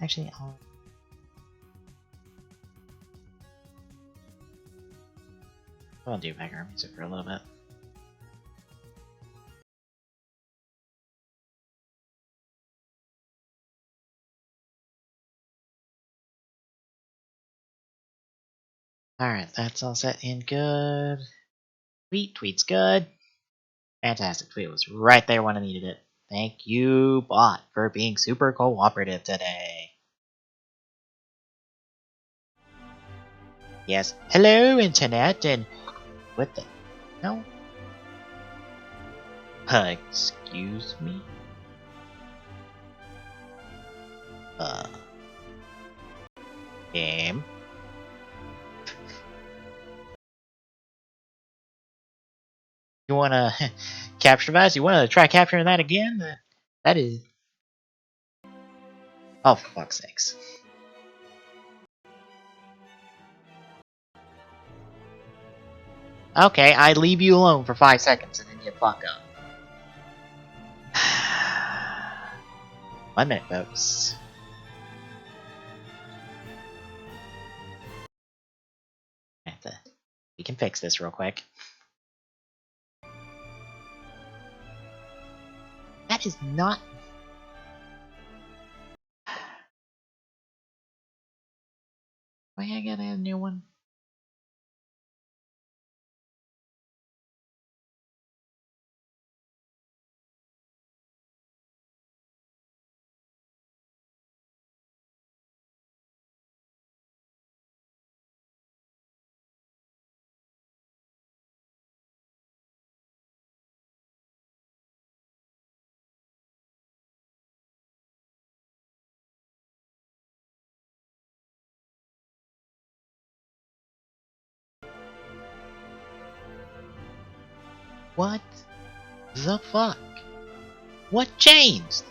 Actually, I'll do background music for a little bit. Alright, that's all set and good. Tweet's good. Fantastic, Tweet was right there when I needed it. Thank you, bot, for being super cooperative today. Yes, hello, internet, and what the hell? Excuse me? Game. You wanna capture device? You wanna try capturing that again? That is... Oh, for fuck's sakes. Okay, I leave you alone for 5 seconds and then you fuck up. 1 minute, folks. We can fix this real quick. That is not... Why I gotta add a new one? What the fuck? What changed?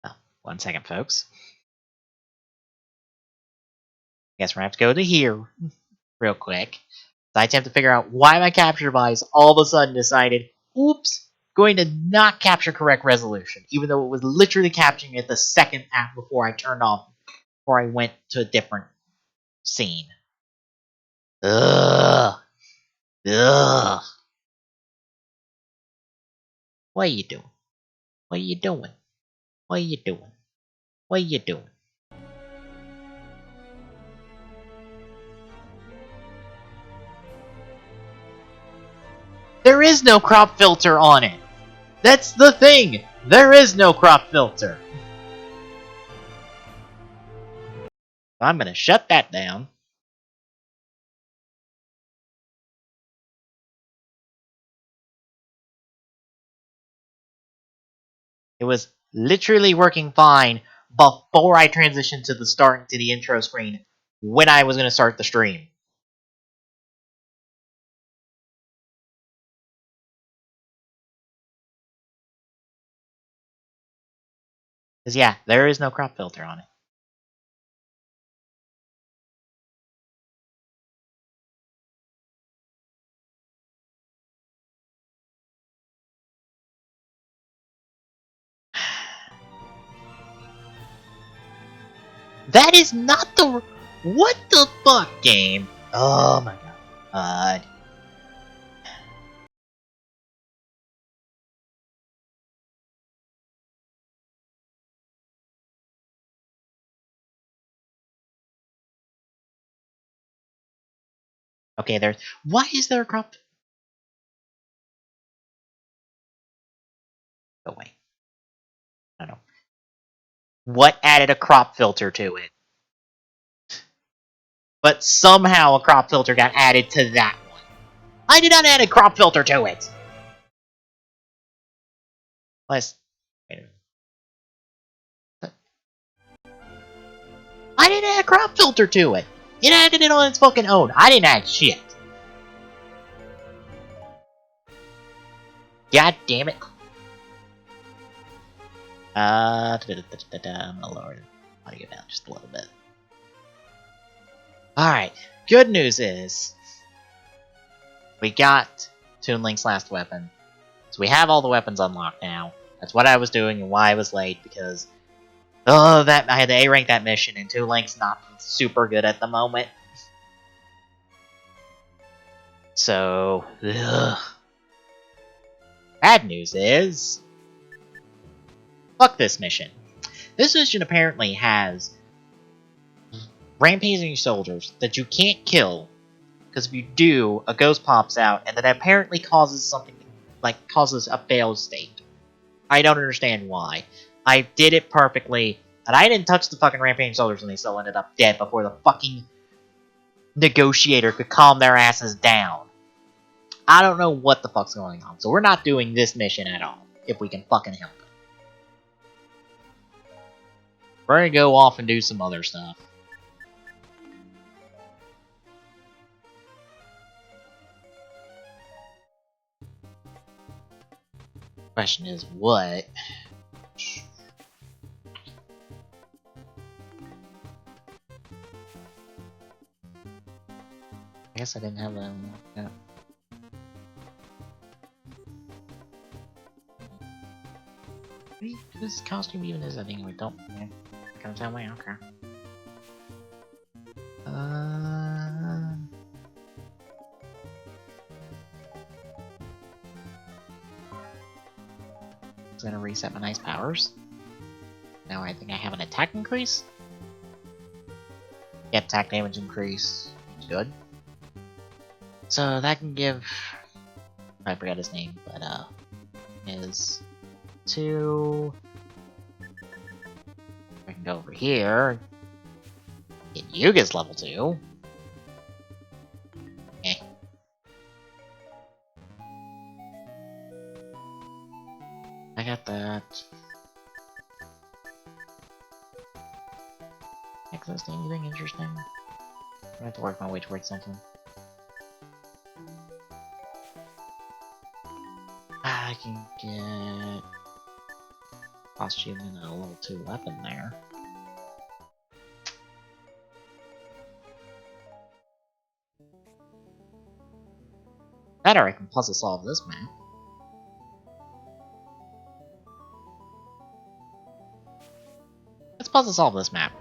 Oh, 1 second, folks. Guess we're gonna have to go to here real quick. So I have to figure out why my capture device all of a sudden decided, oops, going to not capture correct resolution, even though it was literally capturing it the second app before I turned off, before I went to a different scene. Ugh. Ugh. What are you doing? What are you doing? What are you doing? What are you doing? There is no crop filter on it. That's the thing. There is no crop filter. I'm gonna shut that down. It was literally working fine before I transitioned to the start to the intro screen when I was gonna start the stream. Because yeah, there is no crop filter on it. That is not the... What the fuck, game? Oh my god. Okay, there's... Why is there a crop... Oh, wait. I don't know. What added a crop filter to it? But somehow a crop filter got added to that one. I did not add a crop filter to it! Let's... Wait a minute. I didn't add a crop filter to it! It added it on its fucking own. I didn't add shit. God damn it. I'm gonna lower it. I'll get down just a little bit. Alright, good news is we got Toon Link's last weapon. So we have all the weapons unlocked now. That's what I was doing and why I was late, because I had to A-rank that mission, and Toon Link's not super good at the moment. So, ugh. Bad news is, fuck this mission. This mission apparently has rampaging soldiers that you can't kill, because if you do, a ghost pops out, and that apparently causes something, like, causes a failed state. I don't understand why. I did it perfectly, and I didn't touch the fucking rampaging soldiers, and they still ended up dead before the fucking negotiator could calm their asses down. I don't know what the fuck's going on, so we're not doing this mission at all, if we can fucking help it. We're gonna go off and do some other stuff. Question is, what? I guess I didn't have that one. Yeah. This costume even is a thing we don't. Yeah. Can I tell me? Okay. It's gonna reset my nice powers. Now I think I have an attack increase. Yeah, attack damage increase. Good. So that can give. I forgot his name, but is 2. I can go over here. Get Yuga's level 2. Eh. I got that. Access to anything interesting? I have to work my way towards something. I can get costume and a level 2 weapon there. Better, I can puzzle solve this map. Let's puzzle solve this map.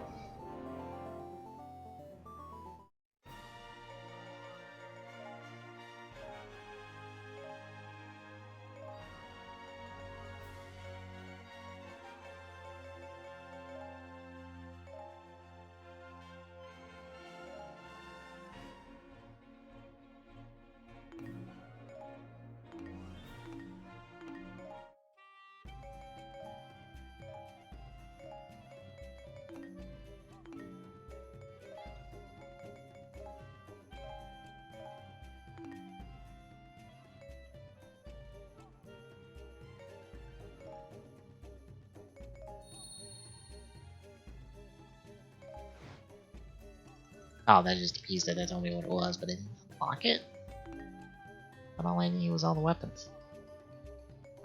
Oh, that just defused it. That told me what it was, but it didn't unlock it. But all I knew was all the weapons.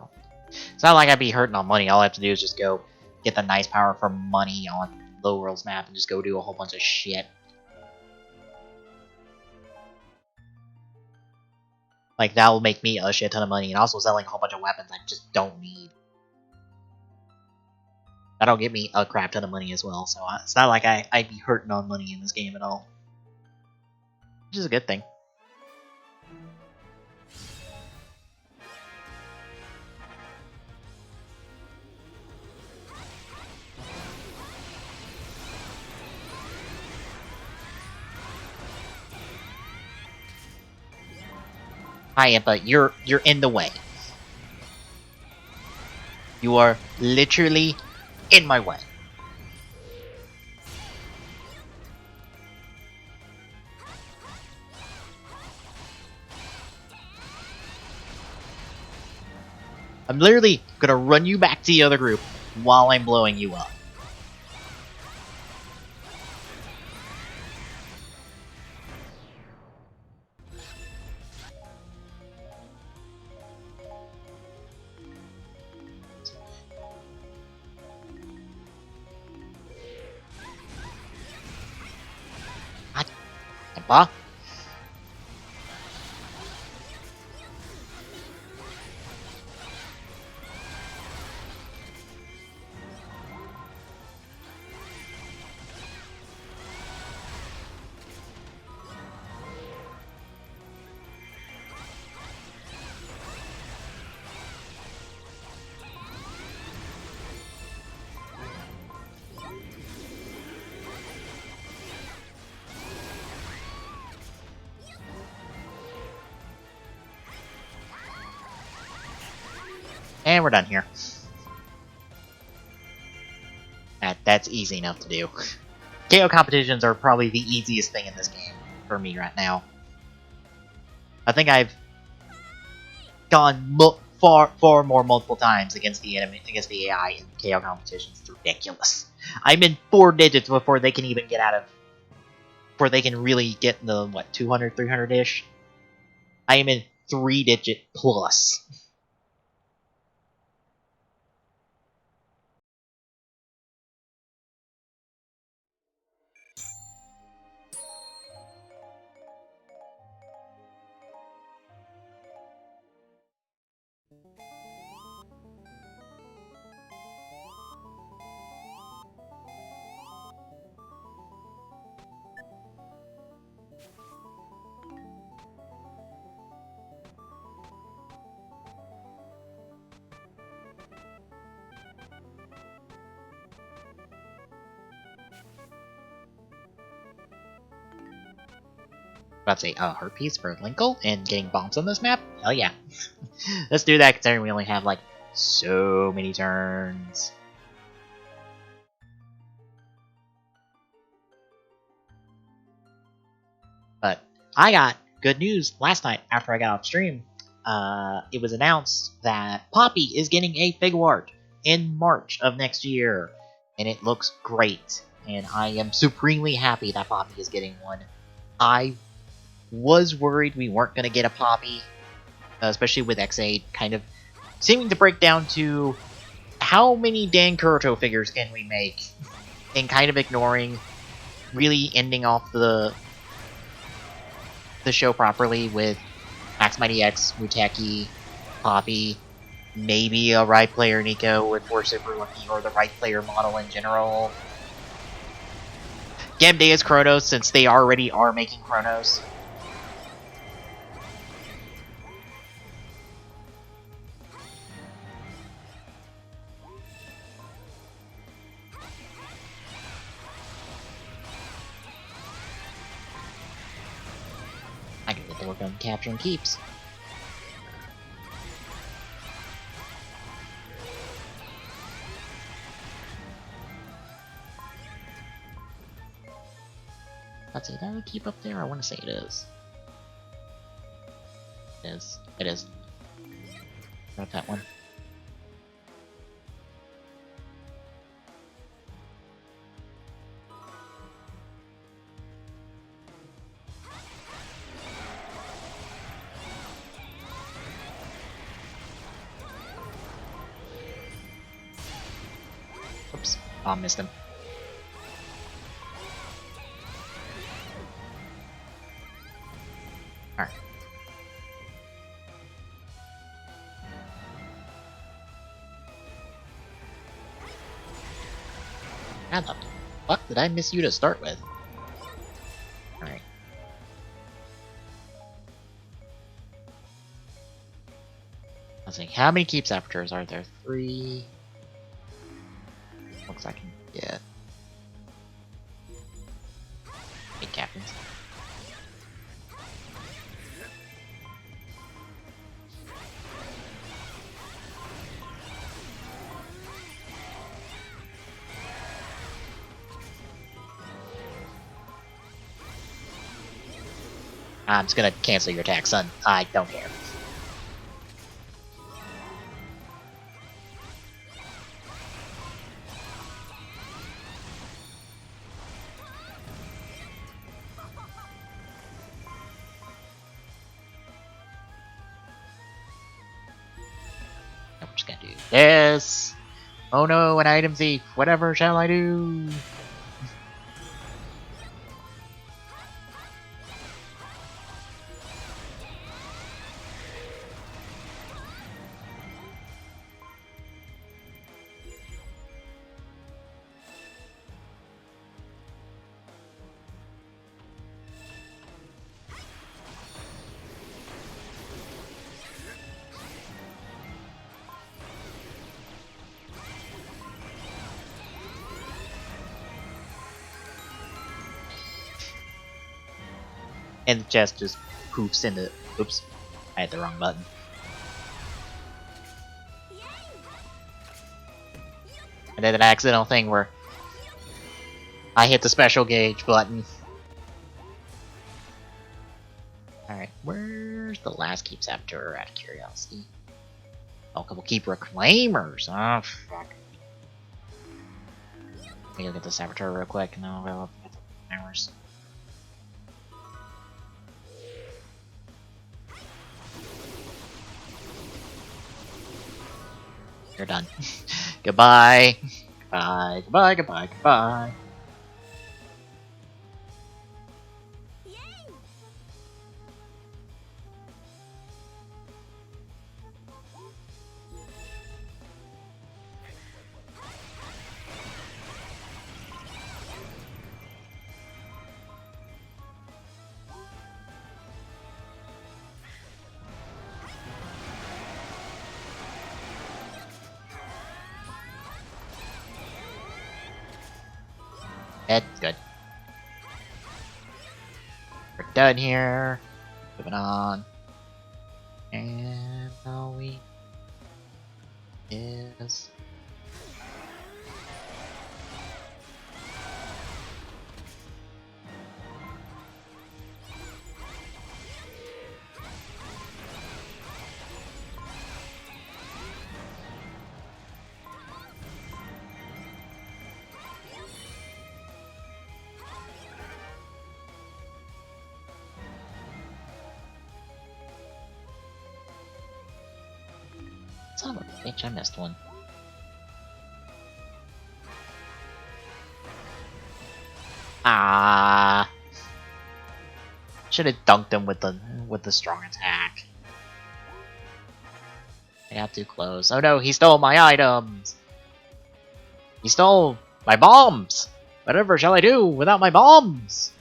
Oh. It's not like I'd be hurting on money. All I have to do is just go get the nice power for money on Low World's map and just go do a whole bunch of shit. Like, that will make me a shit ton of money, and also selling a whole bunch of weapons I just don't need. That'll get me a crap ton of money as well, so it's not like I'd be hurting on money in this game at all. Which is a good thing. Hi, Impa, you're in the way. You are literally in my way. I'm literally gonna run you back to the other group while I'm blowing you up. Empa. And we're done here. That's easy enough to do. KO competitions are probably the easiest thing in this game for me right now. I think I've gone far more multiple times against the AI in KO competitions. It's ridiculous. I'm in 4 digits before they can even get out of... Before they can really get in the, what, 200, 300-ish? I am in 3-digit plus. About to say, heart piece for Linkle and getting bombs on this map? Hell yeah. Let's do that considering we only have, like, so many turns. But I got good news last night after I got off stream. It was announced that Poppy is getting a Figwart in March of next year. And it looks great. And I am supremely happy that Poppy is getting one. I was worried we weren't going to get a Poppy, especially with X8 kind of seeming to break down to how many Dan Kuroto figures can we make, and kind of ignoring really ending off the show properly with Max Mighty X, Muteki, Poppy, maybe a right player Nico with 4 Super Lucky, or the right player model in general. Gamdea's Chronos, since they already are making Chronos. I can get to work on capturing keeps. Let's see, is that a keep up there? I want to say it is. It is. It is. Grab that one. Oops. Oh, I missed him. Alright. How the fuck did I miss you to start with? Alright. I was like, how many keeps apertures are there? 3. Looks like I can get 8 captains. I'm just gonna cancel your attack, son. I don't care. I'm just gonna do this. Oh no, an item thief. Whatever shall I do? And the chest just poofs into. Oops, I hit the wrong button. I did an accidental thing where I hit the special gauge button. Alright, where's the last keep saboteur out of curiosity? Oh, a couple keep reclaimers. Oh, fuck. Let me go get the saboteur real quick and then I'll get the reclaimers. You're done. Goodbye. Goodbye, goodbye, goodbye, goodbye. That's good. We're done here. Moving on. And all we is son of a bitch, I missed one. Ah, should have dunked him with the strong attack. I got too close. Oh no, he stole my items. He stole my bombs. Whatever shall I do without my bombs?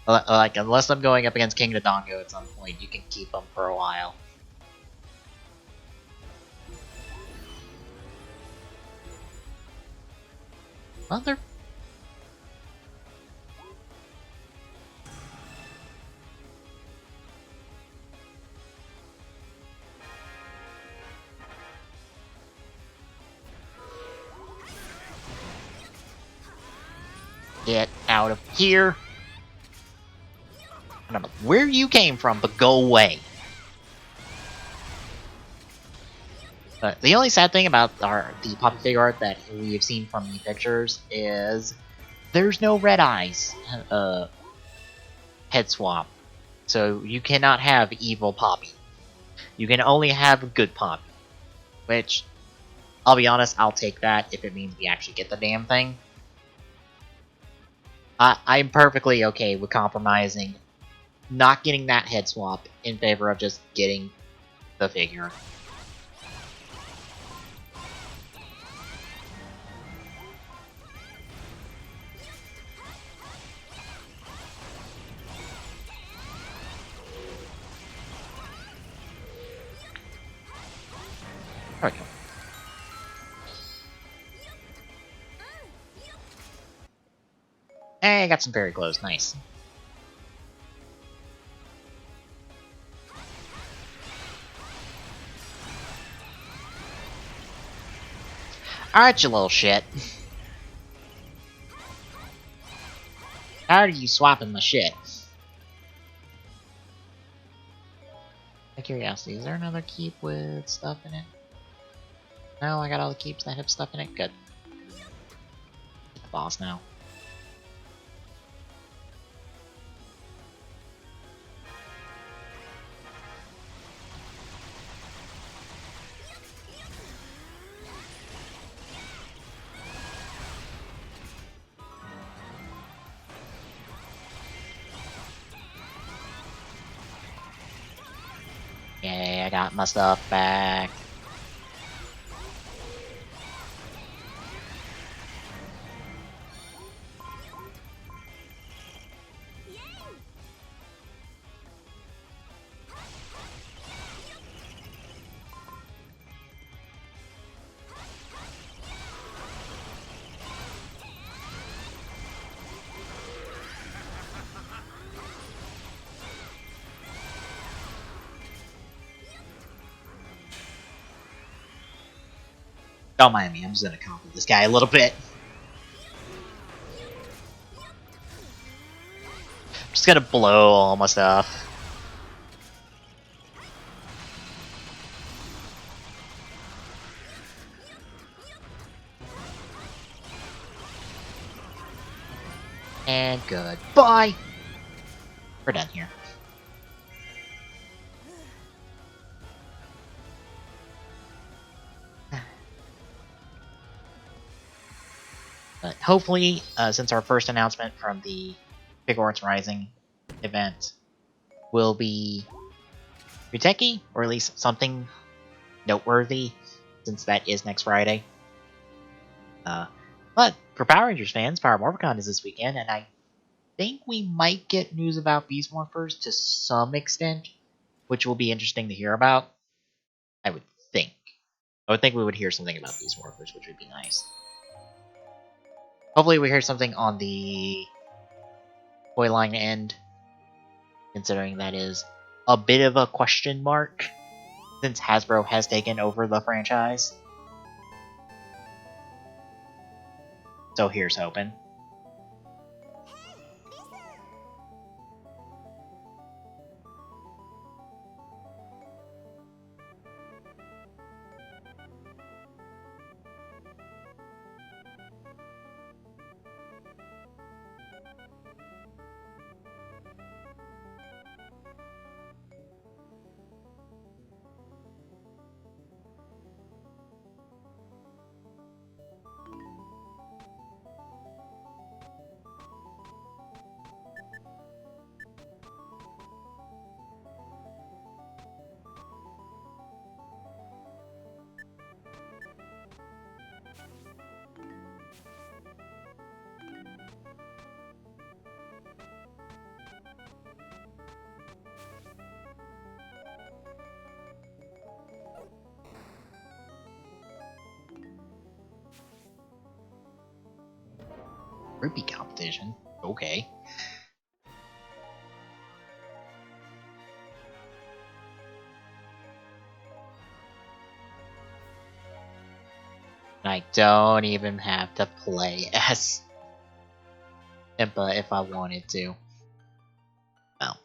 Like, unless I'm going up against King Dodongo at some point, you can keep him for a while. Mother... Get out of here! I don't know where you came from, but go away. The only sad thing about the Poppy figure art that we've seen from the pictures is there's no Red Eyes head swap. So you cannot have evil Poppy. You can only have good Poppy. Which, I'll be honest, I'll take that if it means we actually get the damn thing. I'm perfectly okay with compromising not getting that head swap in favor of just getting the figure. There we go. Hey, I got some fairy clothes, nice. Alright, you little shit. How are you swapping my shit? Out of curiosity, is there another keep with stuff in it? No, I got all the keeps that have stuff in it? Good. Get the boss now. Yay, I got my stuff back. Don't mind me, I'm just gonna combo this guy a little bit. Just gonna blow all my stuff. And goodbye! We're done here. But hopefully, since our first announcement from the Big Arts Rising event will be Uteki, or at least something noteworthy, since that is next Friday. But for Power Rangers fans, Power Morphicon is this weekend, and I think we might get news about Beast Morphers to some extent, which will be interesting to hear about. I would think. I would think we would hear something about Beast Morphers, which would be nice. Hopefully we hear something on the toy line end, considering that is a bit of a question mark, since Hasbro has taken over the franchise. So here's hoping. Rupee competition. Okay. I don't even have to play as Impa if I wanted to. Well.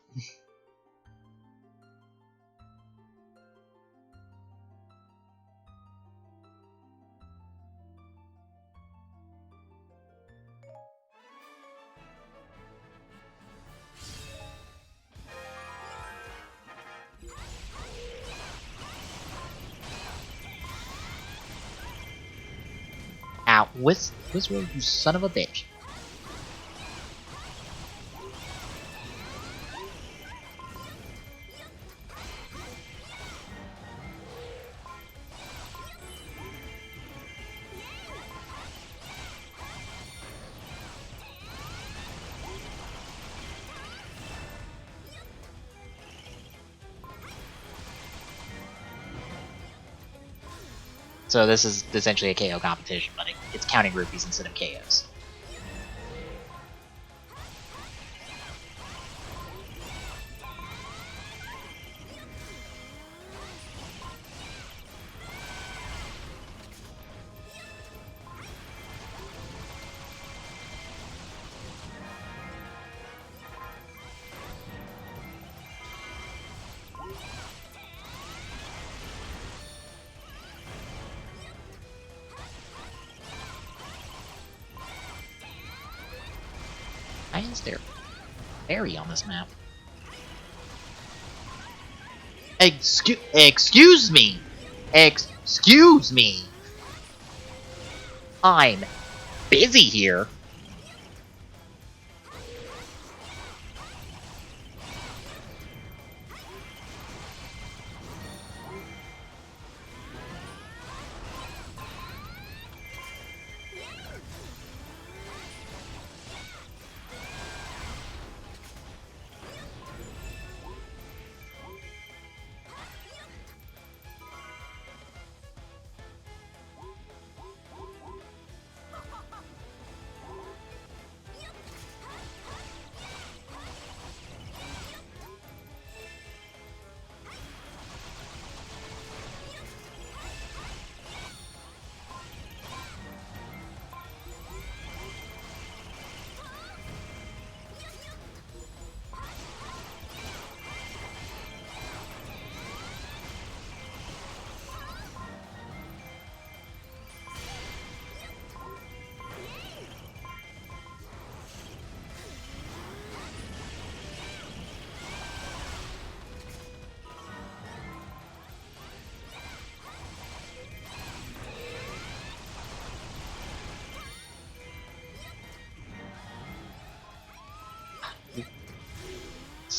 Ow. Whistle, you son of a bitch. So this is essentially a KO competition, but it's counting rupees instead of KOs. Why is there fairy on this map? Excuse me! Excuse me! I'm busy here.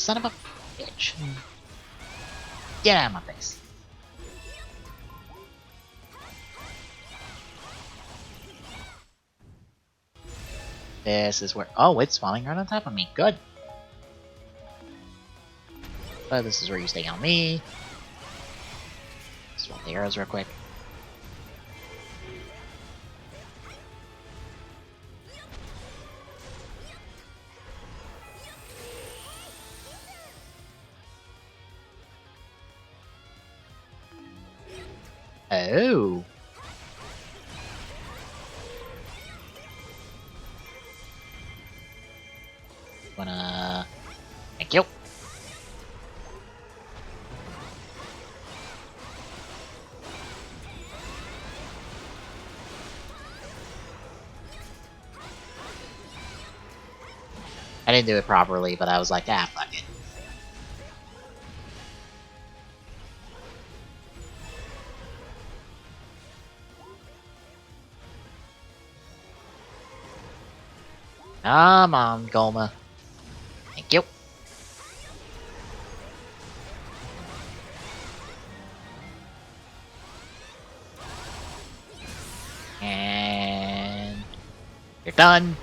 son of a bitch. Get out of my face. This is where... Oh, it's falling right on top of me. Good. But this is where you stay on me. Swap the arrows real quick. Oh. Wanna... Thank you. I didn't do it properly, but I was like, ah, fuck it. Come on, Goma. Thank you. And... You're done.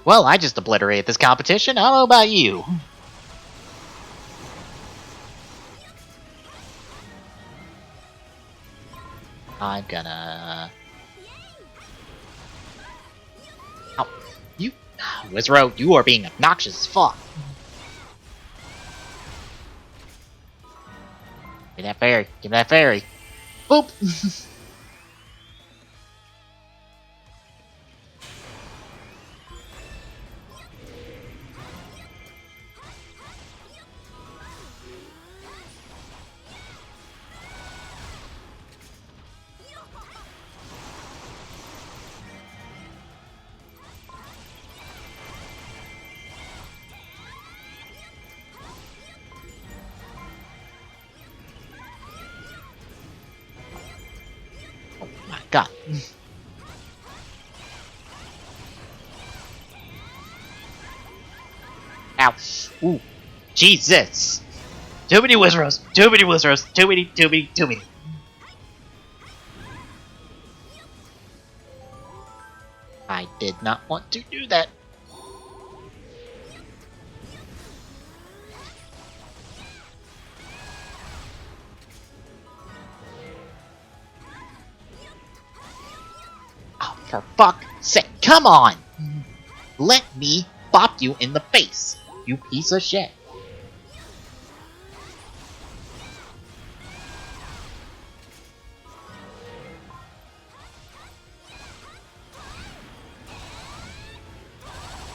Well, I just obliterated this competition. I don't know about you. I'm gonna... Oh, you... Wizro, you are being obnoxious as fuck. Give me that fairy. Give me that fairy. Boop! Oh my god. Ow. Ooh. Jesus. Too many Wizards. Too many Wizards. Too many, too many, too many. I did not want to do that. Oh, for fuck's sake. Come on. Let me bop you in the face, you piece of shit.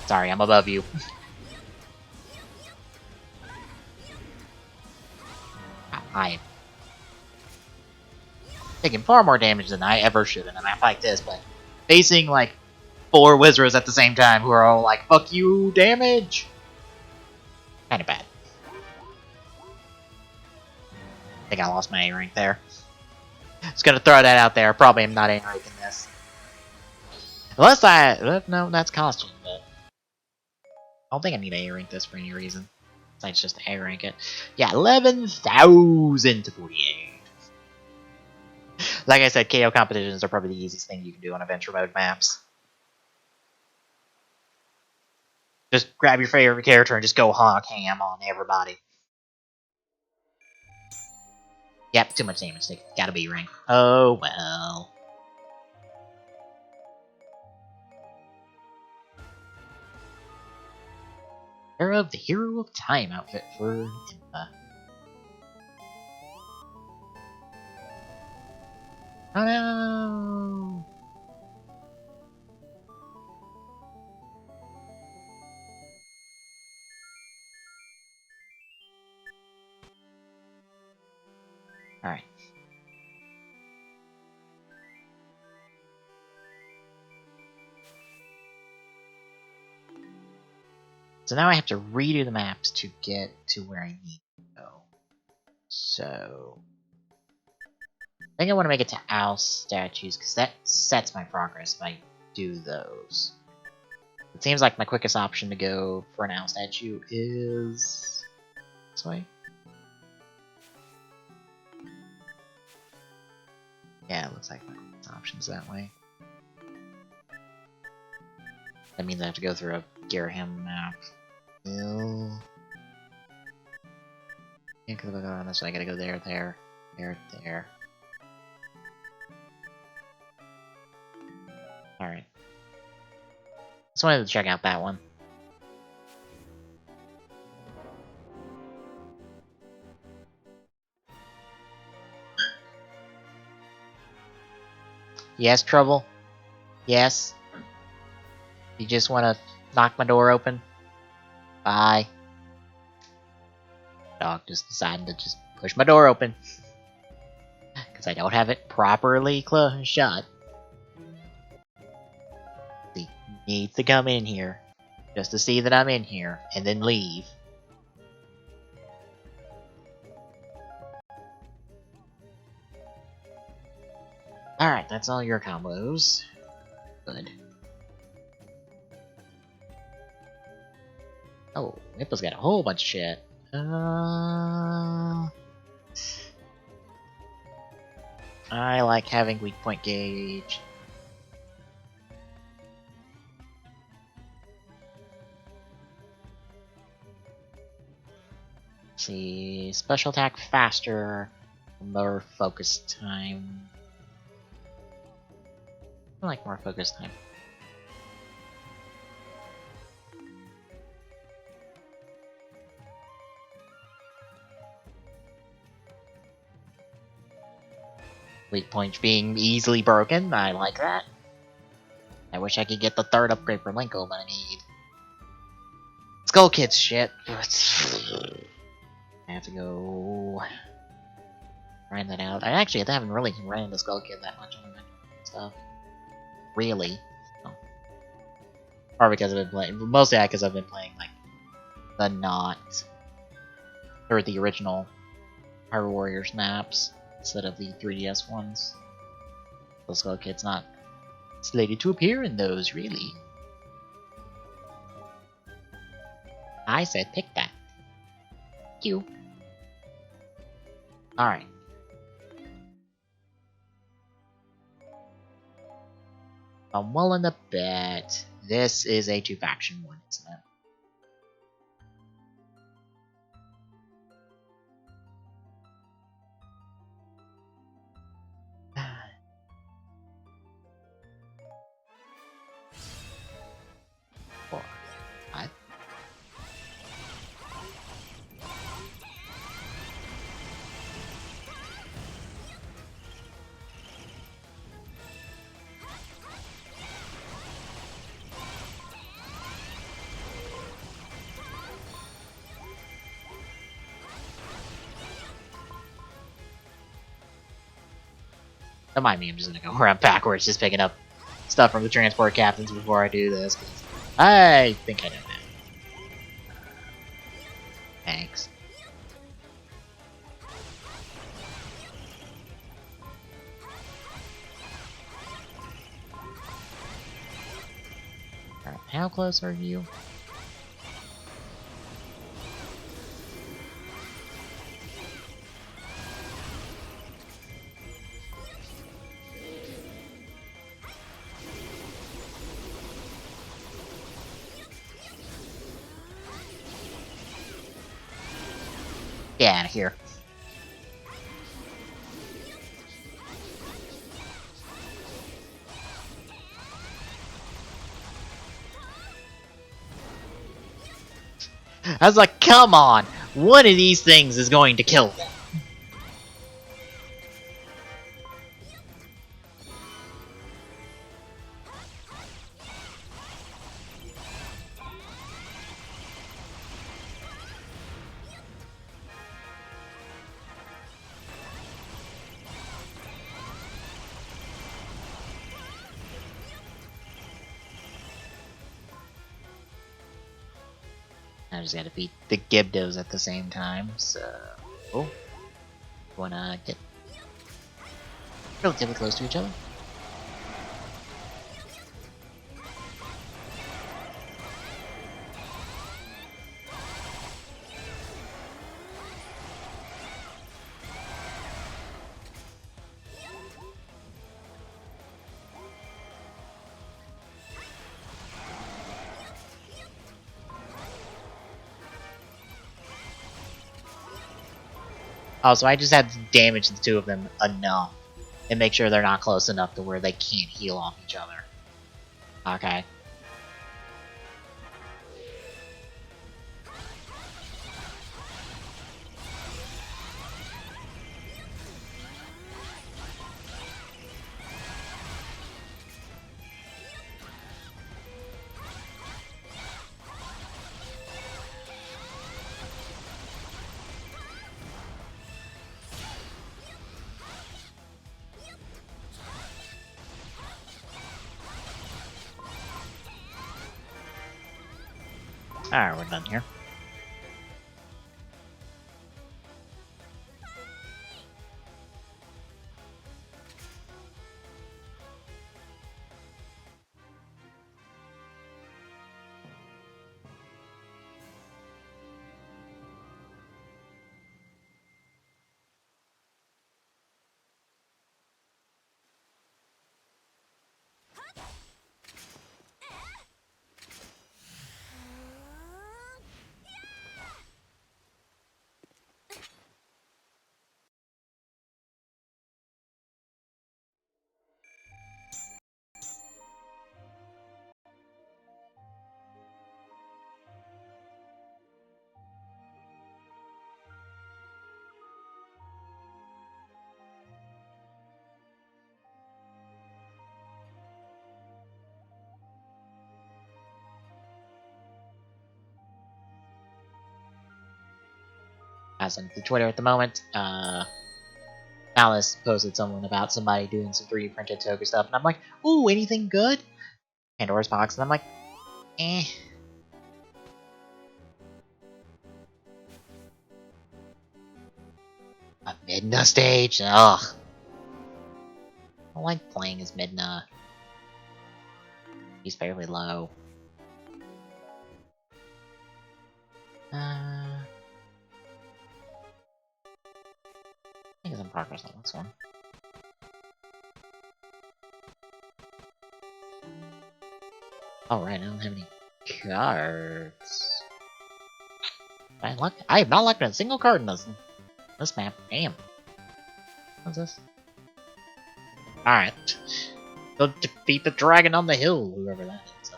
Sorry, I'm above you. I am taking far more damage than I ever should in a map like this, but facing like 4 Wizards at the same time who are all like, fuck you, damage! Kinda bad. I think I lost my A rank there. Just gonna throw that out there. Probably am not A ranking this. Unless no, that's costume, but I don't think I need to A rank this for any reason. Besides just A rank it. Yeah, 11,000 to 48. Like I said, KO competitions are probably the easiest thing you can do on adventure mode maps. Just grab your favorite character and just go hog ham on everybody. Yep, too much damage. Gotta be rank. Oh well. Pair of the Hero of Time outfit for Impa. Oh no! Alright. So now I have to redo the maps to get to where I need to go. So... think I want to make it to owl statues, because that sets my progress if I do those. It seems like my quickest option to go for an owl statue is this way. Yeah, it looks like my quickest option's that way. That means I have to go through a Garaham map. Ew. Yeah, because if I go around this way, I gotta go there, there, there, there. Alright. Just wanted to check out that one. Yes, Trouble? Yes? You just want to knock my door open? Bye. Dog just decided to just push my door open. Because I don't have it properly shut. He needs to come in here. Just to see that I'm in here. And then leave. Alright, that's all your combos. Good. Oh, Nipple's got a whole bunch of shit. I like having weak point gauge. Let's see, special attack faster, more focus time. I like more focus time. Weak points being easily broken, I like that. I wish I could get the third upgrade for Linko, but I need Skull Kid's shit. I have to go grind that out. I haven't really ran into Skull Kid that much on the stuff. Really. Oh. Or because I've been playing, mostly because I've been playing like the the original Hyrule Warriors maps instead of the 3DS ones. The Skull Kid's not slated to appear in those, really. I said pick that. Thank you. Alright. I'm willing to bet this is a two-faction one, isn't it? Four, five. Don't mind me, I'm just gonna go around backwards, just picking up stuff from the transport captains before I do this. I think I know that. Thanks. Alright, how close are you? Get out of here. I was like, come on! One of these things is going to kill them. I just gotta beat the Gibdos at the same time, so... Wanna get... relatively close to each other. Oh, so I just had to damage the two of them enough and make sure they're not close enough to where they can't heal off each other. Okay. Alright, we're done here. As on the Twitter at the moment, Alice posted something about somebody doing some 3D printed Toga stuff, and I'm like, ooh, anything good? Pandora's Box, and I'm like, eh. A Midna stage? Ugh. I don't like playing as Midna. He's fairly low. I think it's in progress on this one. Alright, I don't have any cards. I have not locked a single card in this map. Damn. What's this? Alright. Go defeat the dragon on the hill, whoever that is.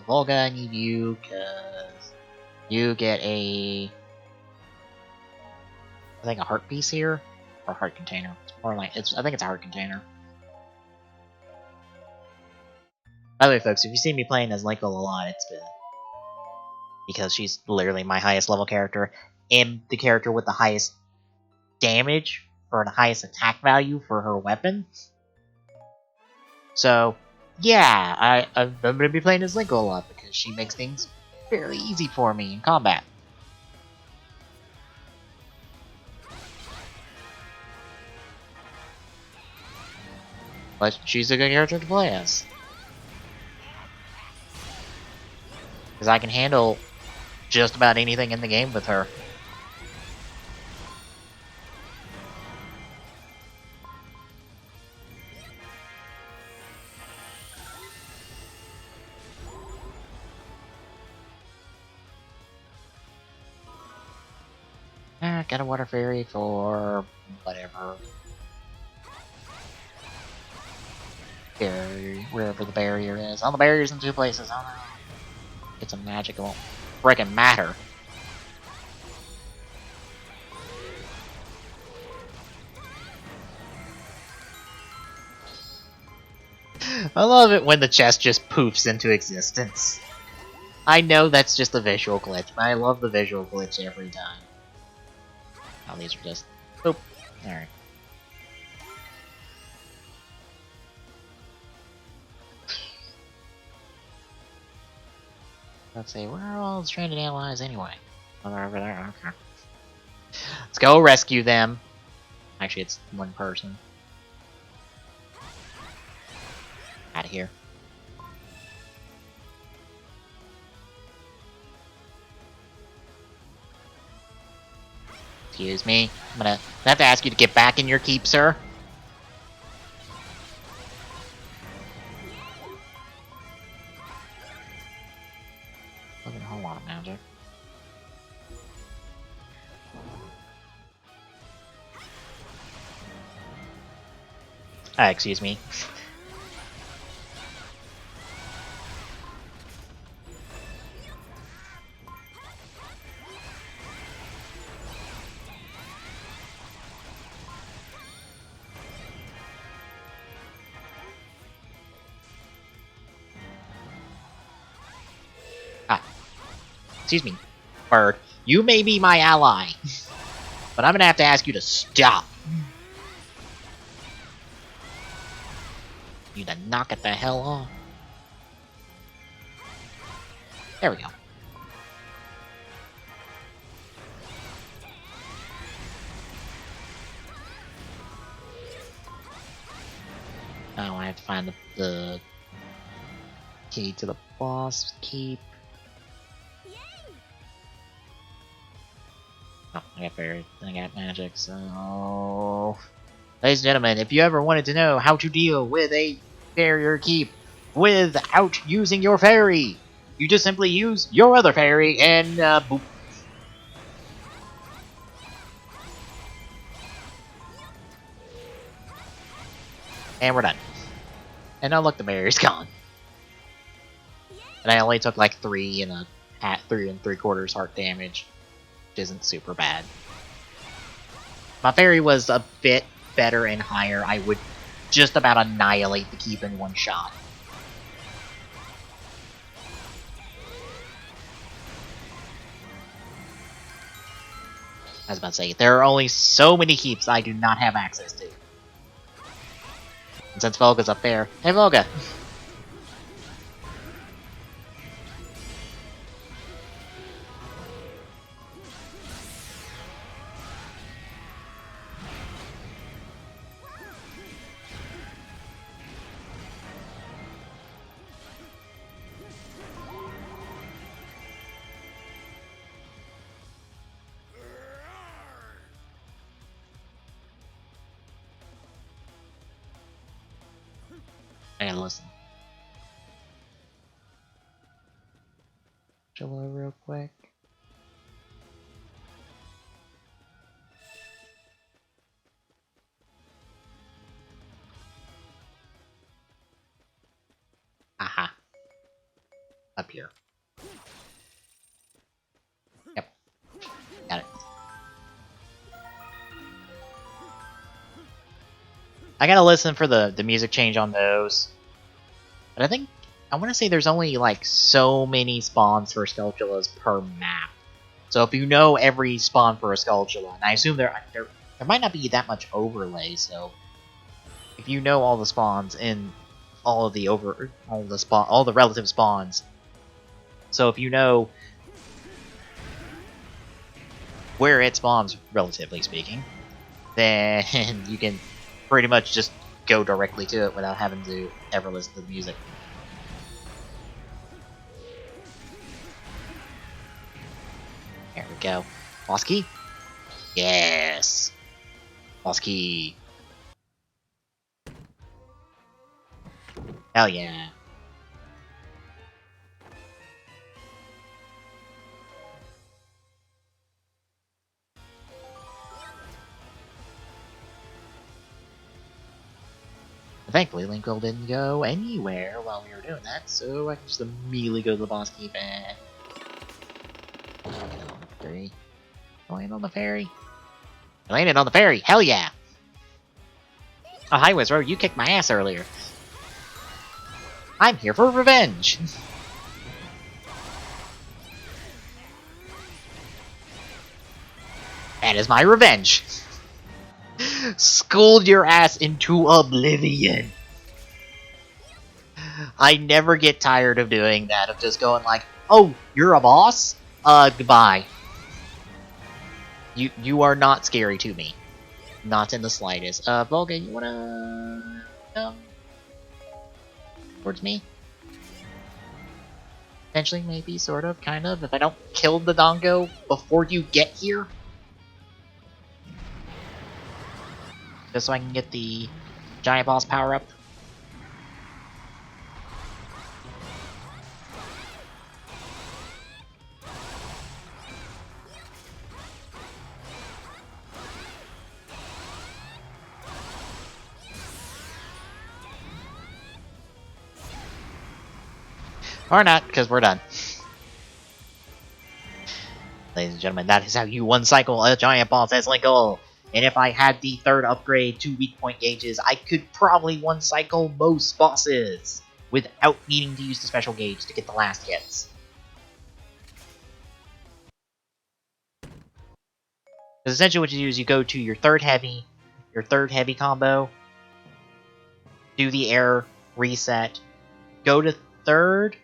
Volga, I need you, because you get I think a heart piece here? Or a heart container. It's more like, I think it's a heart container. By the way, folks, if you see me playing as Linko a lot, it's because she's literally my highest level character, and the character with the highest damage, or the highest attack value for her weapon. So, yeah, I'm going to be playing as Linko a lot, because she makes things fairly easy for me in combat. But she's a good character to play as. Because I can handle just about anything in the game with her. Got a water fairy for whatever. Barrier, wherever the barrier is. All the barriers in two places. I don't know. Get some magic, it won't frickin' matter. I love it when the chest just poofs into existence. I know that's just a visual glitch, but I love the visual glitch every time. Oh, these are just... Boop. Alright. Let's see, where are all the stranded allies anyway? Oh, they're over there, okay. Let's go rescue them. Actually, it's one person. of here. Excuse me. I'm gonna have to ask you to get back in your keep, sir. Look at a whole lot of magic. Excuse me. Excuse me, bird. You may be my ally, but I'm gonna have to ask you to stop. You need to knock it the hell off. There we go. Oh, I have to find the key to the boss keep. Oh, I got magic, so... Ladies and gentlemen, if you ever wanted to know how to deal with a barrier keep without using your fairy, you just simply use your other fairy and, boop. And we're done. And now look, the barrier's gone. And I only took like 3 and 3 3/4 heart damage, which isn't super bad. My fairy was a bit better and higher. I would just about annihilate the keep in one shot. I was about to say, there are only so many keeps I do not have access to. And since Volga's up there, hey Volga! I gotta listen. Chill out real quick. Aha. Up here. Yep. Got it. I gotta listen for the music change on those. But I think, I want to say there's only like so many spawns for Skulltulas per map. So if you know every spawn for a Skulltula, and I assume there might not be that much overlay, so if you know all the spawns in all the relative spawns, so if you know where it spawns, relatively speaking, then you can pretty much just go directly to it without having to ever listen to the music. There we go. Boss key? Yes! Boss key. Hell yeah. Thankfully, Linkle didn't go anywhere while we were doing that, so I can just immediately go to the boss keep and... Land on the ferry. I landed on the ferry! Hell yeah! Oh, hi, Wizro, you kicked my ass earlier. I'm here for revenge! That is my revenge! Scold your ass into oblivion! I never get tired of doing that, of just going like, oh, you're a boss? Goodbye. You are not scary to me. Not in the slightest. Volga, you wanna... towards me. Potentially, maybe, sort of, kind of. If I don't kill the Dongo before you get here. Just so I can get the giant boss power up. Or not, because we're done. Ladies and gentlemen, that is how you one-cycle a giant boss as Linkle. And if I had the third upgrade to weak point gauges, I could probably one-cycle most bosses without needing to use the special gauge to get the last hits. Because essentially what you do is you go to your third heavy combo, do the air, reset, go to third,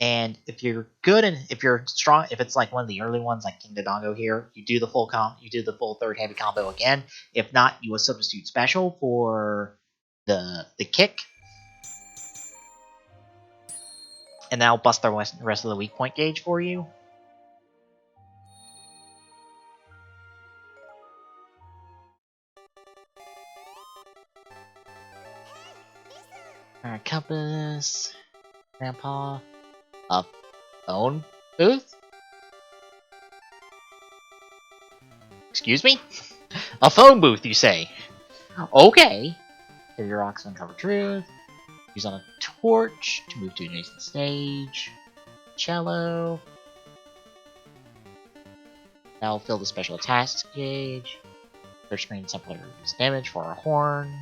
and if you're good and if you're strong, if it's like one of the early ones like King Dodongo here, you do the full third heavy combo again. If not, you will substitute special for the kick, and that'll bust the rest of the weak point gauge for you. Alright, compass, grandpa, a phone booth? Excuse me? A phone booth, you say? Okay. Give your rocks uncover truth. Use on a torch to move to adjacent stage. Cello. That'll fill the special attacks gauge. Search screen simpler reduce damage for our horn.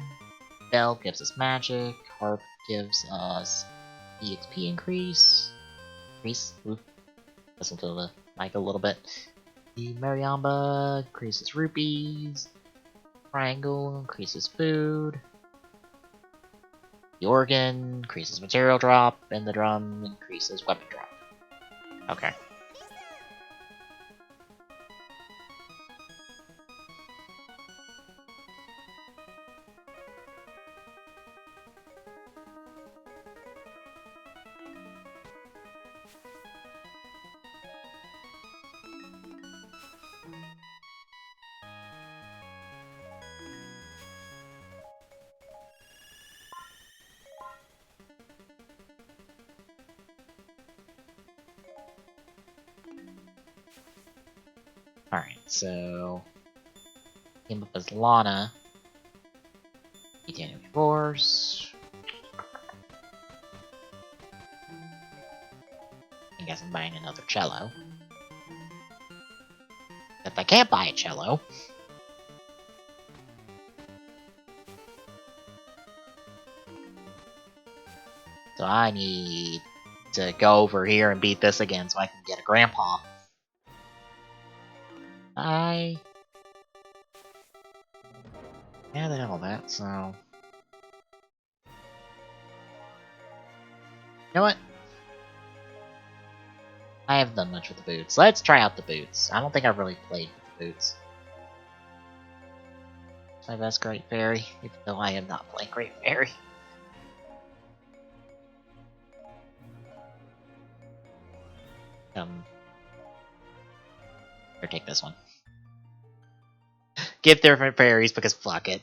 Bell gives us magic. Harp gives us EXP increase. Listen to the mic a little bit. The Mariamba increases rupees. Triangle increases food. The organ increases material drop, and the drum increases weapon drop. Okay. Alright, so came up as Lana. Damage force. I guess I'm buying another cello. If I can't buy a cello, so I need to go over here and beat this again so I can get a grandpa. Yeah, the hell of that, so... You know what? I haven't done much with the boots. Let's try out the boots. I don't think I've really played with the boots. It's my best Great Fairy, even though I am not playing Great Fairy. Here, take this one. Give different fairies because fuck it.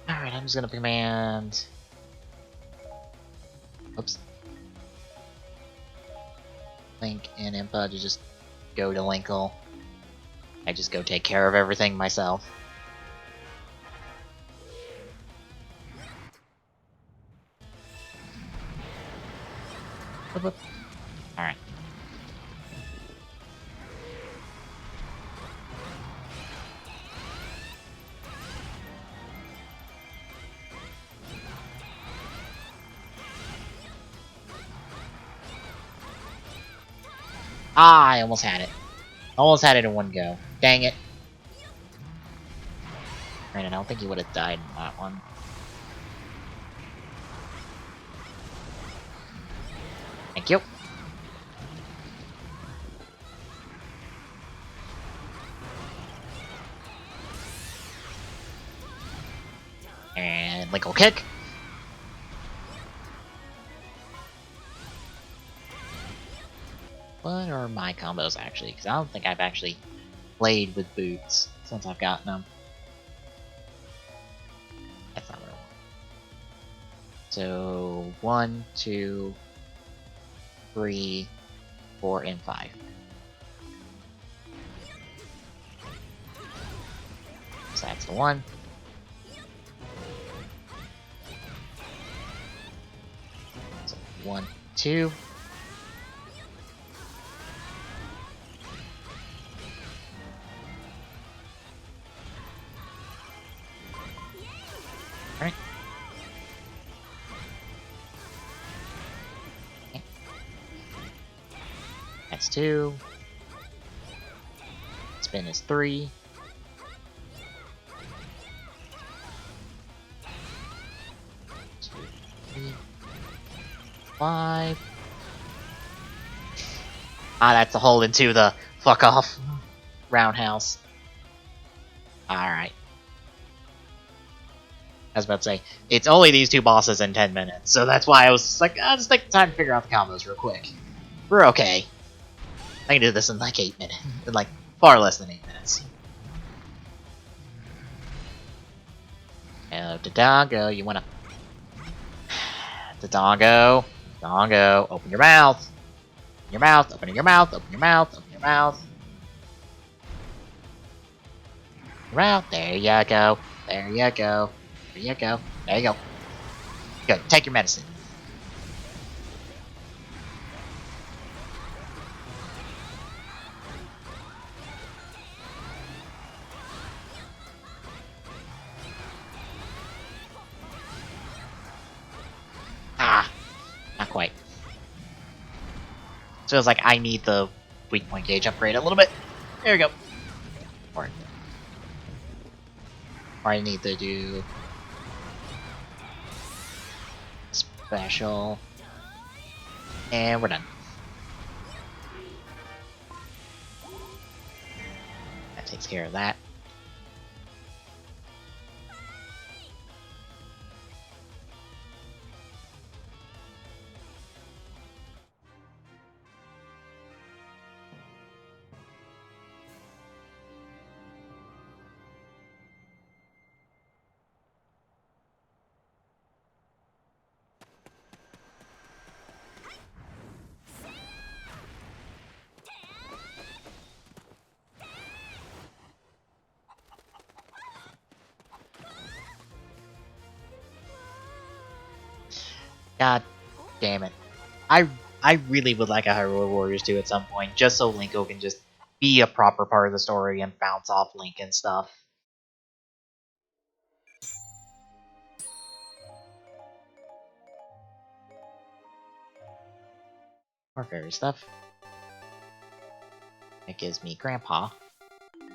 Alright, I'm just gonna command... Oops. Link and Impa to just go to Linkle. I just go take care of everything myself. Alright. Ah, I almost had it. Almost had it in one go. Dang it. Right, I don't think he would have died in that one. Thank you. And Link will kick. What are my combos actually? Because I don't think I've actually played with boots since I've gotten them. That's not what I want. So 1, 2, 3, 4, and 5. So that's the one. So 1, 2. Alright. Okay. That's 2. Spin is 3. 2, 3, 5. Ah, that's a hold into the fuck off roundhouse. Alright. I was about to say, it's only these two bosses in 10 minutes, so that's why I was just like, I'll just take the time to figure out the combos real quick. We're okay. I can do this in like 8 minutes. In like, far less than 8 minutes. Hello, Dodongo, you wanna... Dodongo, Dodongo, open your mouth. Open your mouth, open your mouth, open your mouth, open your mouth. Your mouth, there you go. There you go. There you go. There you go. Good, take your medicine. Ah, not quite. So it's like I need the weak point gauge upgrade a little bit. There we go. Or I need to do special. And we're done. That takes care of that. God damn it. I really would like a Hyrule Warriors 2 at some point, just so Linko can just be a proper part of the story and bounce off Link and stuff. More fairy stuff. It gives me Grandpa. I'm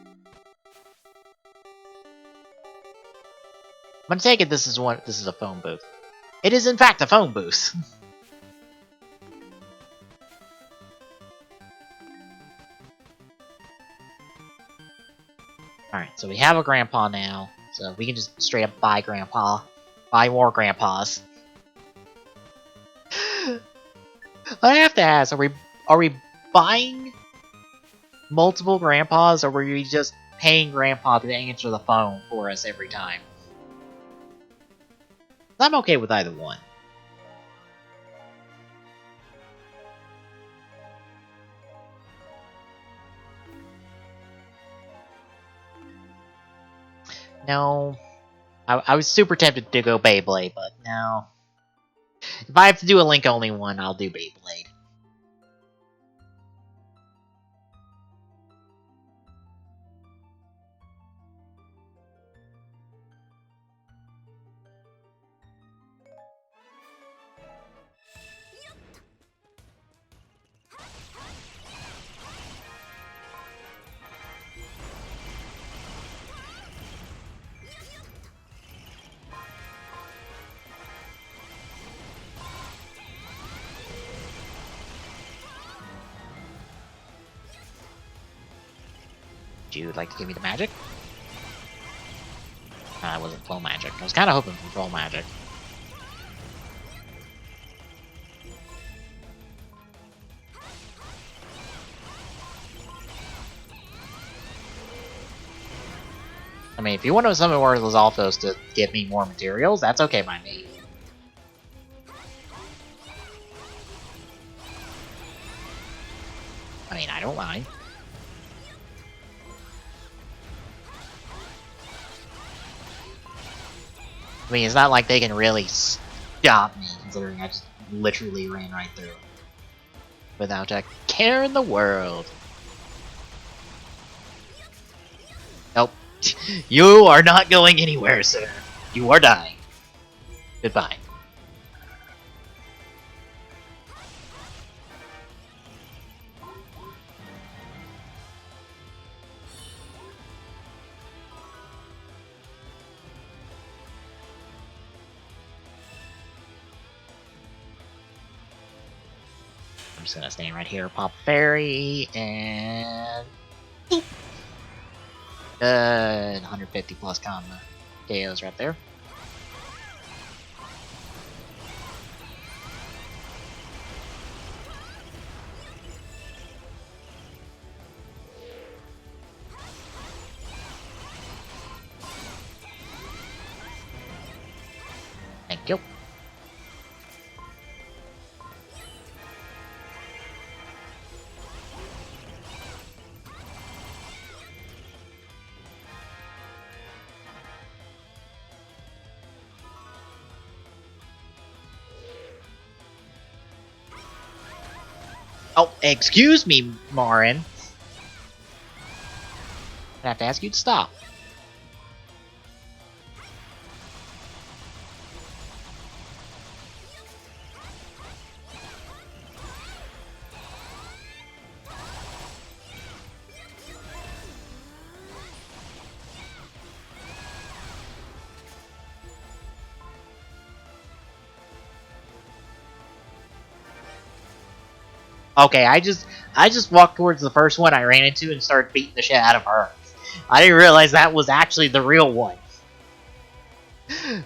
gonna take it this is a phone booth. It is in fact a phone booth. Alright, so we have a Grandpa now, so we can just straight up buy Grandpa. Buy more Grandpas. I have to ask, are we buying multiple Grandpas, or were we just paying Grandpa to answer the phone for us every time? I'm okay with either one. No. I was super tempted to go Beyblade, but no. If I have to do a Link-only one, I'll do Beyblade. dude like to give me the magic? Nah, it wasn't flow magic. I was kind of hoping for flow magic. I mean, if you want to summon Worthless Alphos to give me more materials, that's okay by me. I mean, I don't mind. I mean, it's not like they can really stop me, considering I just literally ran right through it. Without a care in the world. Nope. You are not going anywhere, sir. You are dying. Goodbye. I'm just gonna stand right here, pop fairy, and 150 plus combo KOs right there. Thank you. Oh, excuse me, Marin. I have to ask you to stop. Okay, I just walked towards the first one I ran into and started beating the shit out of her. I didn't realize that was actually the real one.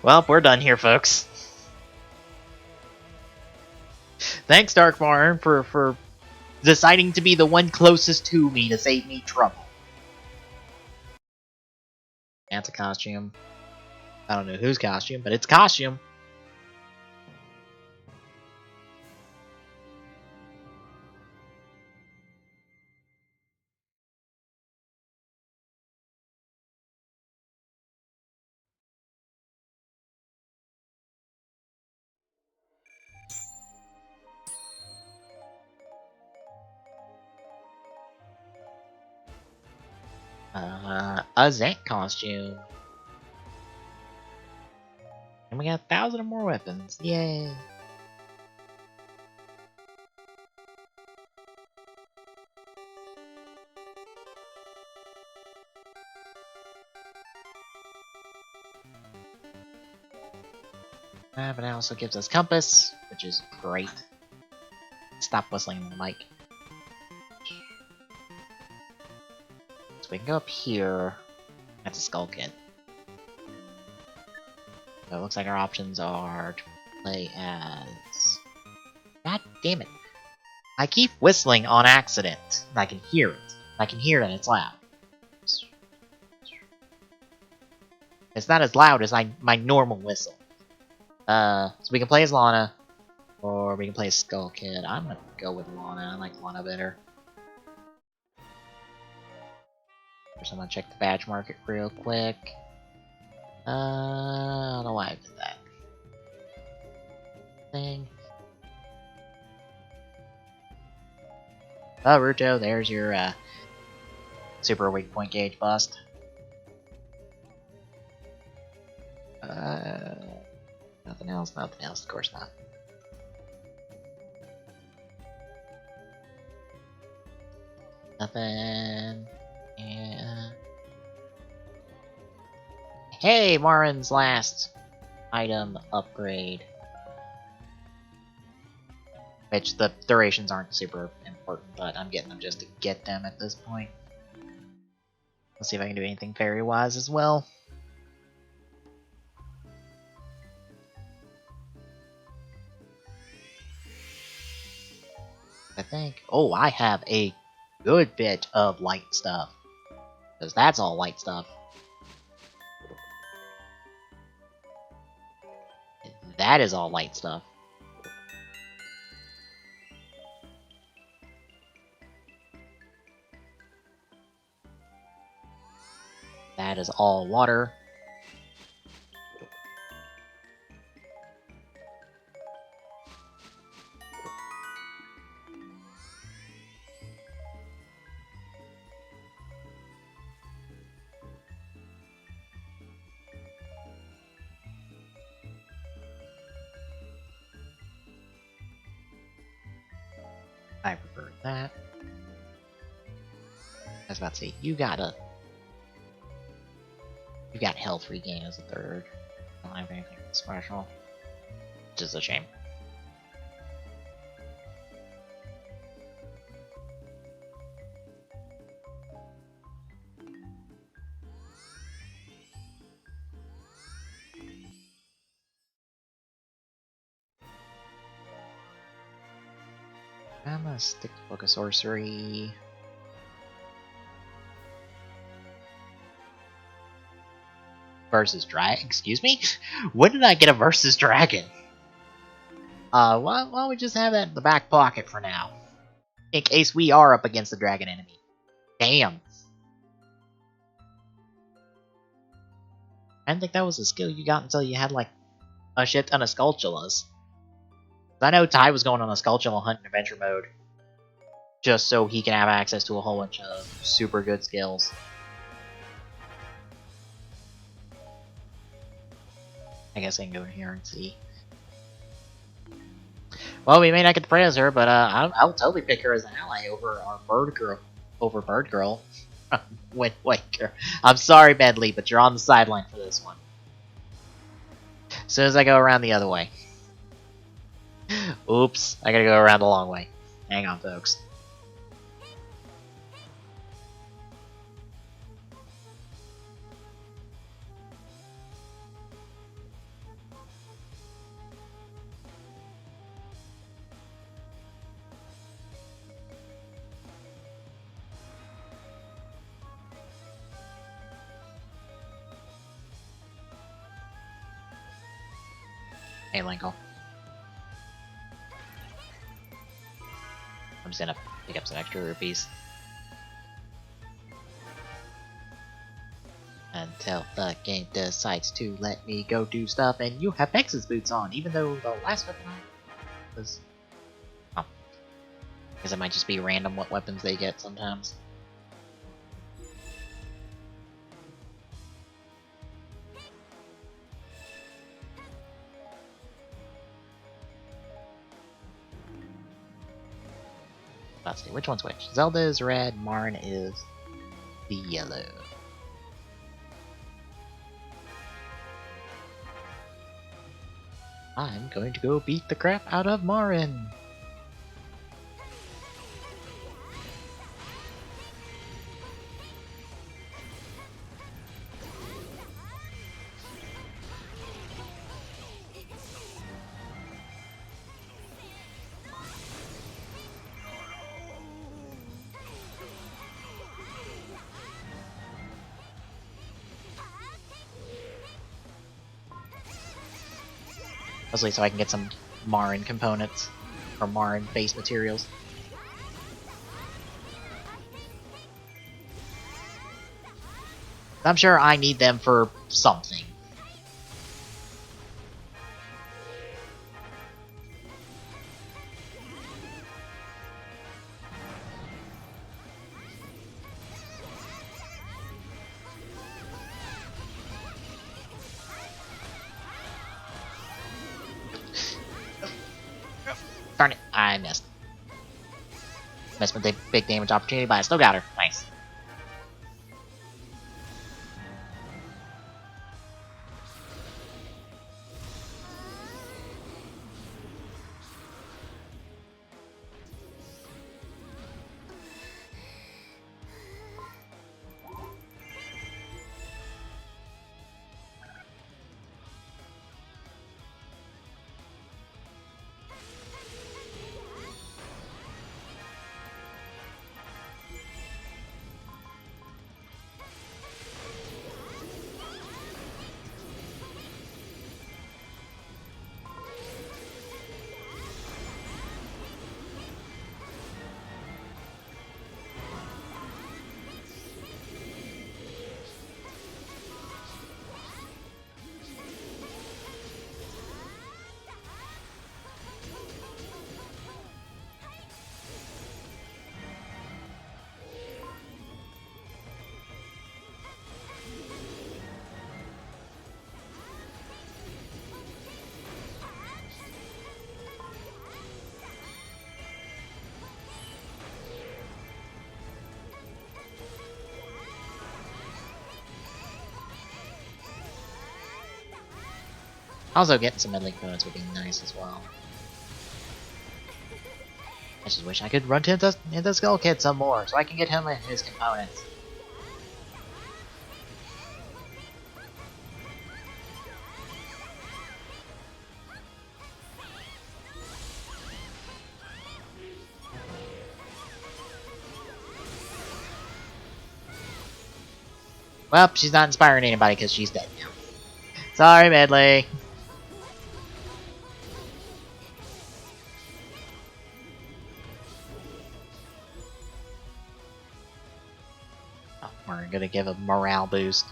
Well, we're done here, folks. Thanks, Dark Marin, for deciding to be the one closest to me to save me trouble. That's a costume. I don't know whose costume, but it's a costume. A Zank costume. And we got 1,000 or more weapons. Yay. But it also gives us compass, which is great. Stop whistling in the mic. So we can go up here. That's a skull kit. So it looks like our options are to play as... God damn it. I keep whistling on accident. And I can hear it. I can hear that it's loud. It's not as loud as my normal whistle. So we can play as Lana, or we can play as Skull Kid. I'm gonna go with Lana. I like Lana better. First, I'm gonna check the badge market real quick. I don't know why I did that. Thing. Oh, Ruto, there's your super weak point gauge bust. Nothing else, of course not. Nothing. Yeah. Hey, Marin's last item upgrade. Which the durations aren't super important, but I'm getting them just to get them at this point. Let's see if I can do anything fairy-wise as well. I think. Oh, I have a good bit of light stuff. Because that's all light stuff. That is all light stuff. That is all water. I prefer that. I was about to say, you got health regain as a third. I don't have anything special. Which is a shame. I'm gonna stick to Book of Sorcery. Versus Dragon? Excuse me? When did I get a versus Dragon? Why don't we just have that in the back pocket for now? In case we are up against the dragon enemy. Damn. I didn't think that was a skill you got until you had, like, a shit ton of Skulltulas. I know Ty was going on a Skulltula hunt in adventure mode. Just so he can have access to a whole bunch of super good skills. I guess I can go in here and see. Well, we may not get to praise her, but I'll totally pick her as an ally over our bird girl. Bird girl. Wait, girl. I'm sorry, Medley, but you're on the sideline for this one. As soon as I go around the other way. Oops, I gotta go around the long way. Hang on, folks. Hey, Linkle. I'm just gonna pick up some extra rupees. Until the game decides to let me go do stuff, and you have Pegasus boots on, even though the last weapon I was... Oh. Because it might just be random what weapons they get sometimes. Let's see, which one's which? Zelda is red, Marin is the yellow. I'm going to go beat the crap out of Marin. Mostly so I can get some Marin components, or Marin base materials. I'm sure I need them for something. Darn it, I missed. Missed with the big damage opportunity, but I still got her. Nice. Also, getting some medley components would be nice as well. I just wish I could run into Skull Kid some more, so I can get him and his components. Well, she's not inspiring anybody because she's dead now. Sorry, Medley. Oh, we're gonna give a morale boost.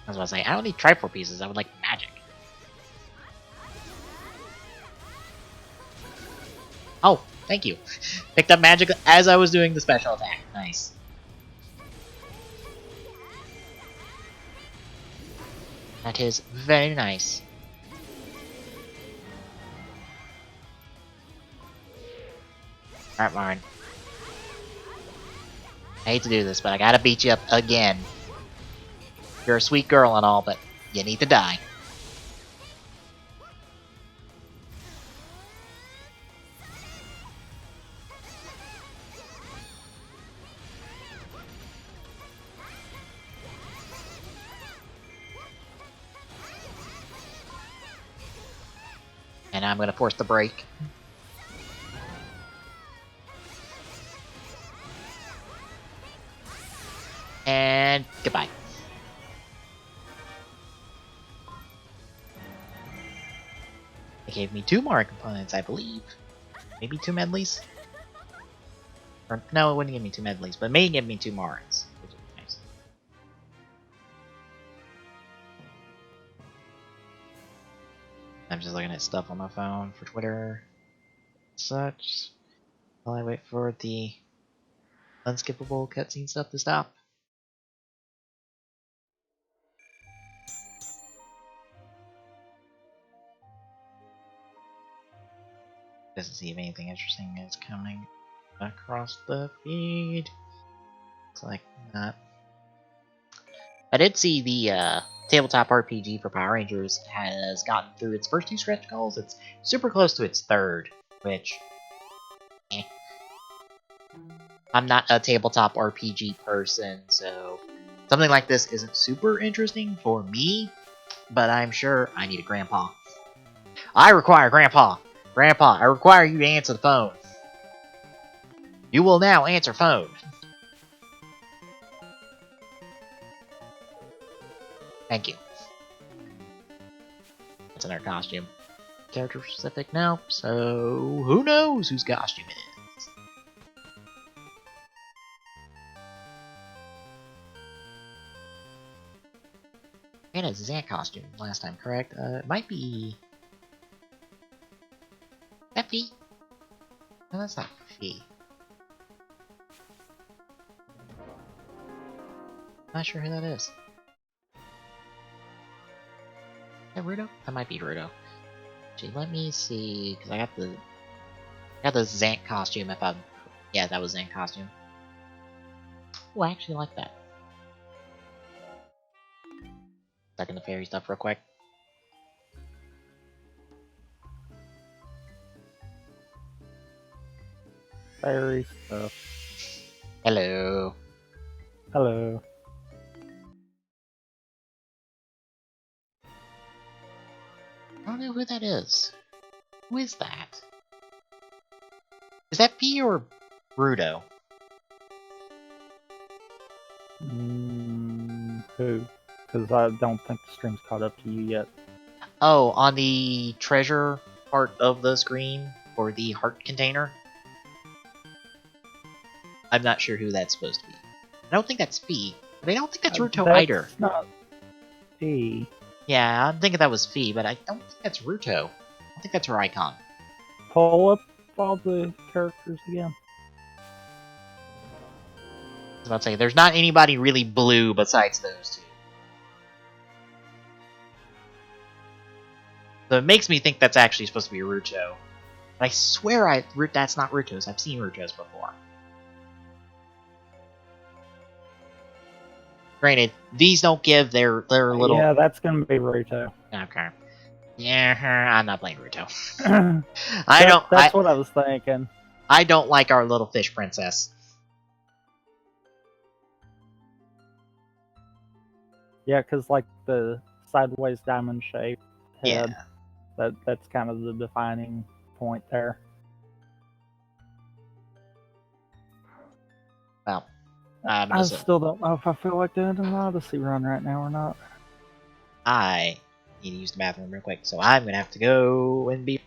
I was about to say, I don't need Triforce pieces, I would like magic. Oh, thank you. Picked up magic as I was doing the special attack. Nice. That is very nice. Alright, Lauren. I hate to do this, but I gotta beat you up again. You're a sweet girl and all, but you need to die. And I'm gonna force the break. And goodbye. They gave me 2 more components, I believe. Maybe 2 medleys? Or, no, it wouldn't give me 2 medleys, but it may give me 2 Marins, which is nice. I'm just looking at stuff on my phone for Twitter. Such. While I wait for the unskippable cutscene stuff to stop. Doesn't see if anything interesting is coming across the feed. Looks like not. I did see the tabletop RPG for Power Rangers has gotten through its first 2 stretch goals. It's super close to its 3rd, which, I'm not a tabletop RPG person, so something like this isn't super interesting for me, but I'm sure I need a grandpa. I require grandpa! Grandpa, I require you to answer the phone. You will now answer phone. Thank you. That's in our costume. Character specific now, so who knows whose costume it is. I had a Zant costume last time, correct? It might be... That Fee? No, that's not Fee. Not sure who that is. Is that Rudo? That might be Rudo. Actually, let me see, because I got the Zant costume. If I'm, yeah, that was Zant costume. Oh, I actually like that. Stuck in the fairy stuff real quick. Fairy stuff. Hello. Hello. I don't know who that is. Who is that? Is that P or Rudo? Who? Because I don't think the stream's caught up to you yet. Oh, on the treasure part of the screen for the heart container? I'm not sure who that's supposed to be. I don't think that's Fee, but I don't think that's Ruto either. That's not Fee. Yeah, I'm thinking that was Fee, but I don't think that's Ruto. I think that's her icon. Pull up all the characters again. I was about to say, there's not anybody really blue besides those 2. So it makes me think that's actually supposed to be Ruto. But I swear that's not Ruto's. I've seen Ruto's before. Granted, these don't give their little. Yeah, that's gonna be Ruto. Okay. Yeah, I'm not playing Ruto. I don't. That's what I was thinking. I don't like our little fish princess. Yeah, because like the sideways diamond shape head, Yeah. that's kind of the defining point there. Well, I still don't know if I feel like doing an Odyssey run right now or not. I need to use the bathroom real quick, so I'm gonna have to go and be.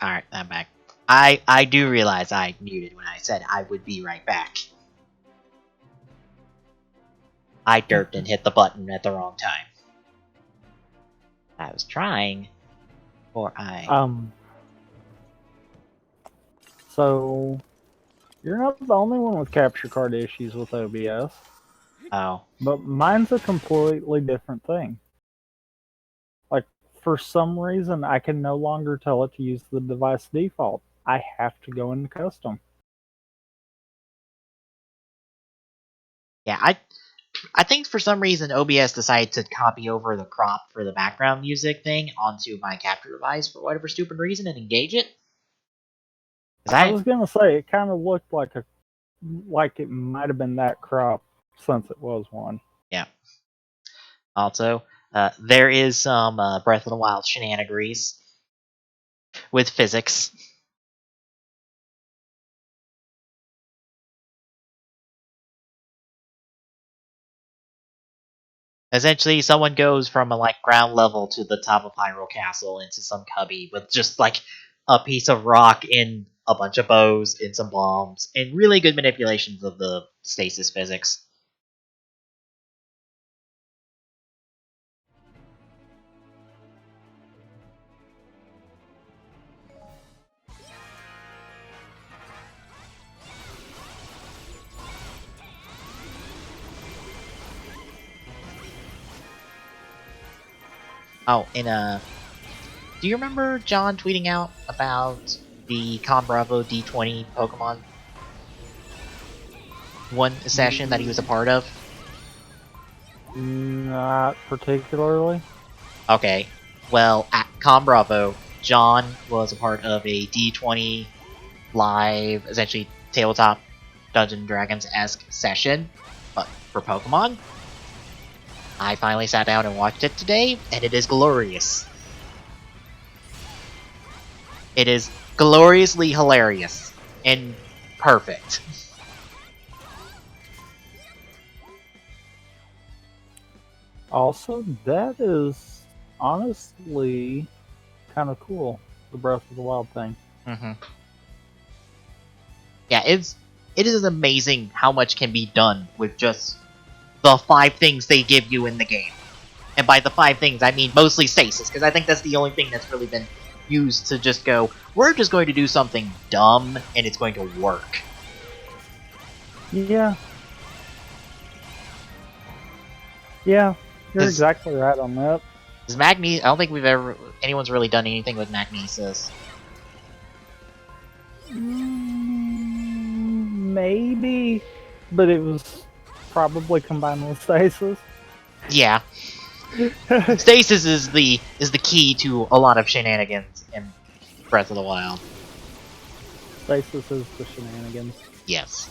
Alright, I'm back. I do realize I muted when I said I would be right back. I derped and hit the button at the wrong time. I was trying, or So you're not the only one with capture card issues with OBS. Oh. But mine's a completely different thing. Like, for some reason, I can no longer tell it to use the device default. I have to go into custom. Yeah, I think for some reason OBS decided to copy over the crop for the background music thing onto my capture device for whatever stupid reason and engage it. I was gonna say it kind of looked like it might have been that crop since it was one. Yeah. Also, there is some Breath of the Wild shenanigans with physics. Essentially, someone goes from a ground level to the top of Hyrule Castle into some cubby with just a piece of rock and a bunch of bows and some bombs and really good manipulations of the stasis physics. Oh, and do you remember John tweeting out about the Con Bravo D20 Pokemon one session that he was a part of? Not particularly. Okay, well, at Con Bravo, John was a part of a D20 live, essentially tabletop Dungeons & Dragons-esque session, but for Pokemon. I finally sat down and watched it today, and it is glorious. It is gloriously hilarious and perfect. Also, that is honestly kind of cool. The Breath of the Wild thing. Mm-hmm. Yeah, it is amazing how much can be done with just the 5 things they give you in the game. And by the 5 things, I mean mostly stasis, because I think that's the only thing that's really been used to just go, we're just going to do something dumb, and it's going to work. Yeah. Yeah, you're exactly right on that. I don't think anyone's really done anything with Magnesis. Maybe, but it was probably combined with stasis. Yeah. Stasis is the key to a lot of shenanigans in Breath of the Wild. Stasis is the shenanigans. Yes.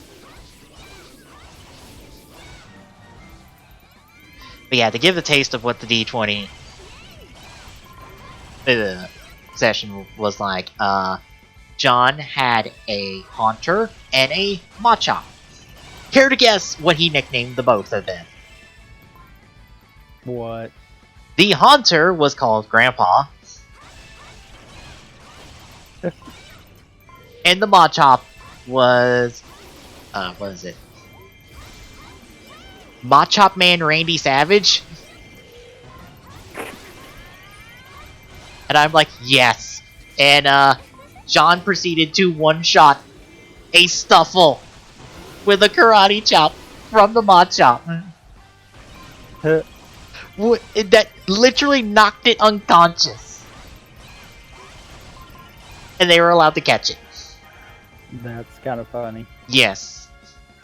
But yeah, to give the taste of what the D20 session was like, John had a Haunter and a Machop. Care to guess what he nicknamed the both of them? What? The Haunter was called Grandpa. And the Machop was... what is it? Machop Man Randy Savage? And I'm like, yes. And, John proceeded to one-shot a Stuffle with a karate chop from the Machop. That literally knocked it unconscious. And they were allowed to catch it. That's kind of funny. Yes.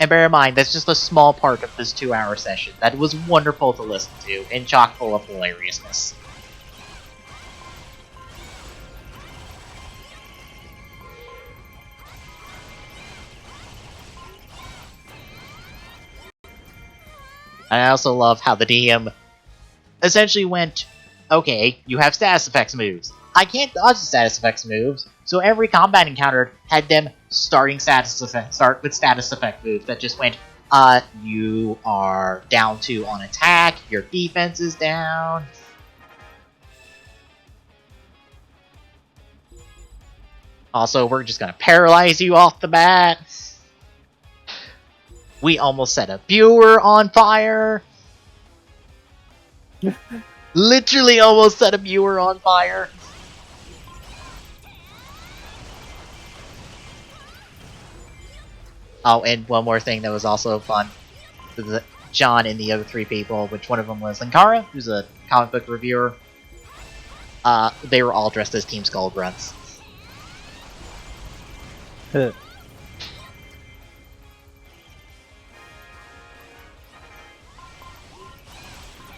And bear in mind, that's just a small part of this 2-hour session. That was wonderful to listen to, and chock full of hilariousness. And I also love how the DM essentially went, okay, you have status effects moves. I can't dodge the status effects moves, so every combat encounter had them start with status effect moves that just went, you are down 2 on attack, your defense is down. Also, we're just gonna paralyze you off the bat. We almost set a viewer on fire. Literally almost set a viewer on fire. Oh, and one more thing that was also fun. John and the other 3 people, which one of them was Linkara, who's a comic book reviewer. They were all dressed as Team Skull Grunts.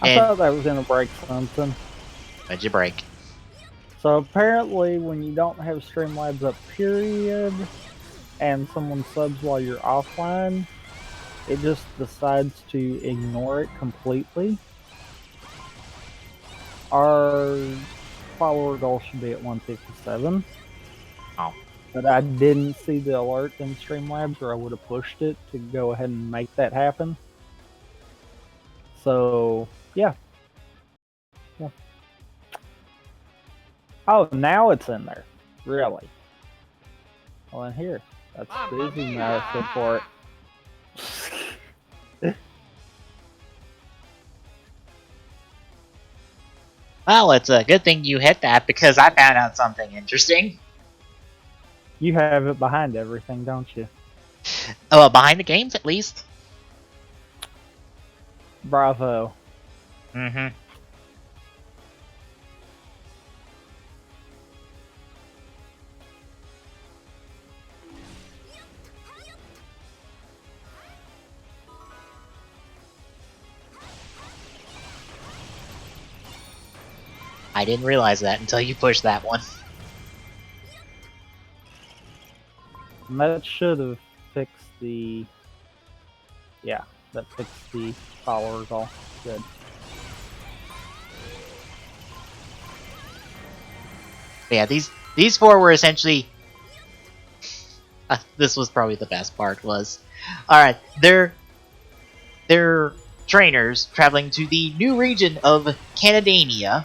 I thought that was gonna break something. What'd you break? So apparently when you don't have Streamlabs up period, and someone subs while you're offline, it just decides to ignore it completely. Our follower goal should be at 157. Oh. But I didn't see the alert in Streamlabs, or I would have pushed it to go ahead and make that happen. So, yeah. Oh, now it's in there. Really? Well, in here. That's the easy method for it. Well, it's a good thing you hit that, because I found out something interesting. You have it behind everything, don't you? Behind the games, at least. Bravo. Mm-hmm. I didn't realize that until you pushed that one. And that should have fixed the... Yeah, that fixed the followers all. Good. Yeah, these four were essentially... this was probably the best part, was... Alright, they're trainers traveling to the new region of Canadania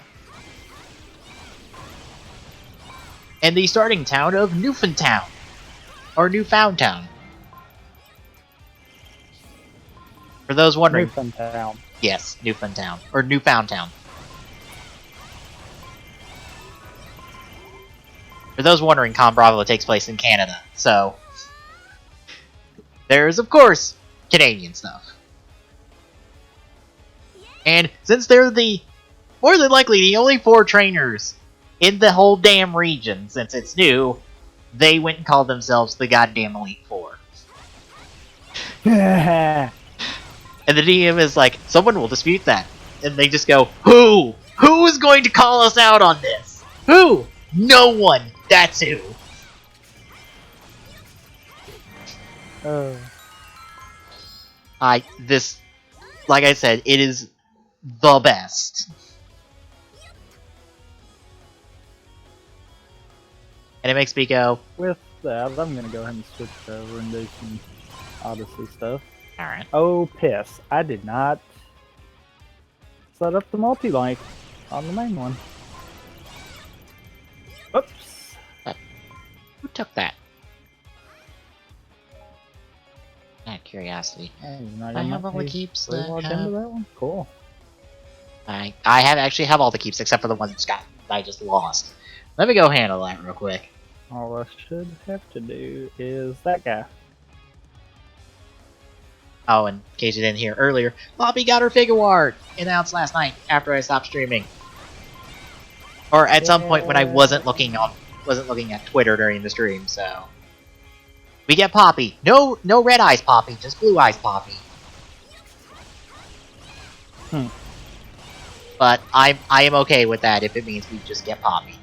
and the starting town of Newfoundtown. Or Newfoundtown. For those wondering... Newfoundtown. Yes, Newfoundtown. Or Newfoundtown. For those wondering, Con Bravo takes place in Canada, so... There's, of course, Canadian stuff. And since they're more than likely the only 4 trainers in the whole damn region, since it's new, they went and called themselves the goddamn Elite Four. And the DM is like, someone will dispute that. And they just go, who? Who is going to call us out on this? Who? No one. That's who. Like I said, it is the best. And it makes me go... With that, I'm going to go ahead and switch over and do some Odyssey stuff. Alright. Oh, piss. I did not set up the multi-link on the main one. Oops. Who took that? Out of curiosity. I have all the keeps that into that one? Cool. I actually have all the keeps except for the ones that I just lost. Let me go handle that real quick. All I should have to do is that guy. Oh, in case you didn't hear earlier, Poppy got her figure art announced last night after I stopped streaming. Or at some point when I wasn't looking at Twitter during the stream, so we get Poppy. No red eyes Poppy, just blue eyes Poppy. But I am okay with that if it means we just get Poppy.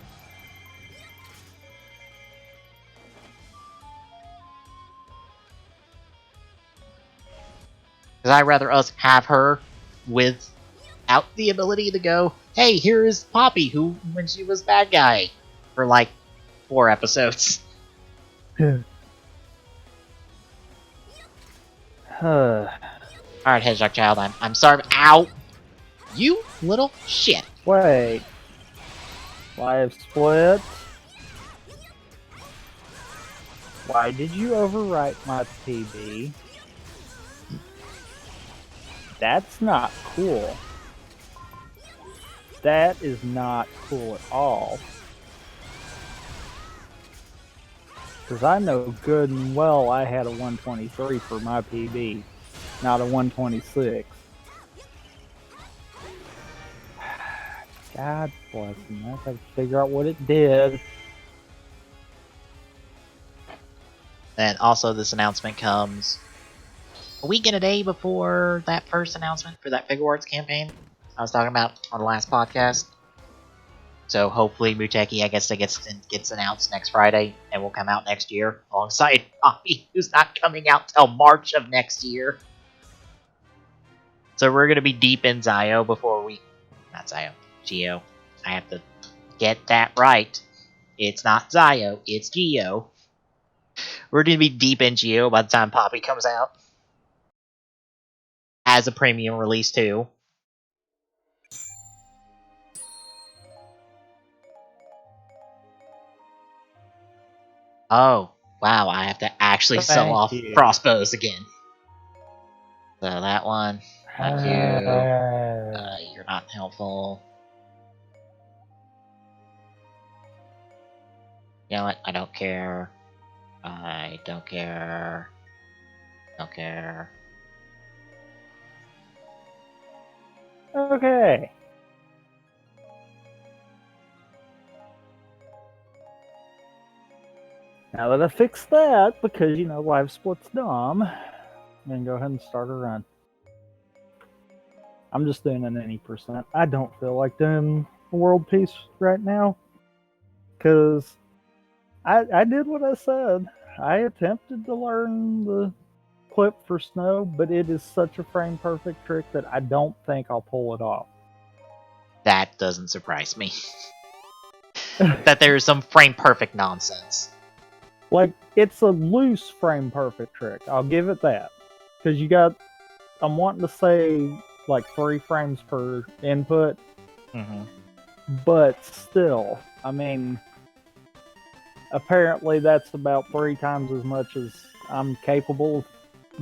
Because I'd rather us have her without the ability to go, hey, here's Poppy, who, when she was bad guy, for like 4 episodes. Alright, Hedgehog Child, I'm sorry. Ow! You little shit. Wait. Live split? Why did you overwrite my PB? That's not cool. That is not cool at all. Because I know good and well I had a 123 for my PB, not a 126. God bless him. I have to figure out what it did. And also this announcement comes a week and a day before that first announcement for that Figure Arts campaign I was talking about on the last podcast. So hopefully Muteki, I guess, gets announced next Friday and will come out next year alongside Poppy, who's not coming out till March of next year. So we're gonna be deep in Zio before we... Not Zio. Geo. I have to get that right. It's not Zio, it's Geo. We're gonna be deep in Geo by the time Poppy comes out. As a premium release too. Oh, wow, I have to actually sell off crossbows again. So that one, not you. You're not helpful. You know what? I don't care. I don't care. Don't care. Okay. Now that I fixed that, because, you know, live split's dumb, I'm going to go ahead and start a run. I'm just doing an any percent. I don't feel like doing world peace right now. Because I did what I said. I attempted to learn the clip for snow, but it is such a frame perfect trick that I don't think I'll pull it off. That doesn't surprise me. That there is some frame perfect nonsense. Like, it's a loose frame perfect trick. I'll give it that. Because you got, I'm wanting to say like 3 frames per input, Mm-hmm. but still, I mean, apparently that's about 3 times as much as I'm capable of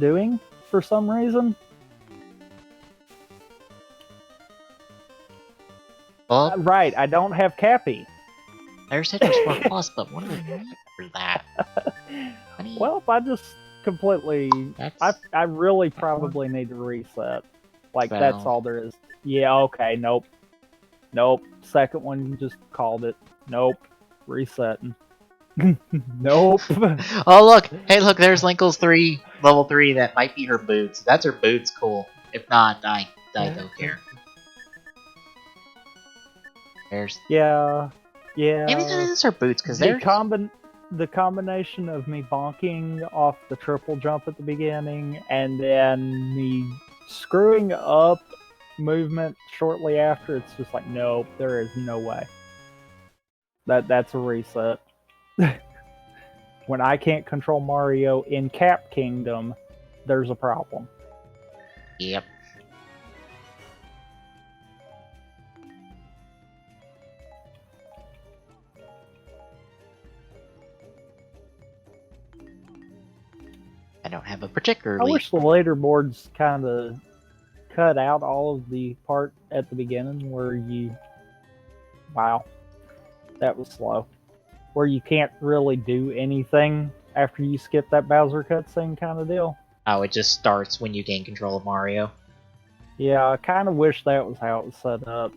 doing for some reason. Well, Right, I don't have Cappy. there's Hijinx 4 Plus, but what do we need for that? Well, if I just completely... I really probably need to reset. Like, Well. that's all there is. Yeah, okay, nope. Nope. Second one, you just called it. Nope. Resetting. Nope. Oh, look! Hey, look, there's Linkle's level 3 that might be her boots. That's her boots, cool. If not, I don't care. There's... Yeah. Maybe that is her boots, because the they're... the combination of me bonking off the triple jump at the beginning and then me screwing up movement shortly after, it's just like, nope, there is no way. That's a reset. When I can't control Mario in Cap Kingdom, there's a problem. Yep. I don't have a particularly... I wish the leaderboards kind of cut out all of the part at the beginning where you... Wow. That was slow. Where you can't really do anything after you skip that Bowser cutscene kind of deal. Oh, it just starts when you gain control of Mario. Yeah, I kind of wish that was how it was set up.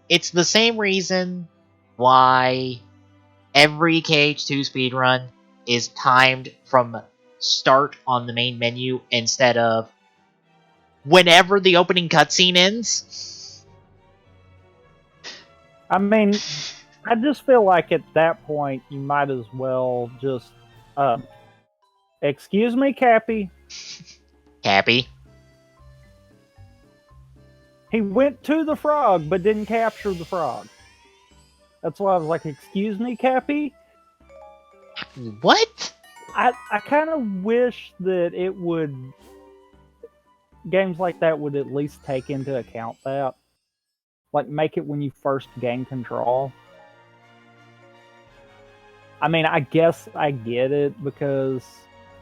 It's the same reason why every KH2 speedrun is timed from start on the main menu instead of whenever the opening cutscene ends. I mean, I just feel like at that point you might as well just, excuse me, Cappy. Cappy. He went to the frog but didn't capture the frog. That's why I was like, excuse me, Cappy? What? I kind of wish that it would... Games like that would at least take into account that. Like, make it when you first gain control. I mean, I guess I get it because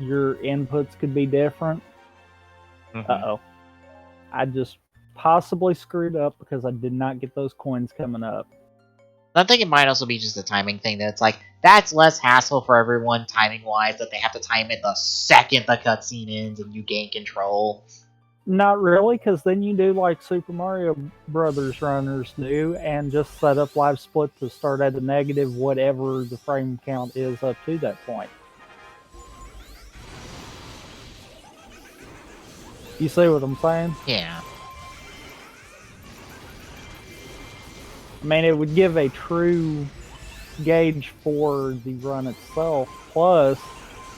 your inputs could be different. Mm-hmm. Uh-oh. I just possibly screwed up because I did not get those coins coming up. I think it might also be just a timing thing that's like, that's less hassle for everyone timing-wise, that they have to time it the second the cutscene ends and you gain control. Not really, because then you do like Super Mario Brothers runners do, and just set up live split to start at a negative whatever the frame count is up to that point. You see what I'm saying? Yeah. I mean, it would give a true gauge for the run itself. Plus,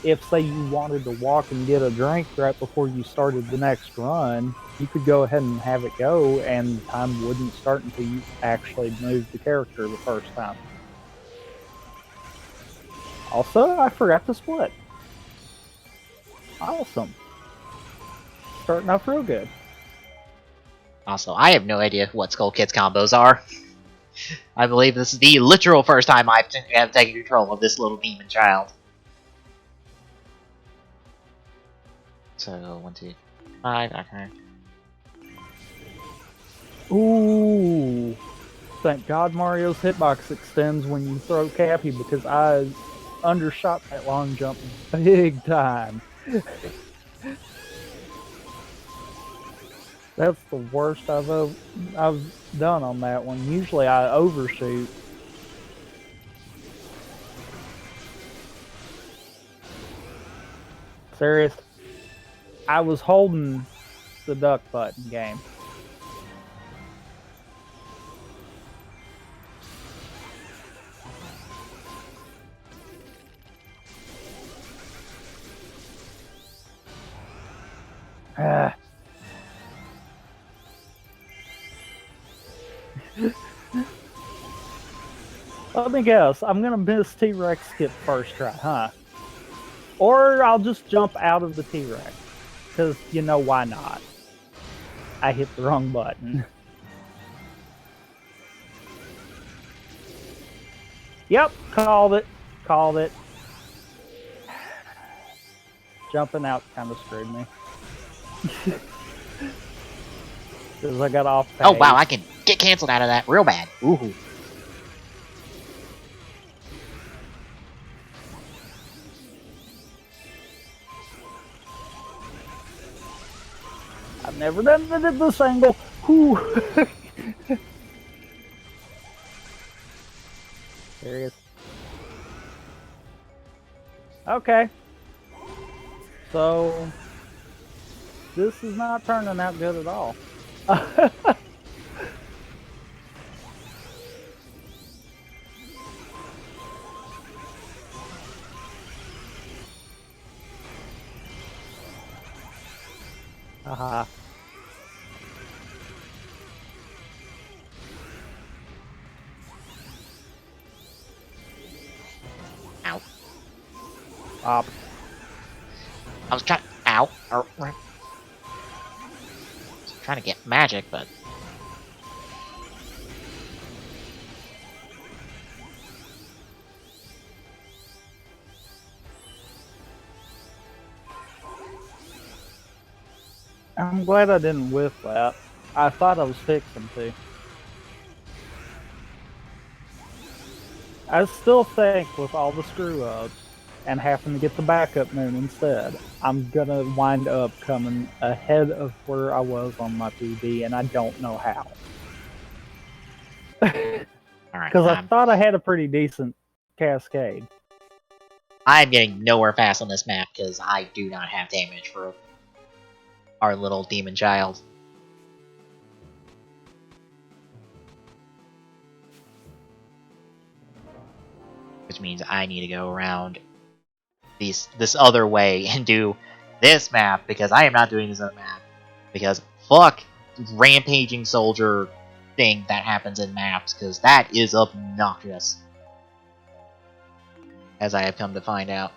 if, say, you wanted to walk and get a drink right before you started the next run, you could go ahead and have it go, and time wouldn't start until you actually moved the character the first time. Also, I forgot to split. Awesome. Starting off real good. Also, I have no idea what Skull Kid's combos are. I believe this is the literal first time I have taken control of this little demon child. So, 1, 2, 5, okay. Ooh. Thank God Mario's hitbox extends when you throw Cappy, because I undershot that long jump big time. That's the worst I've done on that one. Usually I overshoot. Serious? I was holding the duck button game. Ah. Let me guess. I'm gonna miss T-Rex skip first try, huh? Or I'll just jump out of the T-Rex. Because, you know, why not? I hit the wrong button. Yep, called it. Called it. Jumping out kind of screwed me. Because I got off page. Oh wow, I can get canceled out of that real bad. Ooh. I've never done it at this angle. Whew. There he is. Okay. So, this is not turning out good at all. Haha. Ow. Up. I was trying. Ow. Trying to get magic, but. I'm glad I didn't whiff that. I thought I was fixing to. I still think with all the screw-ups and having to get the backup moon instead, I'm gonna wind up coming ahead of where I was on my PB, and I don't know how. Alright. Because I thought I had a pretty decent cascade. I'm getting nowhere fast on this map because I do not have damage for our little demon child. Which means I need to go around this other way and do this map because I am not doing this other map. Because fuck rampaging soldier thing that happens in maps because that is obnoxious. As I have come to find out.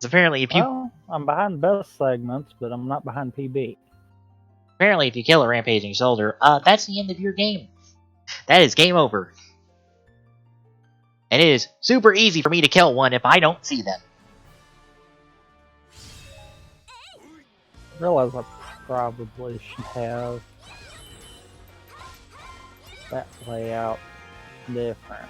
So apparently if you I'm behind best segments, but I'm not behind PB. Apparently if you kill a rampaging soldier, that's the end of your game. That is game over. And it is super easy for me to kill one if I don't see them. I realize I probably should have that layout different.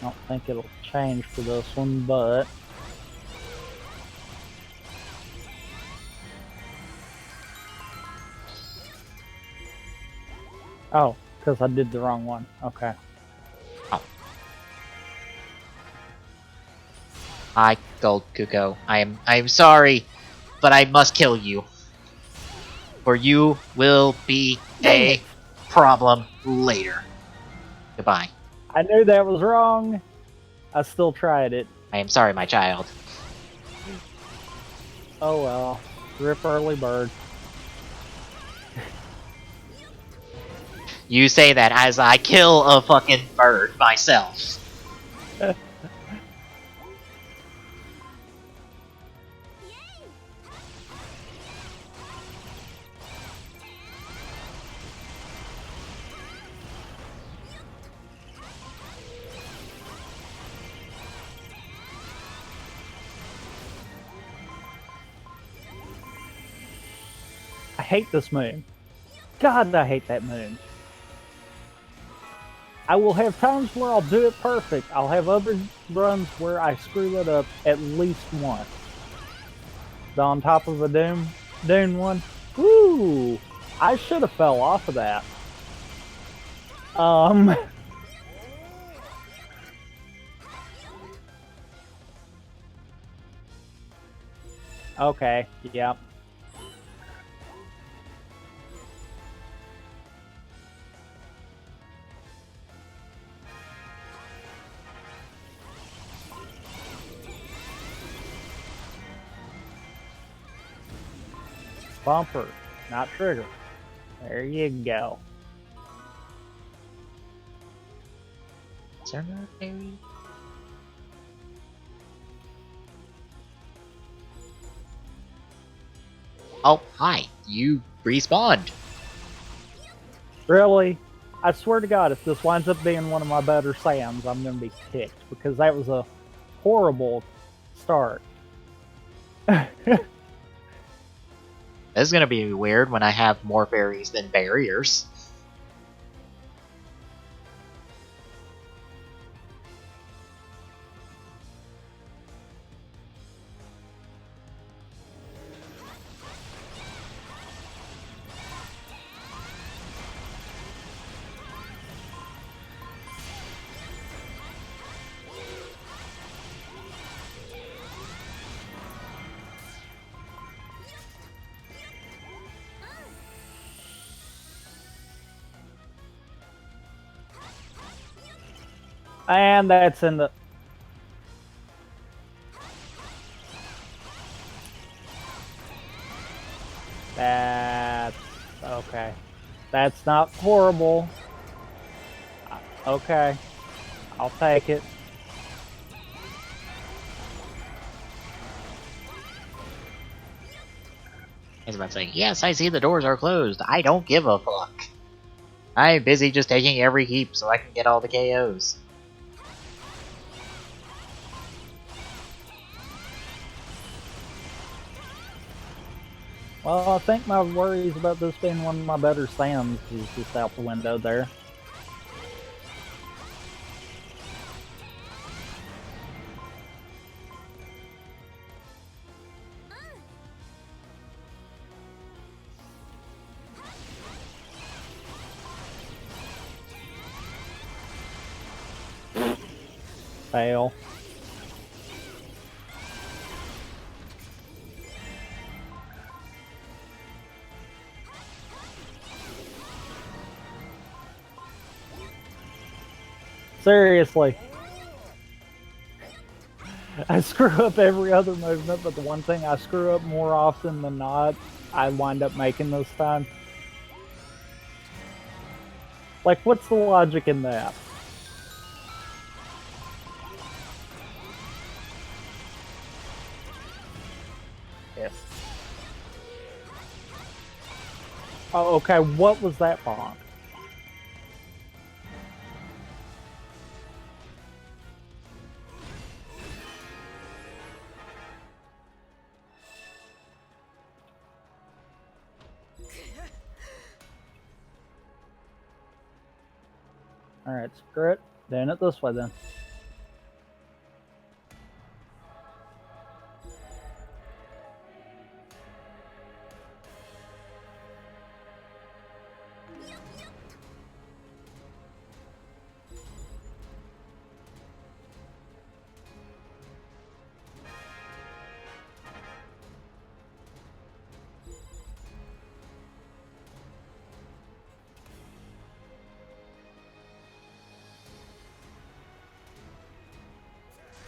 I don't think it'll change for this one, but oh, because I did the wrong one. Okay. Oh. Hi, Gold Kuko. I am sorry, but I must kill you. For you will be a problem later. Goodbye. I knew that was wrong. I still tried it. I am sorry, my child. Oh well. Rip early bird. You say that as I kill a fucking bird myself. I hate this moon. God, I hate that moon. I will have times where I'll do it perfect. I'll have other runs where I screw it up at least once. The on top of a Dune one. Woo! I should have fell off of that. Okay, yep. Bumper, not trigger. There you go. Is there another fairy? Oh, hi. You respawned. Really? I swear to God, if this winds up being one of my better Sams, I'm going to be kicked because that was a horrible start. This is gonna be weird when I have more fairies than barriers. And that's in the... That's... okay. That's not horrible. Okay. I'll take it. I was about to say, yes, I see the doors are closed. I don't give a fuck. I'm busy just taking every heap so I can get all the KOs. Well, I think my worries about this being one of my better Sams is just out the window there. Fail. Seriously. I screw up every other movement, but the one thing I screw up more often than not, I wind up making this time. Like, what's the logic in that? Yes. Oh, okay, what was that bonk? Alright, screw it. Doing it this way then.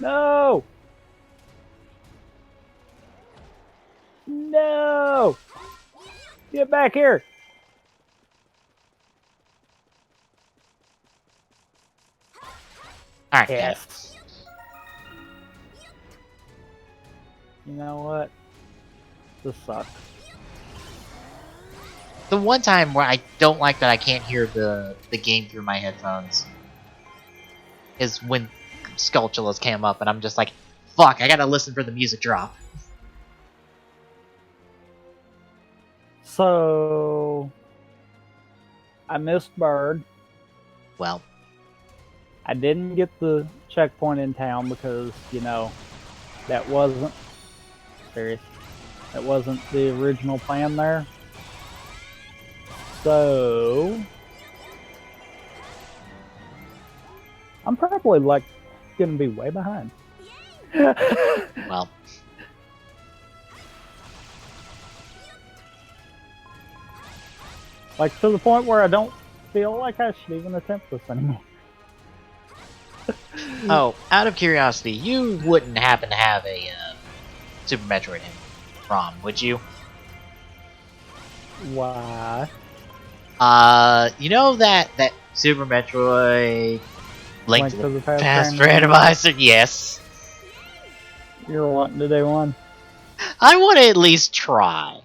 No! No! Get back here! Alright, Yes. You know what? This sucks. The one time where I don't like that I can't hear the game through my headphones is when Skulltulas came up and I'm just like, fuck, I gotta listen for the music drop. So... I missed Bird. Well, I didn't get the checkpoint in town because, you know, that wasn't... Serious. That wasn't the original plan there. So... I'm probably, like, gonna be way behind. well. Like, to the point where I don't feel like I should even attempt this anymore. Oh, out of curiosity, you wouldn't happen to have a Super Metroid ROM, would you? Why? You know that Super Metroid Link Link to to the the Past Past randomizer? randomizer? Yes. You're wanting to do one? I want to at least try.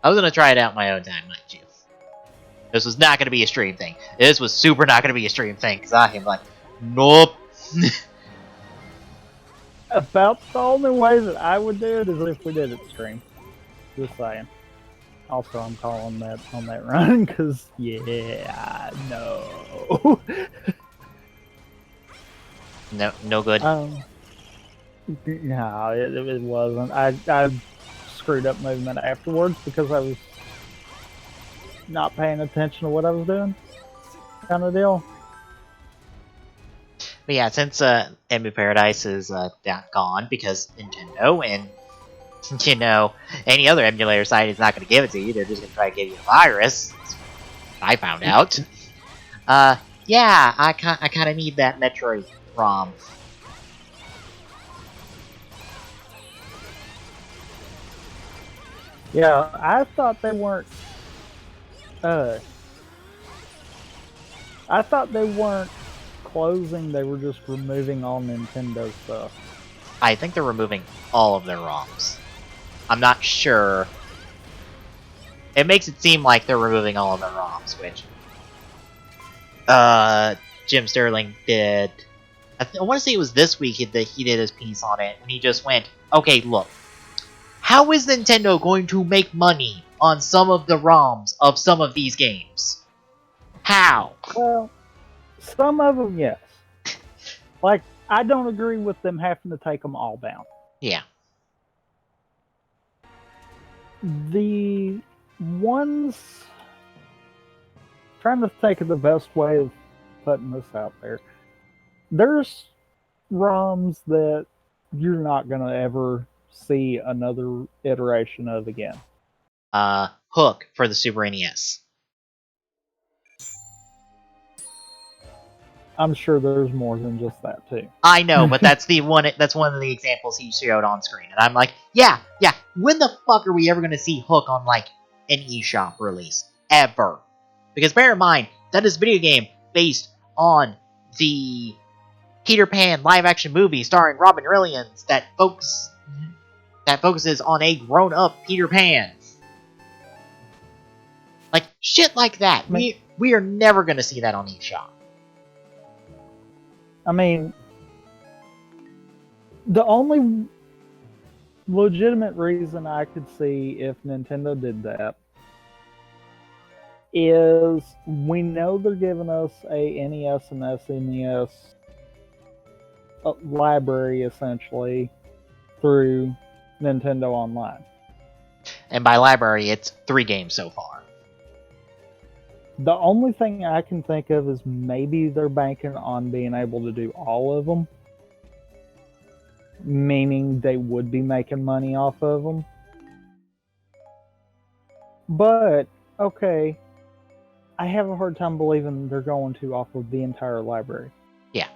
I was gonna try it out in my own time, mind you. This was not gonna be a stream thing. This was super not gonna be a stream thing, because I am like, nope. About the only way that I would do it is if we did it stream. Just saying. Also, I'm calling that on that run, because, yeah, no. No good. No, it wasn't. I screwed up movement afterwards because I was not paying attention to what I was doing, kind of deal. But yeah, since Enemy Paradise is gone because Nintendo and you know any other emulator site is not going to give it to you, they're just going to try to give you a virus. I found out. Yeah, I kind of need that Metroid ROM. Yeah, I thought they weren't. I thought they weren't closing. They were just removing all Nintendo stuff. I think they're removing all of their ROMs. I'm not sure. It makes it seem like they're removing all of their ROMs, which Jim Sterling did. I want to say it was this week that he did his piece on it, and he just went, okay, look, how is Nintendo going to make money on some of the ROMs of some of these games? How? Well, some of them, yes. Like, I don't agree with them having to take them all down. Yeah. The ones... Trying to think of the best way of putting this out there. There's ROMs that you're not going to ever see another iteration of again. Hook for the Super NES. I'm sure there's more than just that too. I know, but that's one of the examples he showed on screen, and I'm like, yeah. When the fuck are we ever gonna see Hook on like an eShop release ever? Because bear in mind that is a video game based on the Peter Pan live-action movie starring Robin Williams that focuses on a grown-up Peter Pan. Like shit like that. We are never gonna see that on eShop. I mean, the only legitimate reason I could see if Nintendo did that is we know they're giving us a NES and SNES library, essentially, through Nintendo Online. And by library, it's 3 games so far. The only thing I can think of is maybe they're banking on being able to do all of them, meaning they would be making money off of them. But, okay, I have a hard time believing they're going to off of the entire library. Yeah.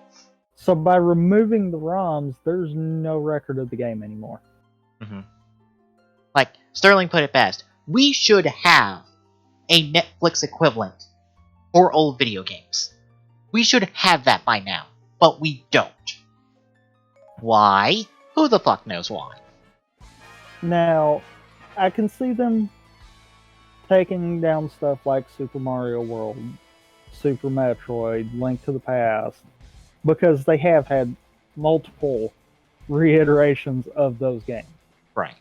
So by removing the ROMs, there's no record of the game anymore. Mm-hmm. Like, Sterling put it best, we should have a Netflix equivalent for old video games. We should have that by now, but we don't. Why? Who the fuck knows why? Now, I can see them taking down stuff like Super Mario World, Super Metroid, Link to the Past, because they have had multiple reiterations of those games. Right.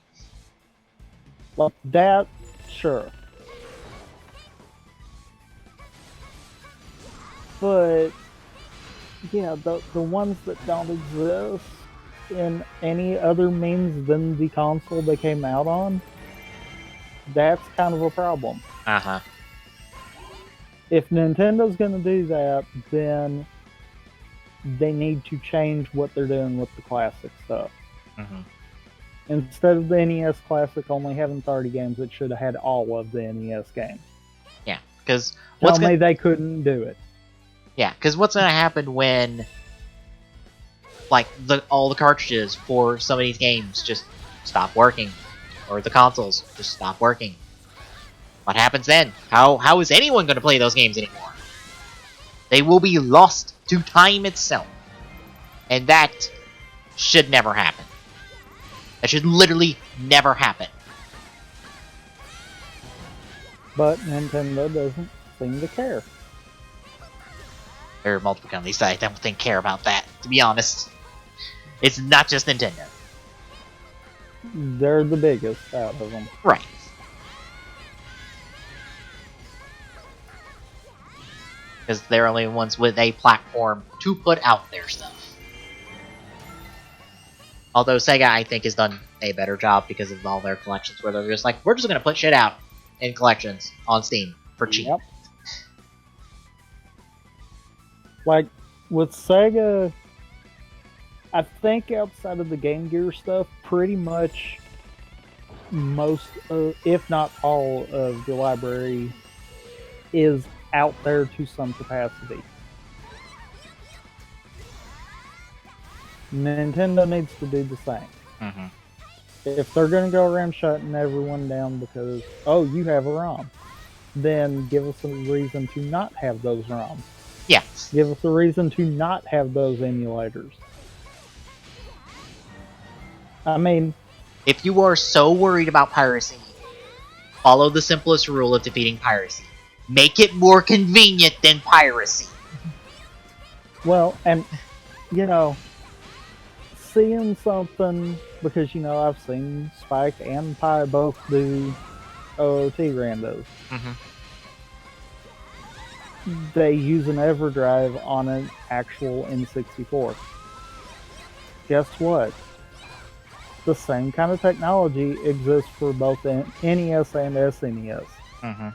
Like that, sure. But, yeah, the ones that don't exist in any other means than the console they came out on, that's kind of a problem. Uh-huh. If Nintendo's going to do that, then they need to change what they're doing with the classic stuff. Mm-hmm. Instead of the NES Classic only having 30 games, it should have had all of the NES games. Yeah, because Tell me they couldn't do it. Yeah, because what's going to happen when, like, all the cartridges for some of these games just stop working? or the consoles just stop working. What happens then? How is anyone going to play those games anymore? They will be lost to time itself. And that should never happen. That should literally never happen. But Nintendo doesn't seem to care. There are multiple companies that I don't think care about that, to be honest. It's not just Nintendo. They're the biggest out of them. Right. Because they're only ones with a platform to put out their stuff. Although Sega, I think, has done a better job because of all their collections, where they're just like, we're just going to put shit out in collections on Steam for cheap. Yep. Like, with Sega, I think outside of the Game Gear stuff, pretty much most, if not all, of the library is out there to some capacity. Nintendo needs to do the same. Mm-hmm. If they're going to go around shutting everyone down because, oh, you have a ROM, then give us a reason to not have those ROMs. Yeah. Give us a reason to not have those emulators. I mean, if you are so worried about piracy, follow the simplest rule of defeating piracy. Make it more convenient than piracy. Well, and, you know, seeing something, because, you know, I've seen Spike and Pi both do OOT randos. Mm-hmm. They use an EverDrive on an actual N64. Guess what? The same kind of technology exists for both NES and SNES. Mm-hmm.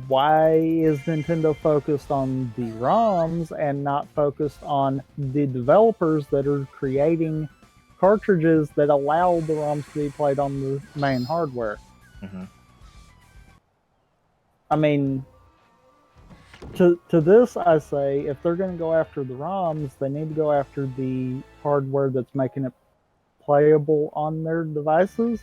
Why is Nintendo focused on the ROMs and not focused on the developers that are creating cartridges that allow the ROMs to be played on the main hardware? Mm-hmm. I mean, to this I say, if they're going to go after the ROMs, they need to go after the hardware that's making it playable on their devices.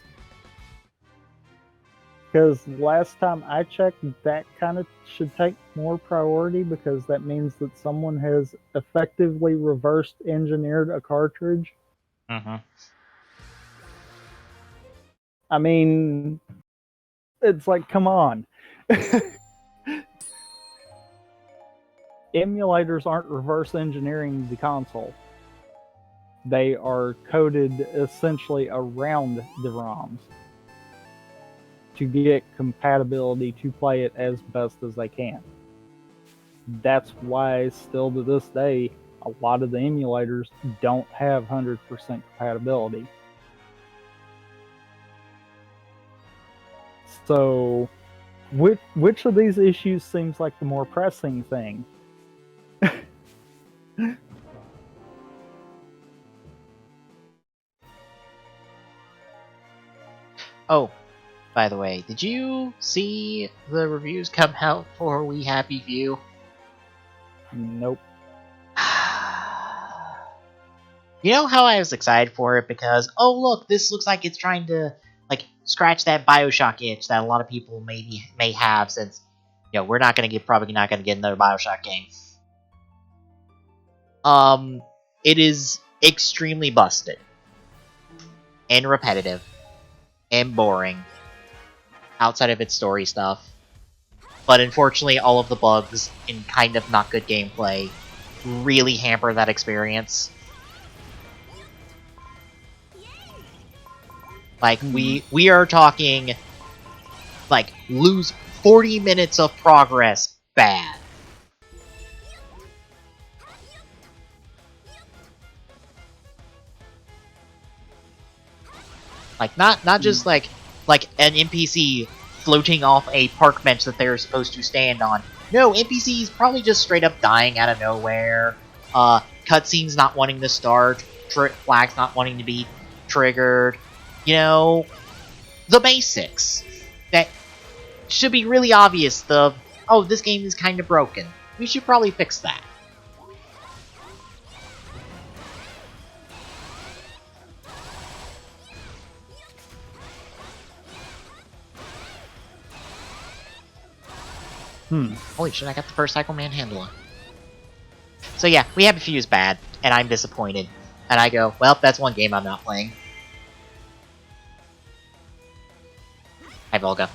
Because last time I checked, that kind of should take more priority, because that means that someone has effectively reversed engineered a cartridge. Mm-hmm. I mean, it's like, come on. Emulators aren't reverse engineering the console. They are coded essentially around the ROMs to get compatibility to play it as best as they can. That's why still to this day, a lot of the emulators don't have 100% compatibility. So, which of these issues seems like the more pressing thing? Oh, by the way, did you see the reviews come out for We Happy Few? Nope. You know how I was excited for it because, oh look, this looks like it's trying to like scratch that BioShock itch that a lot of people may have, since we're probably not gonna get another BioShock game. It is extremely busted and repetitive and boring outside of its story stuff. But unfortunately, all of the bugs and kind of not good gameplay really hamper that experience. Like, we are talking, like, lose 40 minutes of progress bad. Like, not just like an NPC floating off a park bench that they're supposed to stand on. No, NPCs probably just straight up dying out of nowhere. Cutscenes not wanting to start. Flags not wanting to be triggered. The basics. That should be really obvious. Oh, this game is kind of broken. We should probably fix that. Holy shit, I got the first cycle manhandler. So yeah, we have a fuse bad, and I'm disappointed. And I go, well, that's one game I'm not playing. Hi, Volga.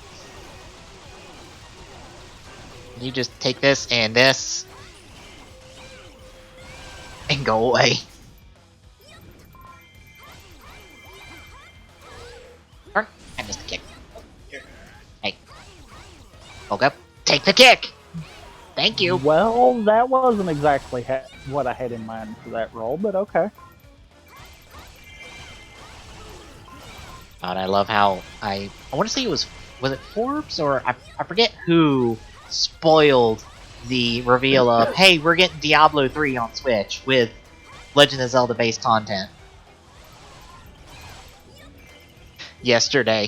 You just take this and this, and go away. I missed the kick. Hey. Volga, take the kick! Thank you. Well, that wasn't exactly what I had in mind for that roll, but okay. God, I love how I want to say was it Forbes or I forget who spoiled the reveal of, hey, we're getting Diablo 3 on Switch with Legend of Zelda based content. Yesterday.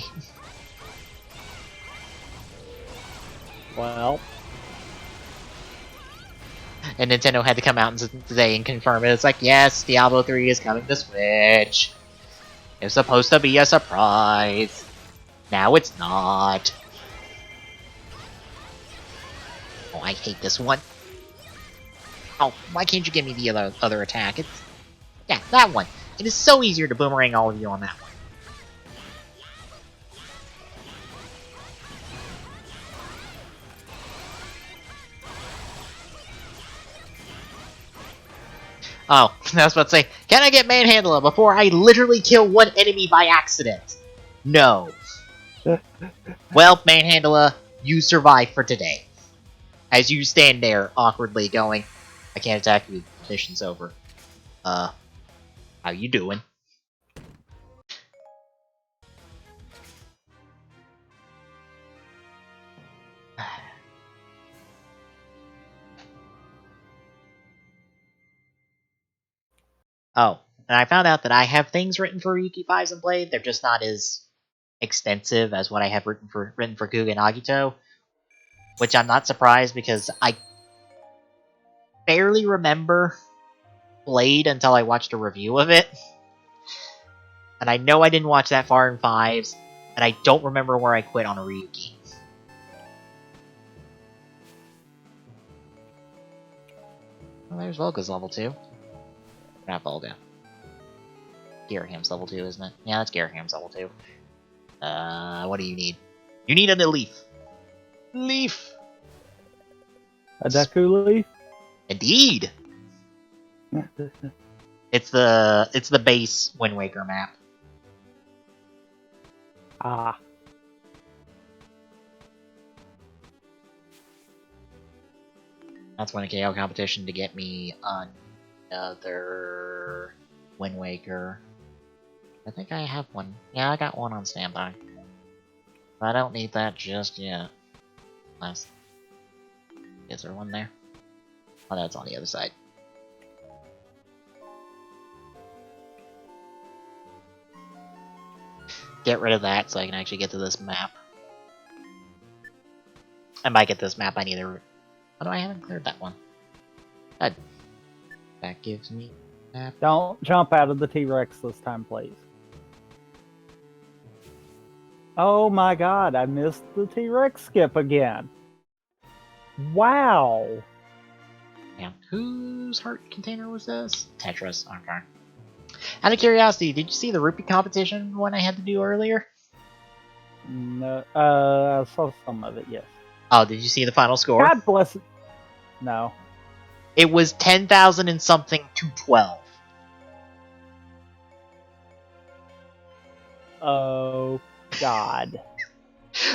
Well. And Nintendo had to come out today and confirm it. It's like, yes, Diablo 3 is coming to Switch. It was supposed to be a surprise. Now it's not. Oh, I hate this one. Oh, why can't you give me the other attack? Yeah, that one. It is so easier to boomerang all of you on that one. Oh, I was about to say, can I get Manhandler before I literally kill one enemy by accident? No. Well, Manhandler, you survive for today. As you stand there, awkwardly going, I can't attack you, mission's over. How you doing? Oh, and I found out that I have things written for Yuki 5's and Blade. They're just not as extensive as what I have written for Kuga and Agito. Which I'm not surprised because I barely remember Blade until I watched a review of it. And I know I didn't watch that far in 5s, and I don't remember where I quit on a Ryuki. Well, there's Volga's level 2. Not Volga. Garaham's level 2, isn't it? Yeah, that's Garaham's level 2. What do you need? You need a leaf. Leaf! A Deku Leaf? Indeed! It's the base Wind Waker map. Ah. That's one KO competition to get me another Wind Waker. I think I have one. Yeah, I got one on standby. I don't need that just yet. Nice. Is there one there? Oh, that's on the other side. Get rid of that so I can actually get to this map. I might get this map, I need to... Oh no, I haven't cleared that one. Good. That gives me a map. Don't jump out of the T-Rex this time, please. Oh my god, I missed the T-Rex skip again. Wow. Yeah. Whose heart container was this? Tetris. Okay. Out of curiosity, did you see the rupee competition one I had to do earlier? No, I saw some of it, yes. Oh, did you see the final score? God bless it. No. It was 10,000 and something to 12. Oh, God.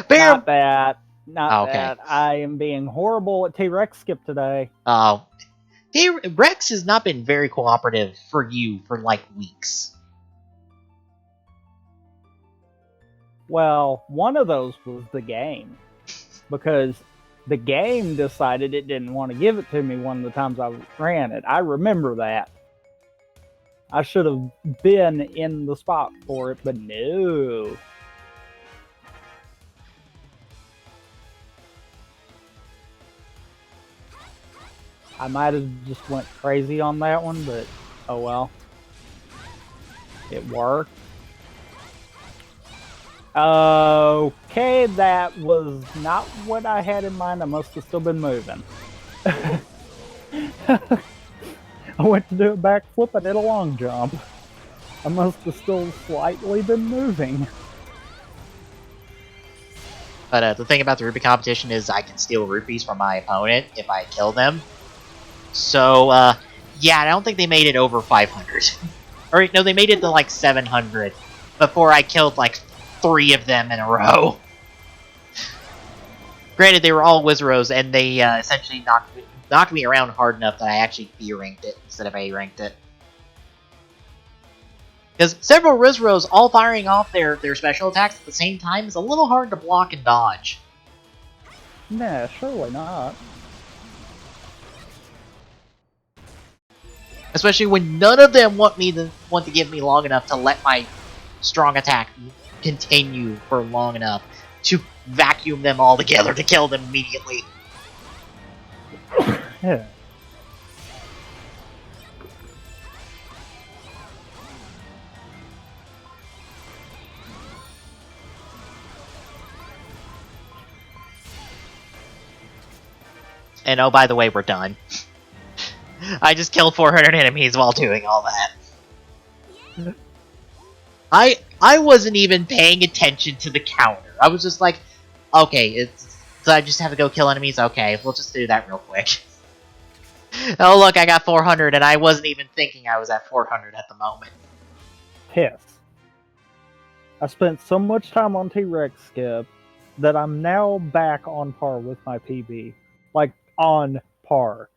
Bear! Not that. Not okay. that. I am being horrible at T-Rex skip today. Oh. Rex has not been very cooperative for you for like weeks. Well, one of those was the game. Because the game decided it didn't want to give it to me one of the times I ran it. I remember that. I should have been in the spot for it, but no. I might have just went crazy on that one, but oh well. It worked. Okay, that was not what I had in mind. I must have still been moving. I went to do a backflip, I did a long jump. I must have still slightly been moving. But the thing about the rupee competition is I can steal rupees from my opponent if I kill them. So, yeah, I don't think they made it over 500. Or, no, they made it to like 700 before I killed like 3 of them in a row. Granted, they were all Wizards, and they essentially knocked me around hard enough that I actually B-ranked it instead of A-ranked it. Because several Wizards all firing off their special attacks at the same time is a little hard to block and dodge. Nah, surely not. Especially when none of them want to give me long enough to let my strong attack continue for long enough to vacuum them all together to kill them immediately. Yeah. And oh, by the way, we're done. I just killed 400 enemies while doing all that. I wasn't even paying attention to the counter. I was just like, okay, so I just have to go kill enemies? Okay, we'll just do that real quick. Oh look, I got 400, and I wasn't even thinking I was at 400 at the moment. Piss. I spent so much time on T-Rex skip that I'm now back on par with my PB. Like, on par.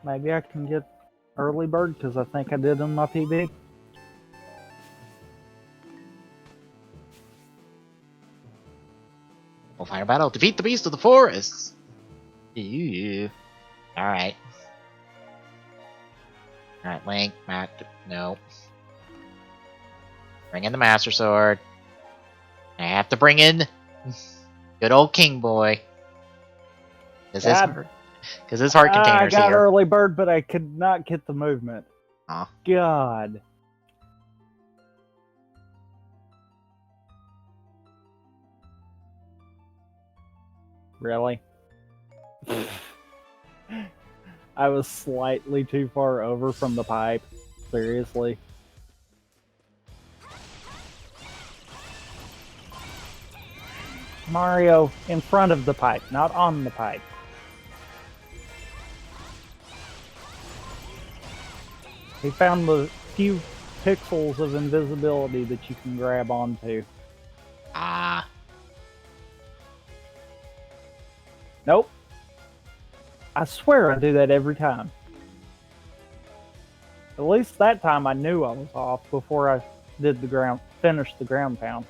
Maybe I can get early bird because I think I did on my PB. We'll fire battle. Defeat the beast of the forests. Ew. Alright. Alright, Link, Matt, no. Bring in the Master Sword. I have to bring in good old King Boy. Because his heart container's I got here. early bird, but I could not get the movement. Aw. God. Really? I was slightly too far over from the pipe. Seriously. Mario in front of the pipe, not on the pipe. He found the few pixels of invisibility that you can grab onto. Ah. Nope. I swear I do that every time. At least that time I knew I was off before I did finished the ground pound.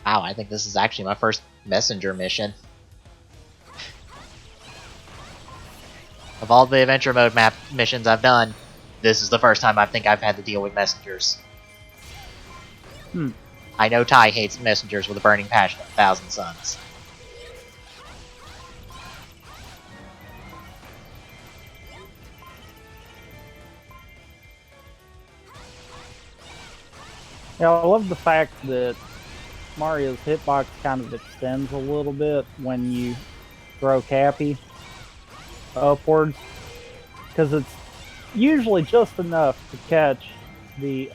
Wow, I think this is actually my first messenger mission. Of all the adventure mode map missions I've done, this is the first time I think I've had to deal with messengers. I know Ty hates messengers with a burning passion of 1,000 suns. Yeah, I love the fact that Mario's hitbox kind of extends a little bit when you throw Cappy upwards, because it's usually just enough to catch the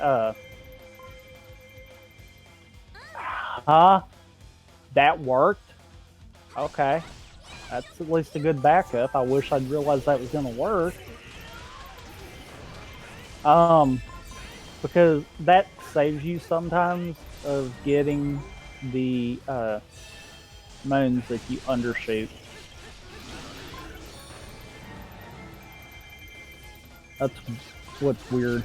that worked. Okay, that's at least a good backup. I wish I'd realized that was gonna work. Because that saves you sometimes of getting the moons that you undershoot. That's what's weird.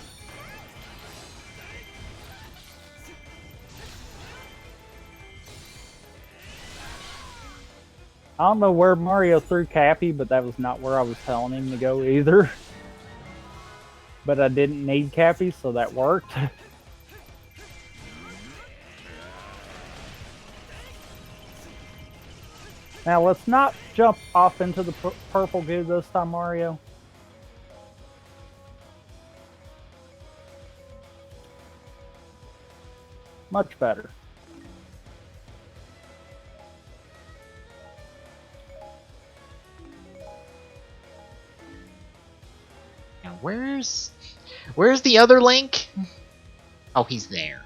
I don't know where Mario threw Cappy, but that was not where I was telling him to go either. But I didn't need Cappy, so that worked. Now let's not jump off into the purple goo this time, Mario. Much better. Now where's the other Link? Oh, he's there.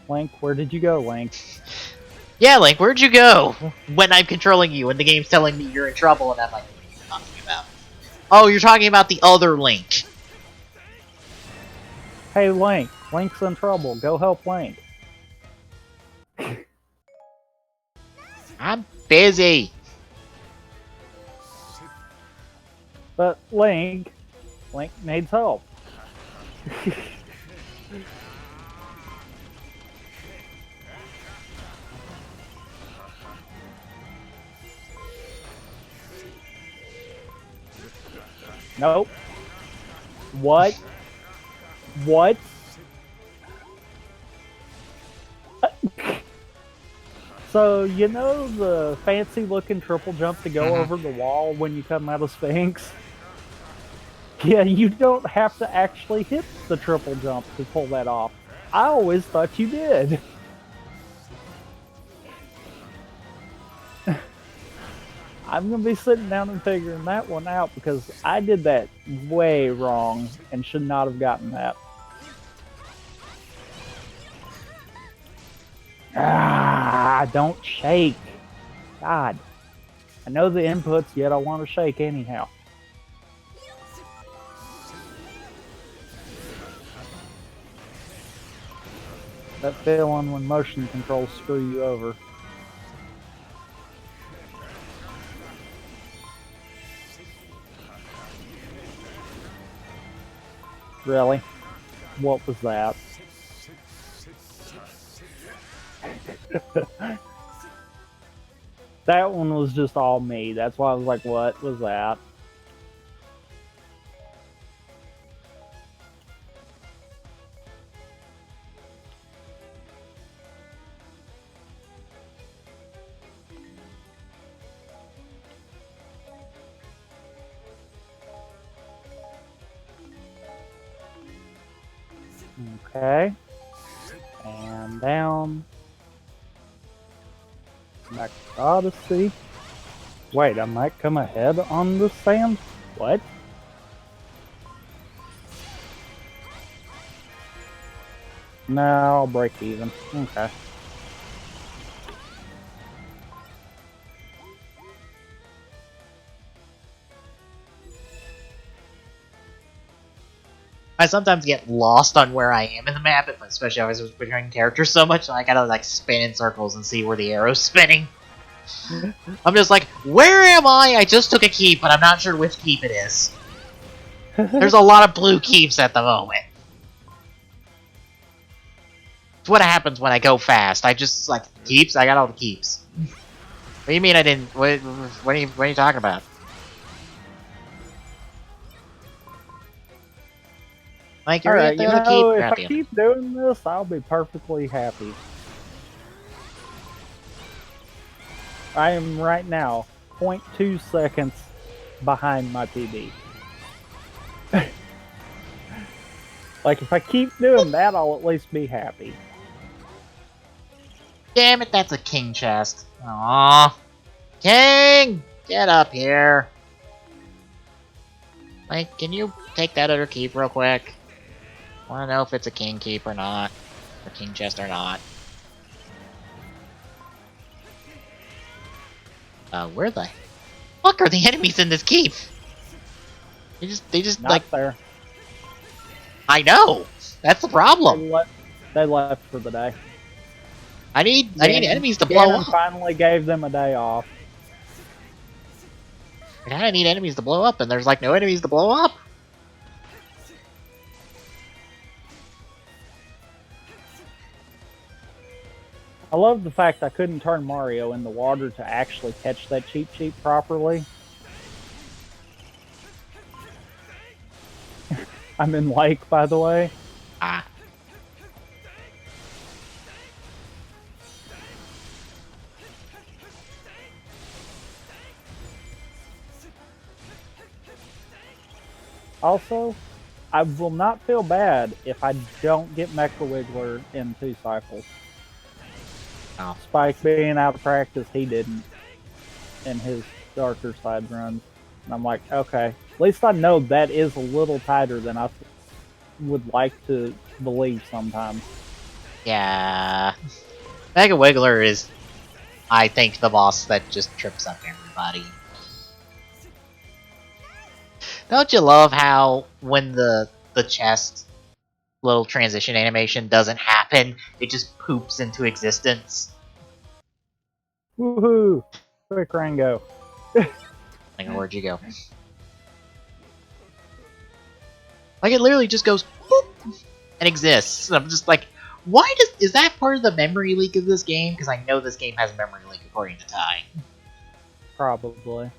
Link, where did you go, Link? Yeah, Link, where'd you go? When I'm controlling you and the game's telling me you're in trouble and I'm like, what are you talking about? Oh, you're talking about the other Link. Hey, Link. Link's in trouble. Go help Link. I'm busy. But Link needs help. Nope. What? What? So, you know the fancy looking triple jump to go over the wall when you come out of Sphinx? Yeah, you don't have to actually hit the triple jump to pull that off. I always thought you did. I'm going to be sitting down and figuring that one out because I did that way wrong and should not have gotten that. Ah, don't shake. God. I know the inputs, yet I want to shake anyhow. That feeling when motion controls screw you over. Really? What was that? That one was just all me. That's why I was like, what was that? Okay. And down. Back to Odyssey. Wait, I might come ahead on the sand? What? No, I'll break even. Okay. I sometimes get lost on where I am in the map, especially if I was picturing characters so much, so I gotta like spin in circles and see where the arrow's spinning. I'm just like, where am I? I just took a keep, but I'm not sure which keep it is. There's a lot of blue keeps at the moment. It's what happens when I go fast. I just, like, keeps? I got all the keeps. What do you mean I didn't? What are you talking about? Like, you're Alright, at you the know, keep. if I keep doing this, I'll be perfectly happy. I am right now 0.2 seconds behind my PB. Like, if I keep doing that, I'll at least be happy. Damn it, that's a king chest. Aww. King! Get up here. Like, can you take that other keep real quick? I wanna know if it's a king keep or not. Or king chest or not. Where the fuck are the enemies in this keep? They just Not like... there. I know! That's the problem! They left for the day. I need enemies to blow up! Finally gave them a day off. I kinda need enemies to blow up, and there's like no enemies to blow up! I love the fact I couldn't turn Mario in the water to actually catch that Cheep Cheep properly. I'm in Lake, by the way. Ah. Also, I will not feel bad if I don't get Mecha Wiggler in 2 cycles. Oh. Spike being out of practice, he didn't in his darker side runs. And I'm like, okay, at least I know that is a little tighter than I would like to believe sometimes. Yeah. Mega Wiggler is, I think, the boss that just trips up everybody. Don't you love how when the chest little transition animation doesn't happen, it just poops into existence? Woohoo! Quick Rango. Like, where'd you go? Like, it literally just goes boop and exists. And I'm just like, why is that part of the memory leak of this game? Because I know this game has memory leak according to Ty. Probably.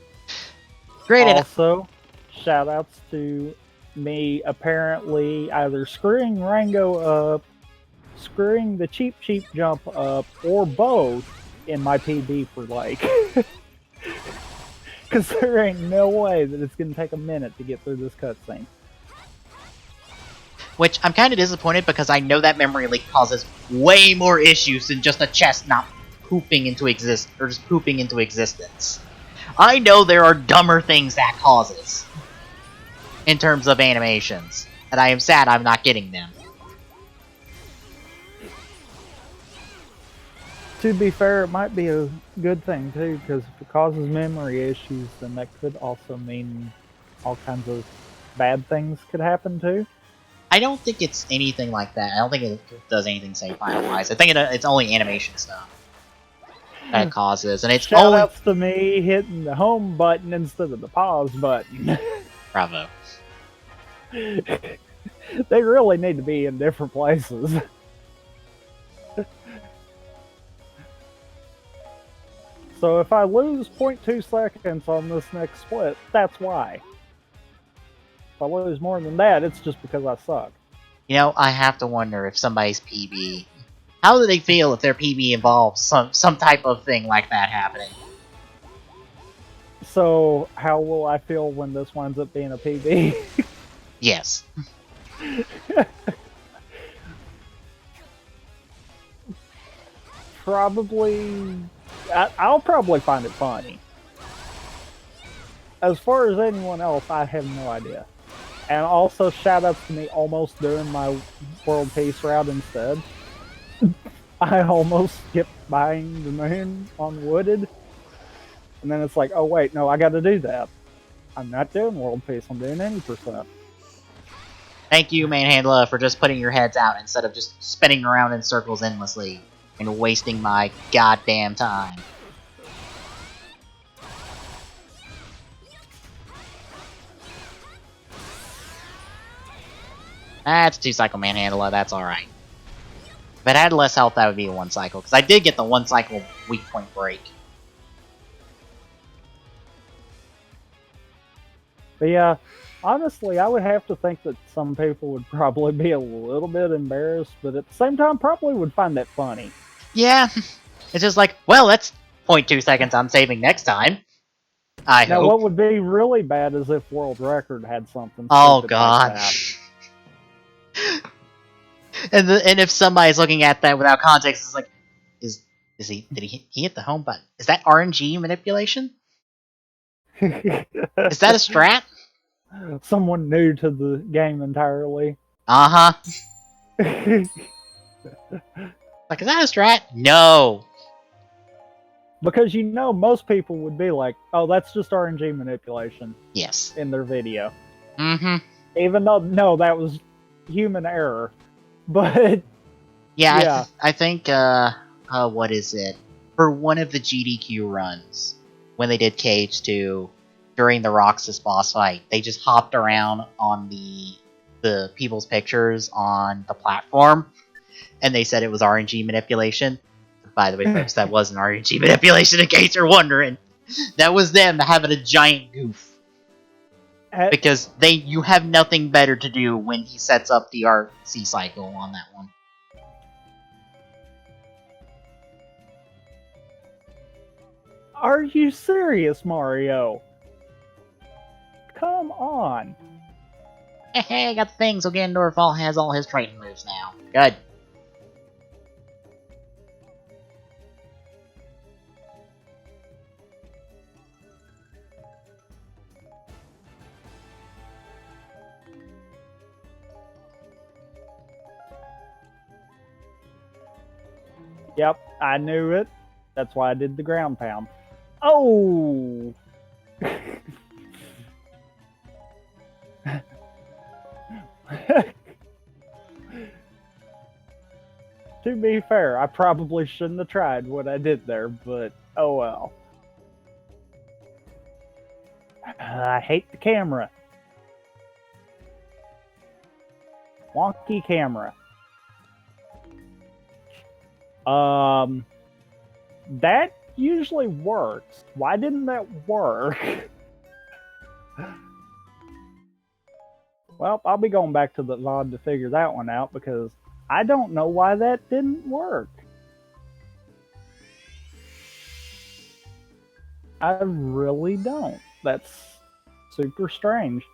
Granted, Also, shoutouts to me apparently either screwing Rango up, screwing the Cheap jump up, or both in my PB for like. Because there ain't no way that it's going to take a minute to get through this cutscene. which I'm kind of disappointed because I know that memory leak causes way more issues than just a chest not pooping into existence. I know there are dumber things that causes in terms of animations, and I am sad I'm not getting them. To be fair, it might be a good thing too, because if it causes memory issues, then that could also mean all kinds of bad things could happen too. I don't think it's anything like that. I don't think it does anything sci-fi-wise. I think it's only animation stuff that it causes, and it's only... Shoutouts to me hitting the home button instead of the pause button. Bravo. They really need to be in different places. So if I lose 0.2 seconds on this next split, that's why. If I lose more than that, it's just because I suck. You know, I have to wonder if somebody's PB... How do they feel if their PB involves some type of thing like that happening? So how will I feel when this winds up being a PB? Yes. Probably... I'll probably find it funny. As far as anyone else, I have no idea. And also, shoutouts to me almost doing my World Peace route instead. I almost skipped buying the moon on Wooded. And then it's like, oh wait, no, I gotta do that. I'm not doing World Peace, I'm doing any percent. Thank you, Manhandla, for just putting your heads out instead of just spinning around in circles endlessly and wasting my goddamn time. That's 2-cycle Manhandla, that's alright. If it had less health, that would be a 1-cycle, because I did get the 1-cycle weak point break. But yeah, honestly, I would have to think that some people would probably be a little bit embarrassed, but at the same time, probably would find that funny. Yeah, it's just like, well, that's 0.2 seconds I'm saving next time. I Now, hope. what would be really bad is if World Record had something Oh stupid god. like that. And if somebody's looking at that without context, it's like, did he hit the home button? Is that RNG manipulation? Is that a strat? Someone new to the game entirely. Uh-huh. Like, is that a strat? No. Because you know most people would be like, oh, that's just RNG manipulation Yes. in their video. Mm-hmm. Even though, no, that was human error. But, Yeah, I think, what is it? For one of the GDQ runs, when they did KH2, during the Roxas boss fight, they just hopped around on the people's pictures on the platform, and they said it was RNG manipulation. By the way, folks, that wasn't RNG manipulation, in case you're wondering. That was them having a giant goof. Because you have nothing better to do when he sets up the RC cycle on that one. Are you serious, Mario? Come on. Hey, I got the thing, so Ganondorf has all his Triton moves now. Good. Yep, I knew it. That's why I did the ground pound. Oh! To be fair, I probably shouldn't have tried what I did there, but oh well. I hate the camera. Wonky camera. That usually works. Why didn't that work? Well, I'll be going back to the VOD to figure that one out because I don't know why that didn't work. I really don't. That's super strange.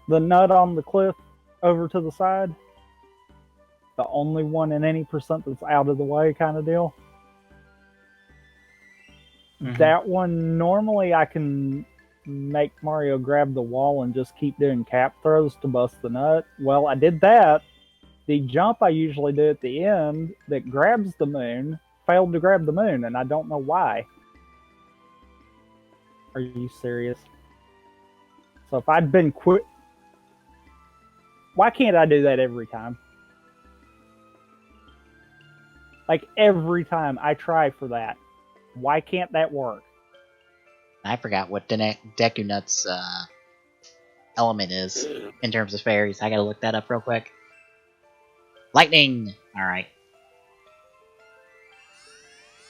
The nut on the cliff over to the side, the only one in any percent that's out of the way kind of deal. That one, normally I can make Mario grab the wall and just keep doing cap throws to bust the nut. Well, I did that. The jump I usually do at the end that grabs the moon failed to grab the moon, and I don't know why. Are you serious? So if I'd been quick... Why can't I do that every time? Like, every time I try for that. Why can't that work? I forgot what Deku Nut's element is in terms of fairies. I gotta look that up real quick. Lightning! Alright.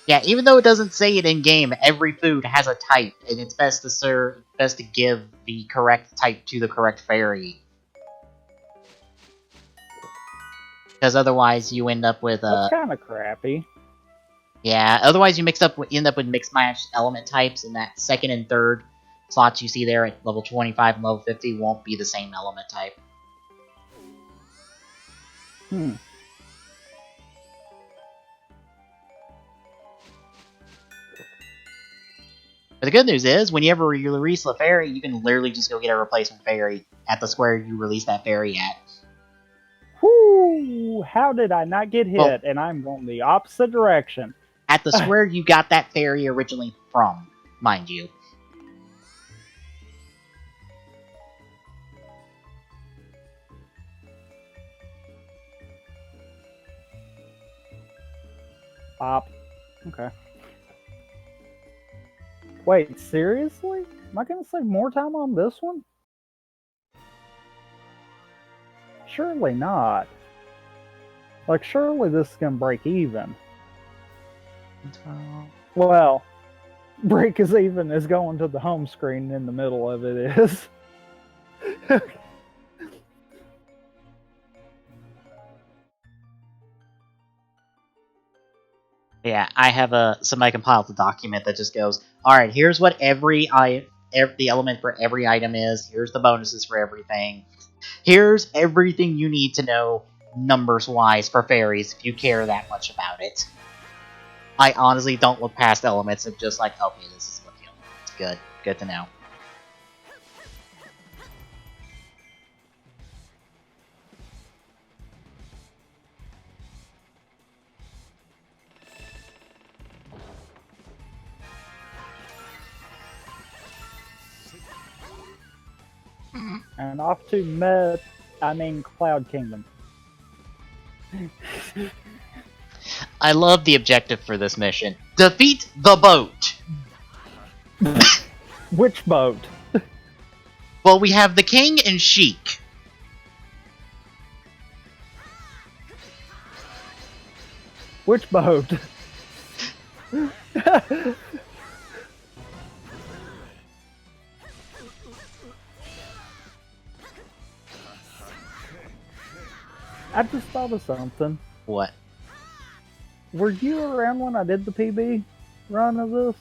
Yeah, even though it doesn't say it in game, every food has a type, and it's best to give the correct type to the correct fairy. Because otherwise you end up with That's kind of crappy. Yeah, otherwise you end up with mixed match element types, and that second and third slots you see there at level 25 and level 50 won't be the same element type. But the good news is, whenever you release a fairy, you can literally just go get a replacement fairy at the square you release that fairy at. Whoo! How did I not get hit? Well, and I'm going the opposite direction. At the square you got that fairy originally from, mind you. Pop. Okay. Wait, seriously? Am I going to save more time on this one? Surely not. Like, surely this is going to break even. Well, break as even as going to the home screen in the middle of it is. Yeah, I have somebody compiled the document that just goes, alright, here's what the element for every item is, here's the bonuses for everything, here's everything you need to know numbers-wise for fairies if you care that much about it. I honestly don't look past elements and just like, okay, this is what the element is. Good to know. And off to Cloud Kingdom. I love the objective for this mission. Defeat the boat! Which boat? Well, we have the king and Sheik. Which boat? I just thought of something. What? Were you around when I did the PB run of this?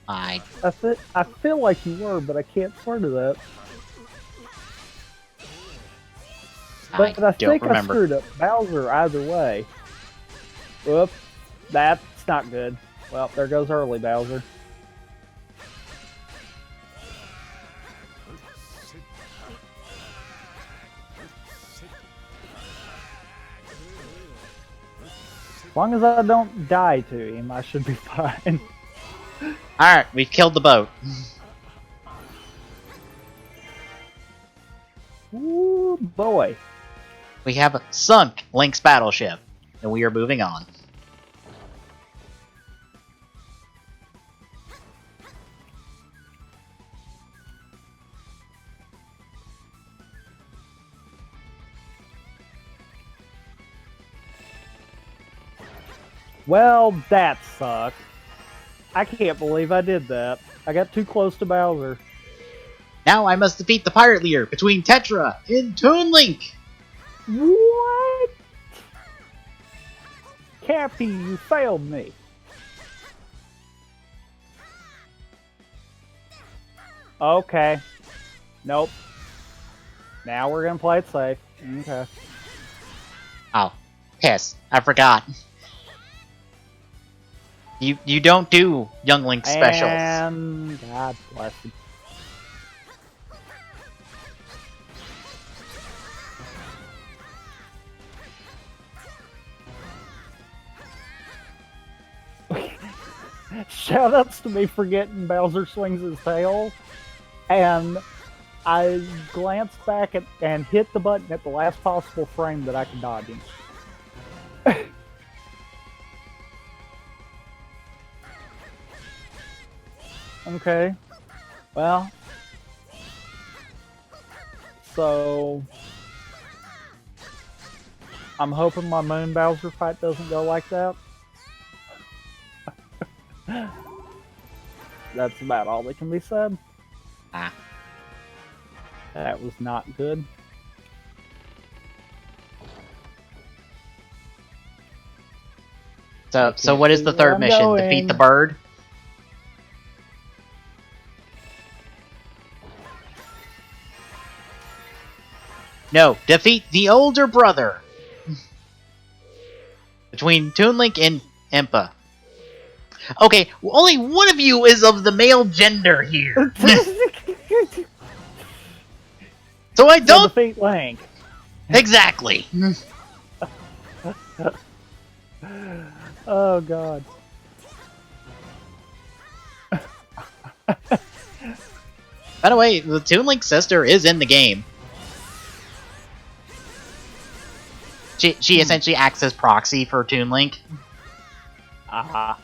I I feel like you were, but I can't swear to that. But I don't think I remember. screwed up Bowser either way. Whoop. That's not good. Well, there goes early Bowser. As long as I don't die to him, I should be fine. Alright, we've killed the boat. Ooh, boy. We have sunk Link's battleship, and we are moving on. Well, that sucked. I can't believe I did that. I got too close to Bowser. Now I must defeat the pirate leader between Tetra and Toon Link! What? Cappy, you failed me. Okay. Nope. Now we're gonna play it safe. Okay. Oh, piss. I forgot. You don't do Young Link specials. And God bless him. Shoutouts to me forgetting Bowser swings his tail, and I glanced back and hit the button at the last possible frame that I could dodge him. Okay. Well. So. I'm hoping my Moon Bowser fight doesn't go like that. That's about all that can be said. Ah. That was not good. So what is the third mission? Defeat the bird? No, defeat the older brother! Between Toon Link and Impa. Okay, only one of you is of the male gender here. So I don't... defeat Link. Exactly. Oh, God. By the way, the Toon Link sister is in the game. She essentially acts as proxy for Toon Link. Aha.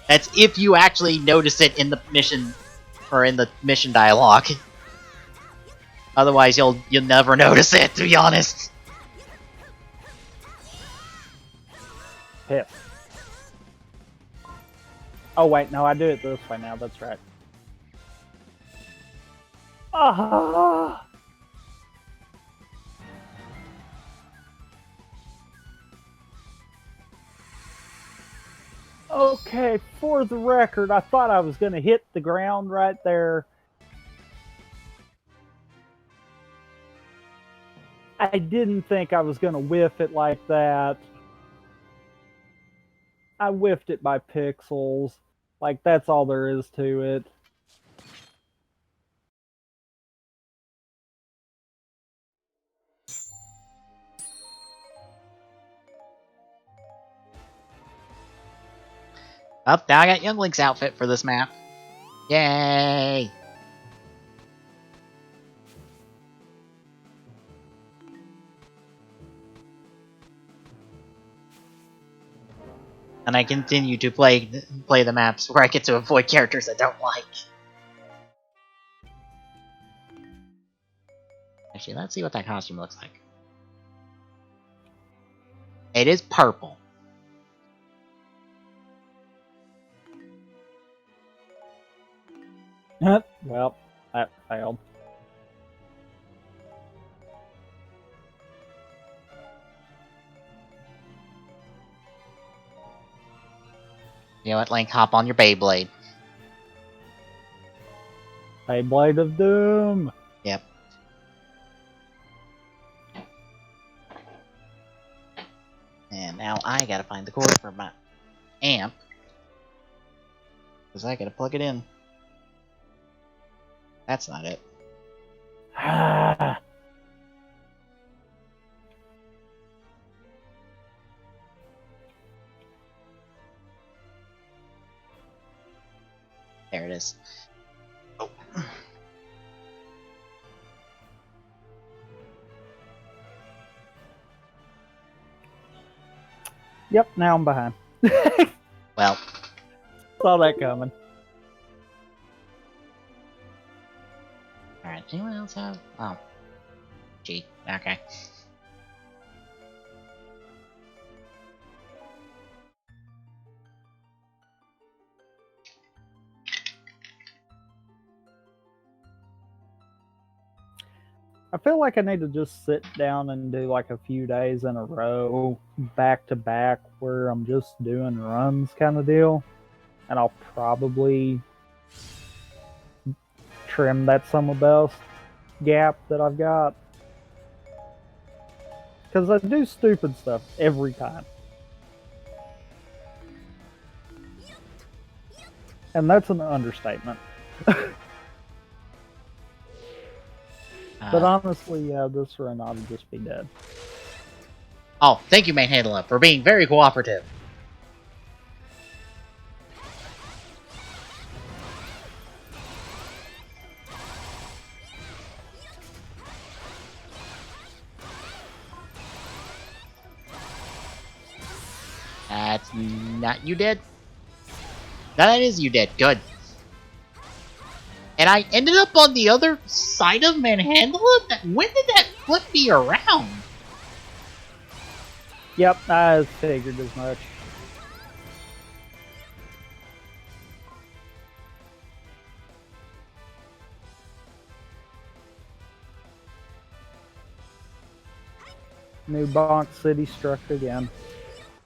That's if you actually notice it in the mission, or in the mission dialogue. Otherwise, you'll never notice it. To be honest. Hit. Oh wait, no, I do it this way now. That's right. Ah. Okay, for the record, I thought I was going to hit the ground right there. I didn't think I was going to whiff it like that. I whiffed it by pixels. Like, that's all there is to it. Oh, now I got Young Link's outfit for this map. Yay! And I continue to play the maps where I get to avoid characters I don't like. Actually, let's see what that costume looks like. It is purple. Well, that failed. You know what, Link? Hop on your Beyblade. A Blade of Doom. Yep. And now I gotta find the cord for my amp. Because I gotta plug it in. That's not it. Ah. There it is. Oh. Yep, now I'm behind. Well. Saw that coming. Alright, anyone else have? Oh. Gee, okay. I feel like I need to just sit down and do like a few days in a row, back to back, where I'm just doing runs kind of deal. And I'll probably trim that summer best gap that I've got. Because I do stupid stuff every time. And that's an understatement. But honestly, yeah, this run ought to just be dead. Oh, thank you, Manhandla, for being very cooperative. That's not you dead. That is you dead. Good. And I ended up on the other side of Manhandla? When did that flip me around? Yep, I figured as much. New Bonk City struck again.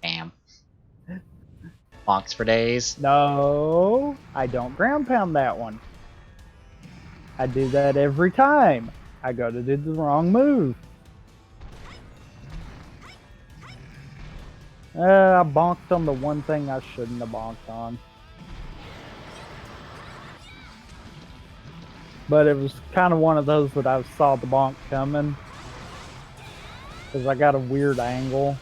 Damn. Bonks for days. No, I don't ground pound that one. I do that every time. I go to do the wrong move. I bonked on the one thing I shouldn't have bonked on. But it was kind of one of those that I saw the bonk coming. Because I got a weird angle.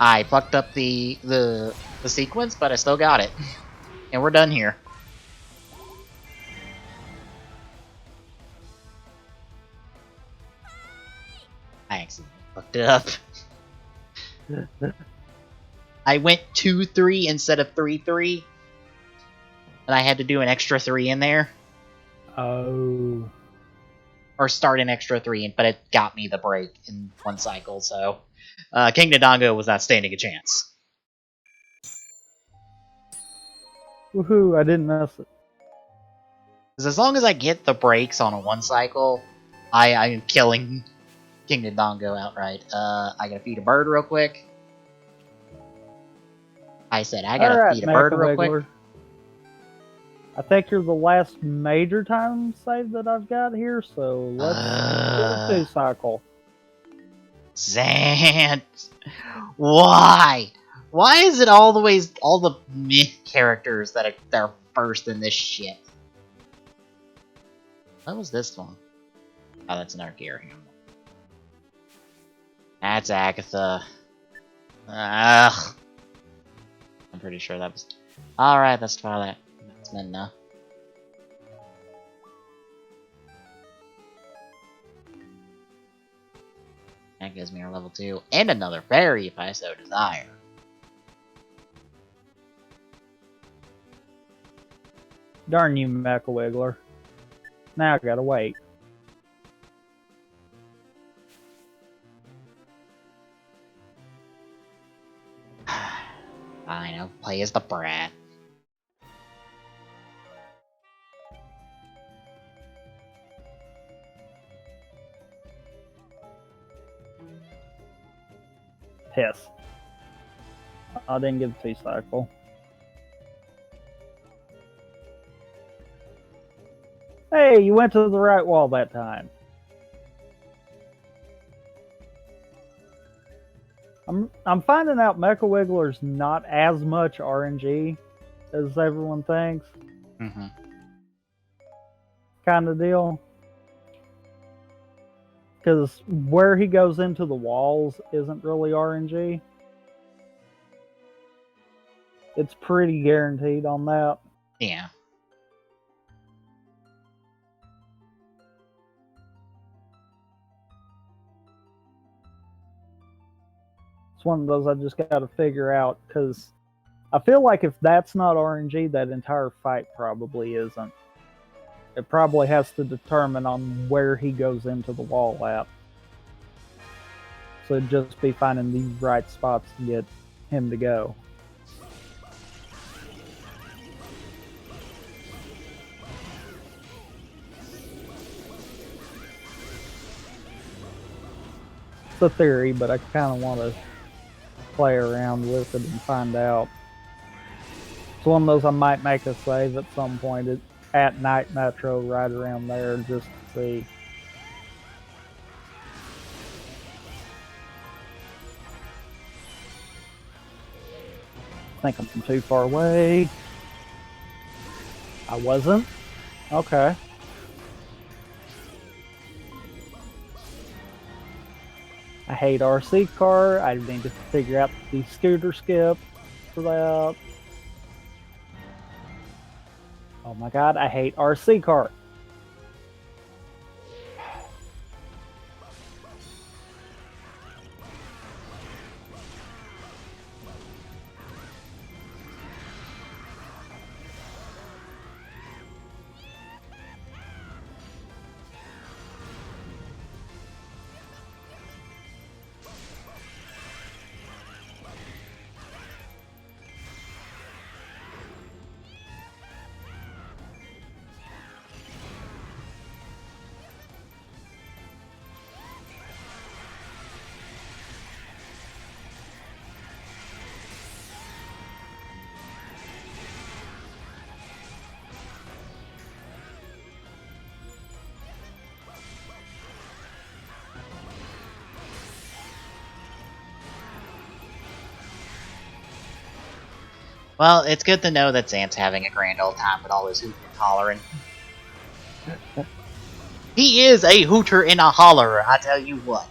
I fucked up the sequence, but I still got it. And we're done here. I accidentally fucked it up. I went 2-3 instead of 3-3. And I had to do an extra 3 in there. Oh. Or start an extra 3, but it got me the break in one cycle, so... King Nadongo was not standing a chance. Woohoo, I didn't miss it. Because as long as I get the breaks on a one cycle, I'm killing King Nadongo outright. I gotta feed a bird real quick. I said I gotta feed a bird real quick. I think you're the last major time save that I've got here, so let's do a 2-cycle. Zant! Why? Why is it always all the meh characters that are first in this shit? What was this one? Oh, that's another gear. That's Agatha. Ugh. I'm pretty sure that was... Alright, let's try that. That's Midna. That gives me our level 2. And another fairy if I so desire. Darn you, Mecha Wiggler. Now I gotta wait. Fine, I'll play as the brat. Piss. I didn't get the T-cycle. Hey, you went to the right wall that time. I'm finding out Mecha Wiggler's not as much RNG as everyone thinks. Mm-hmm. Kind of deal. Because where he goes into the walls isn't really RNG. It's pretty guaranteed on that. Yeah. It's one of those I just got to figure out, because I feel like if that's not RNG, that entire fight probably isn't. It probably has to determine on where he goes into the wall at. So it'd just be finding the right spots to get him to go. It's a theory, but I kind of want to play around with it and find out. It's one of those I might make a save at some point at Night Metro, right around there, just to see. I think I'm too far away. I wasn't? Okay. I hate RC car. I need to figure out the scooter skip for that. Oh my god, I hate RC car. Well, it's good to know that Xant's having a grand old time with all his hooting and hollering. He is a hooter and a hollerer, I tell you what.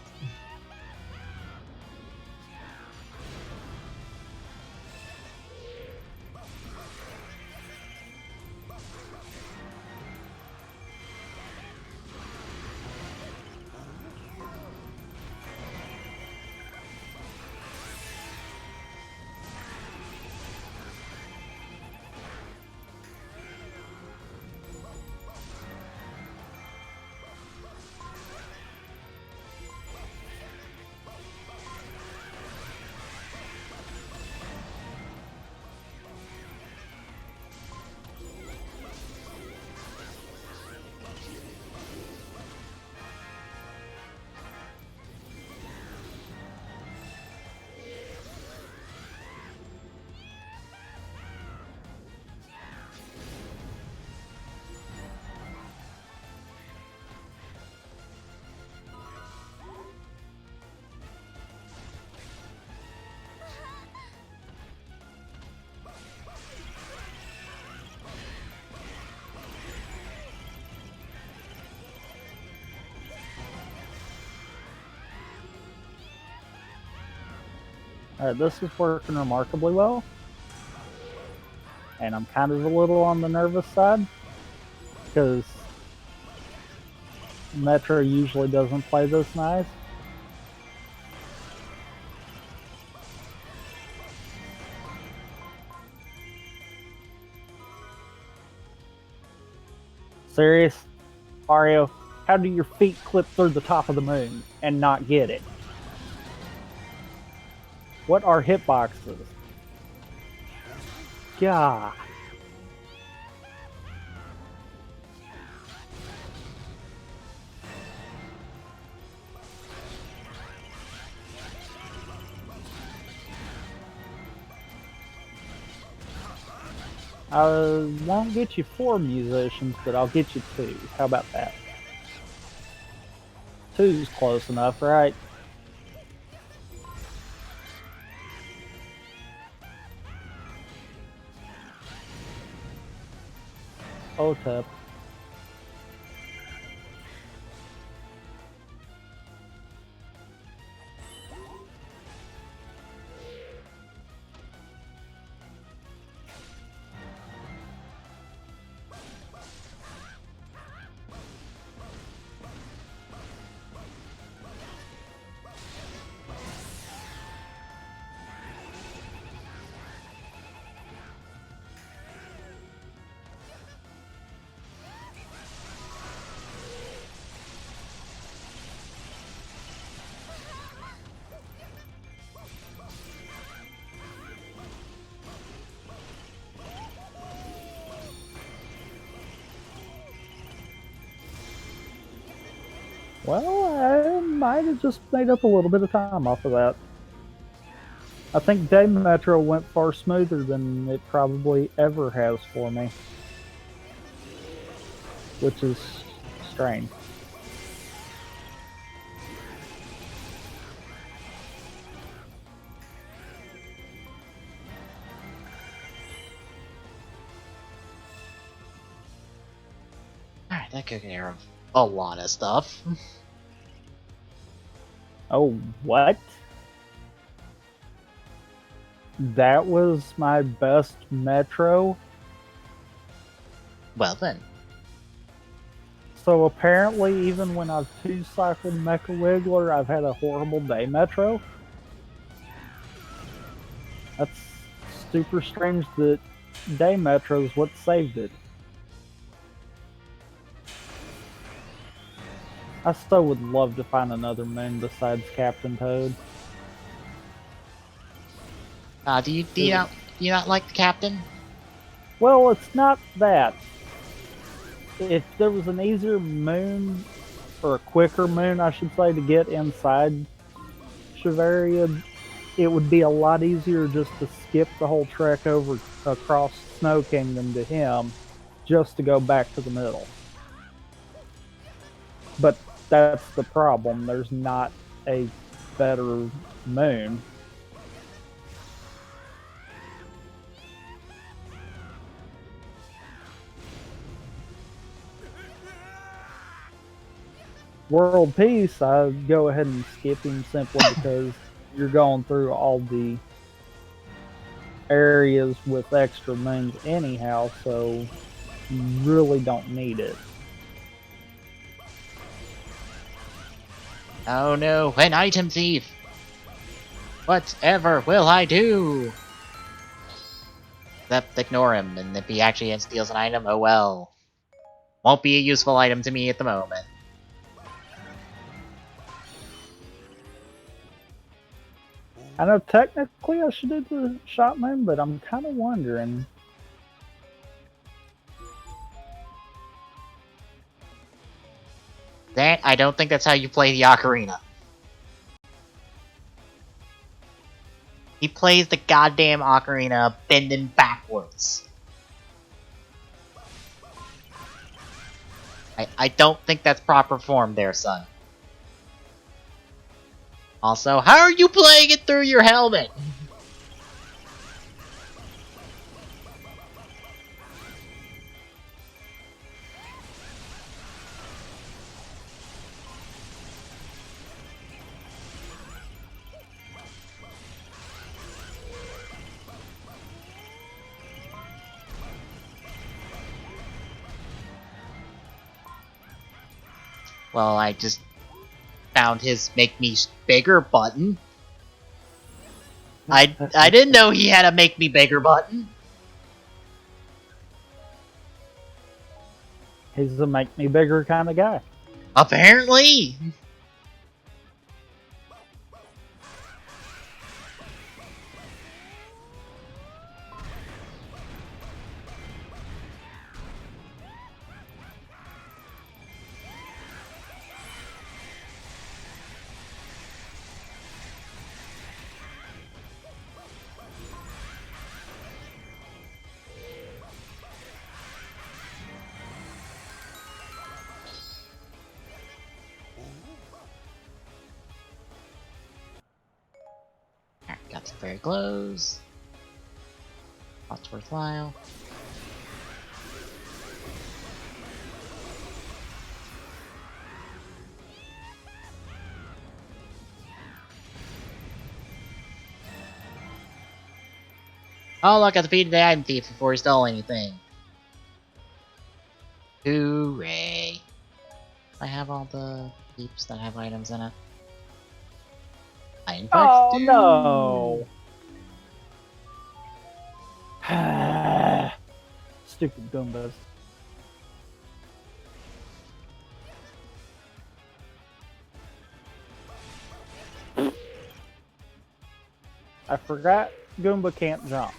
Alright, this is working remarkably well. And I'm kind of a little on the nervous side, because Metro usually doesn't play this nice. Serious? Mario, how do your feet clip through the top of the moon and not get it? What are hitboxes? God. I won't get you 4 musicians, but I'll get you 2. How about that? 2's close enough, right? OTEP. Well, I might have just made up a little bit of time off of that. I think Day Metro went far smoother than it probably ever has for me. Which is strange. Alright, that took care of a lot of stuff. Oh, what? That was my best Metro? Well then. So apparently even when I've 2-cycled Mecha Wiggler, I've had a horrible Day Metro? That's super strange that Day Metro is what saved it. I still would love to find another moon besides Captain Toad. Do you not like the captain? Well, it's not that. If there was an easier moon, or a quicker moon, I should say, to get inside Shiveria, it would be a lot easier just to skip the whole trek over across Snow Kingdom to him, just to go back to the middle. But that's the problem. There's not a better moon. World Peace, I'd go ahead and skip him simply because you're going through all the areas with extra moons anyhow, so you really don't need it. Oh no, an item thief! Whatever will I do? Except ignore him, and if he actually steals an item, oh well. Won't be a useful item to me at the moment. I know technically I should do the shot moon, but I'm kind of wondering. That, I don't think that's how you play the Ocarina. He plays the goddamn Ocarina bending backwards. I don't think that's proper form there, son. Also, how are you playing it through your helmet? Well, I just found his make me bigger button. I didn't know he had a make me bigger button. He's a make me bigger kind of guy. Apparently. That's very close. That's worthwhile. Oh look, I defeated the item thief before he stole anything. Hooray. I have all the heaps that have items in it. I in fact Oh do. no! Stupid Goombas. I forgot Goomba can't jump.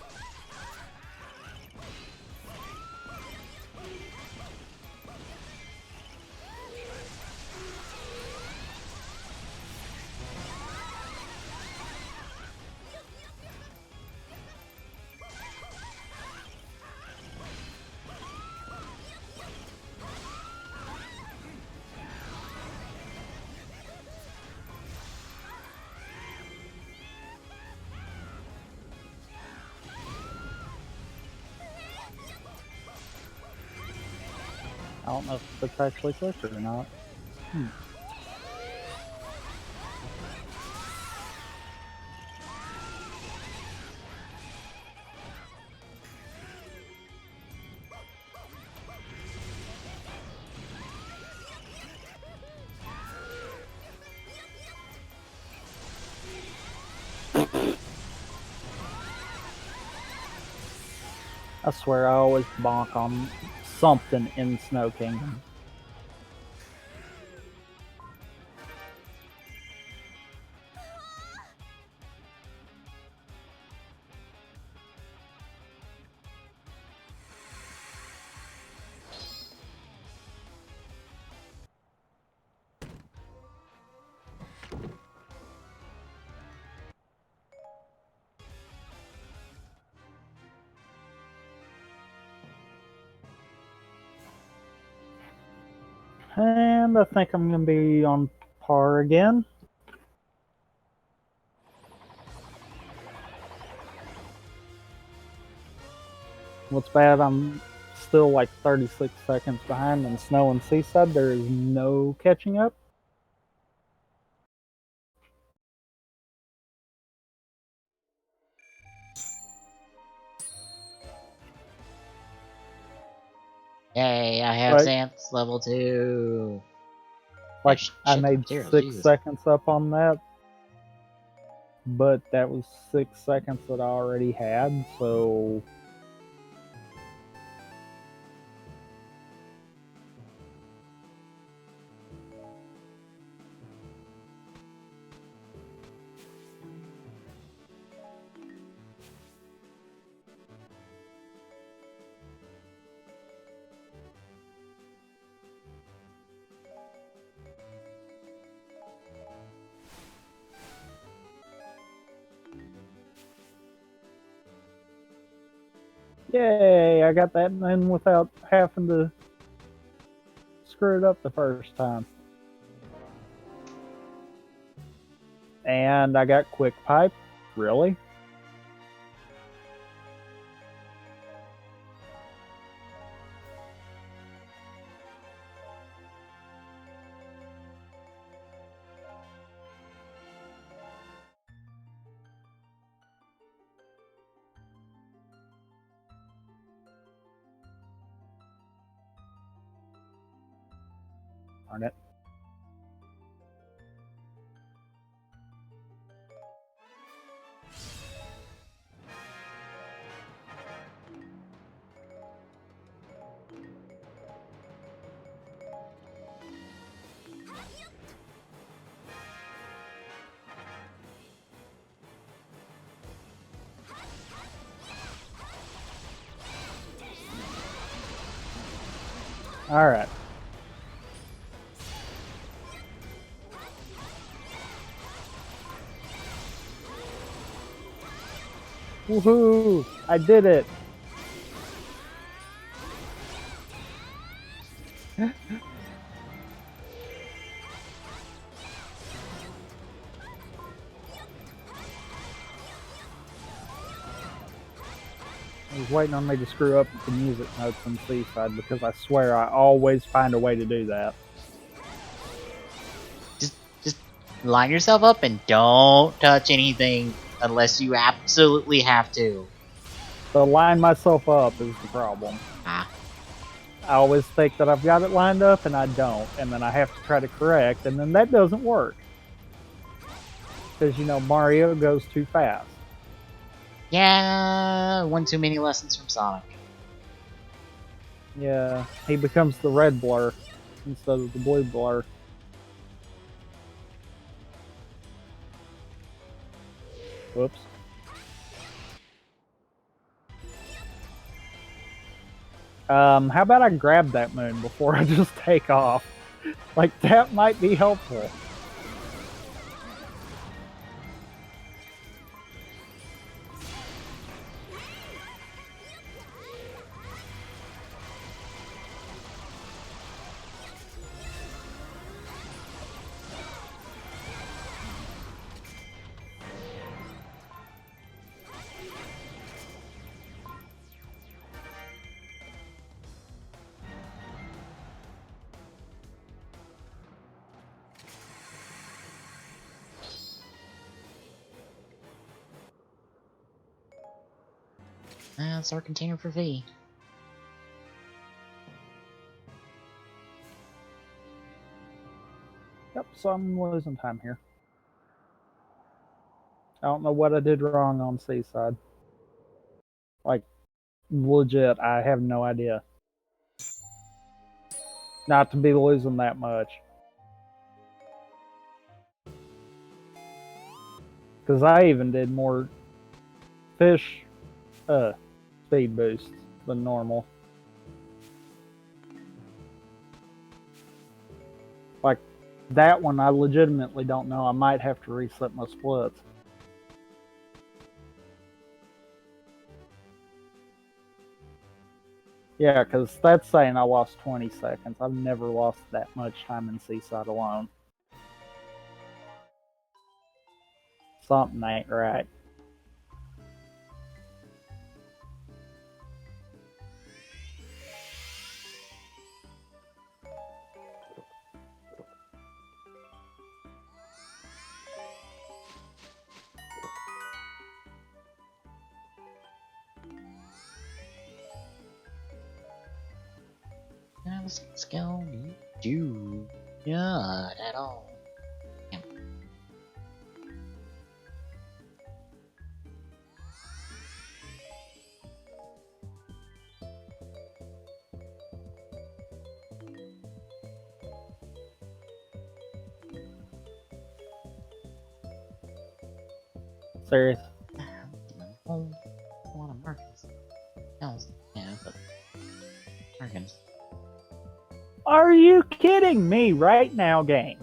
I don't know if it's actually clicked or not. I swear I always bonk on something in Snow Kingdom. And I think I'm going to be on par again. What's bad, I'm still like 36 seconds behind in Snow and Seaside. There is no catching up. Yay, I have Right. Xanth's level 2. Like, Shit, I made materials, 6 jeez. seconds up on that. But that was 6 seconds that I already had, so... Yay, I got that in without having to screw it up the first time. And I got Quick Pipe. Really? Darn it. Alright. Woohoo! I did it! I was waiting on me to screw up the music notes on Seaside because I swear I always find a way to do that. Just line yourself up and don't touch anything unless you absolutely have to. So line myself up is the problem. Ah. I always think that I've got it lined up and I don't, and then I have to try to correct, and then that doesn't work. Because, you know, Mario goes too fast. Yeah, one too many lessons from Sonic. Yeah, he becomes the red blur instead of the blue blur. Whoops. How about I grab that moon before I just take off? Like, that might be helpful. That's our container for V. Yep, so I'm losing time here. I don't know what I did wrong on Seaside. Like, legit, I have no idea. Not to be losing that much. Because I even did more fish speed boosts than normal. Like, that one I legitimately don't know. I might have to reset my splits. Yeah, because that's saying I lost 20 seconds. I've never lost that much time in Seaside alone. Something ain't right. Let's go. Do not at all. Yeah. Serious. Oh, a lot of Markins. Yeah, but Markins. Are you kidding me right now, game?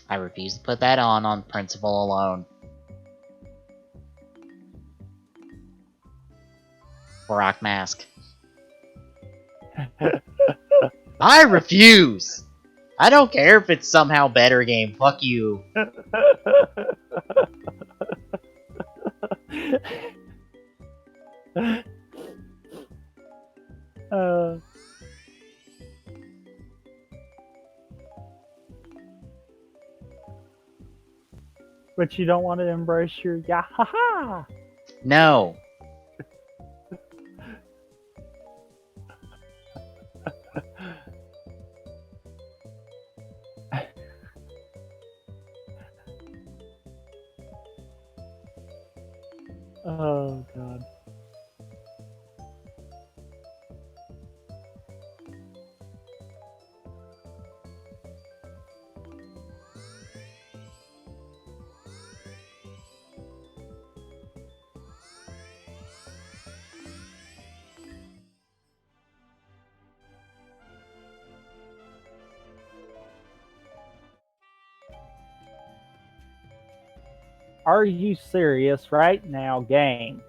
I refuse to put that on principle alone. Rock Mask. I refuse! I don't care if it's somehow better game. Fuck you. But you don't want to embrace your yahaha. No. Oh god. Are you serious right now, game?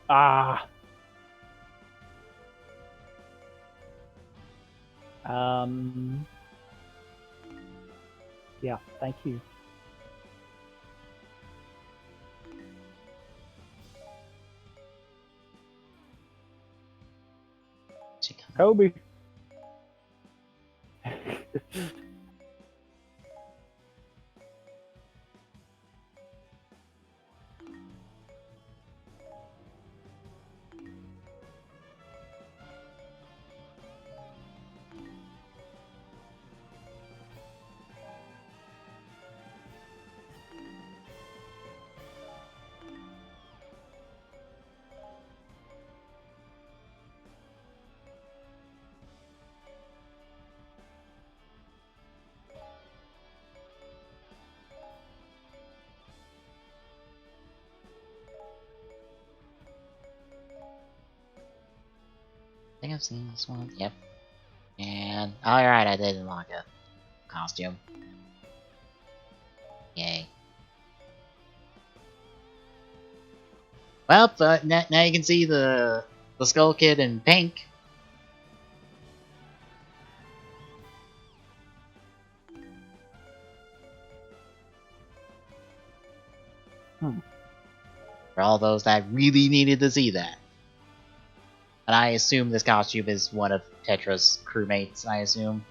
Ah. Um. Yeah. Thank you. Kobe. I think I've seen this one. Yep. And alright, I did unlock a costume. Yay. Well, now you can see the Skull Kid in pink. For all those that really needed to see that. And I assume this costume is one of Tetra's crewmates, I assume.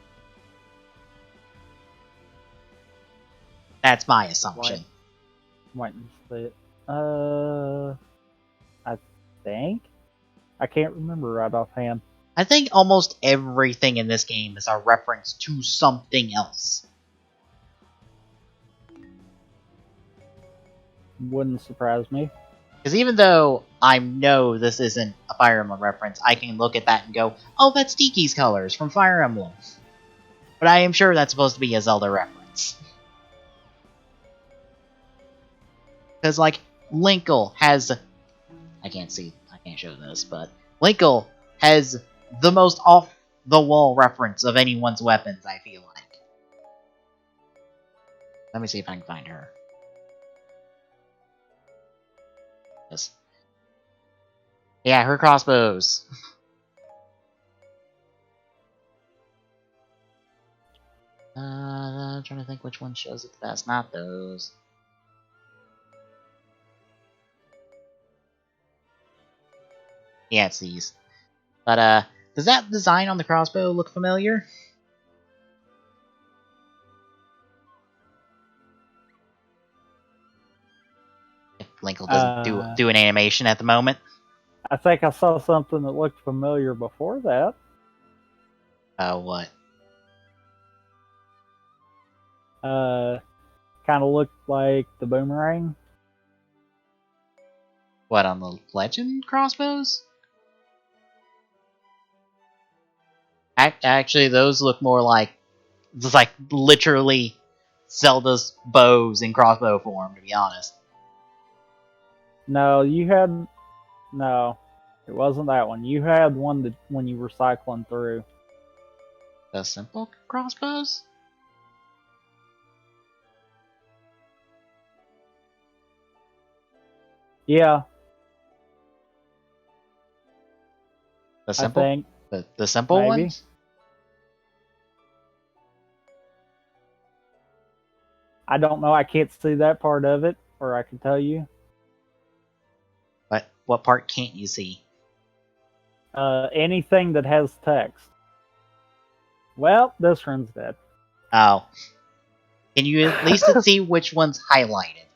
That's my assumption. Wait and see it. I think. I can't remember right offhand. I think almost everything in this game is a reference to something else. Wouldn't surprise me. Because even though I know this isn't a Fire Emblem reference, I can look at that and go, oh, that's Tiki's colors from Fire Emblem. But I am sure that's supposed to be a Zelda reference. Because, like, Linkle has... I can't show this, but Linkle has the most off-the-wall reference of anyone's weapons, I feel like. Let me see if I can find her. Yes. Yeah, her crossbows. I'm trying to think which one shows it the best. Not those. Yeah, it's these. But, does that design on the crossbow look familiar? If Linkle doesn't do an animation at the moment. I think I saw something that looked familiar before that. What? Kind of looked like the boomerang. What, on the legend crossbows? Actually, those look more like... just like, literally Zelda's bows in crossbow form, to be honest. No, you had... No, it wasn't that one. You had one that when you were cycling through. The simple crossbows? Yeah. The simple? I think. The simple Maybe. ones? I don't know. I can't see that part of it, or I can tell you. But what part can't you see? Anything that has text. Well, this one's dead. Oh. Can you at least see which one's highlighted?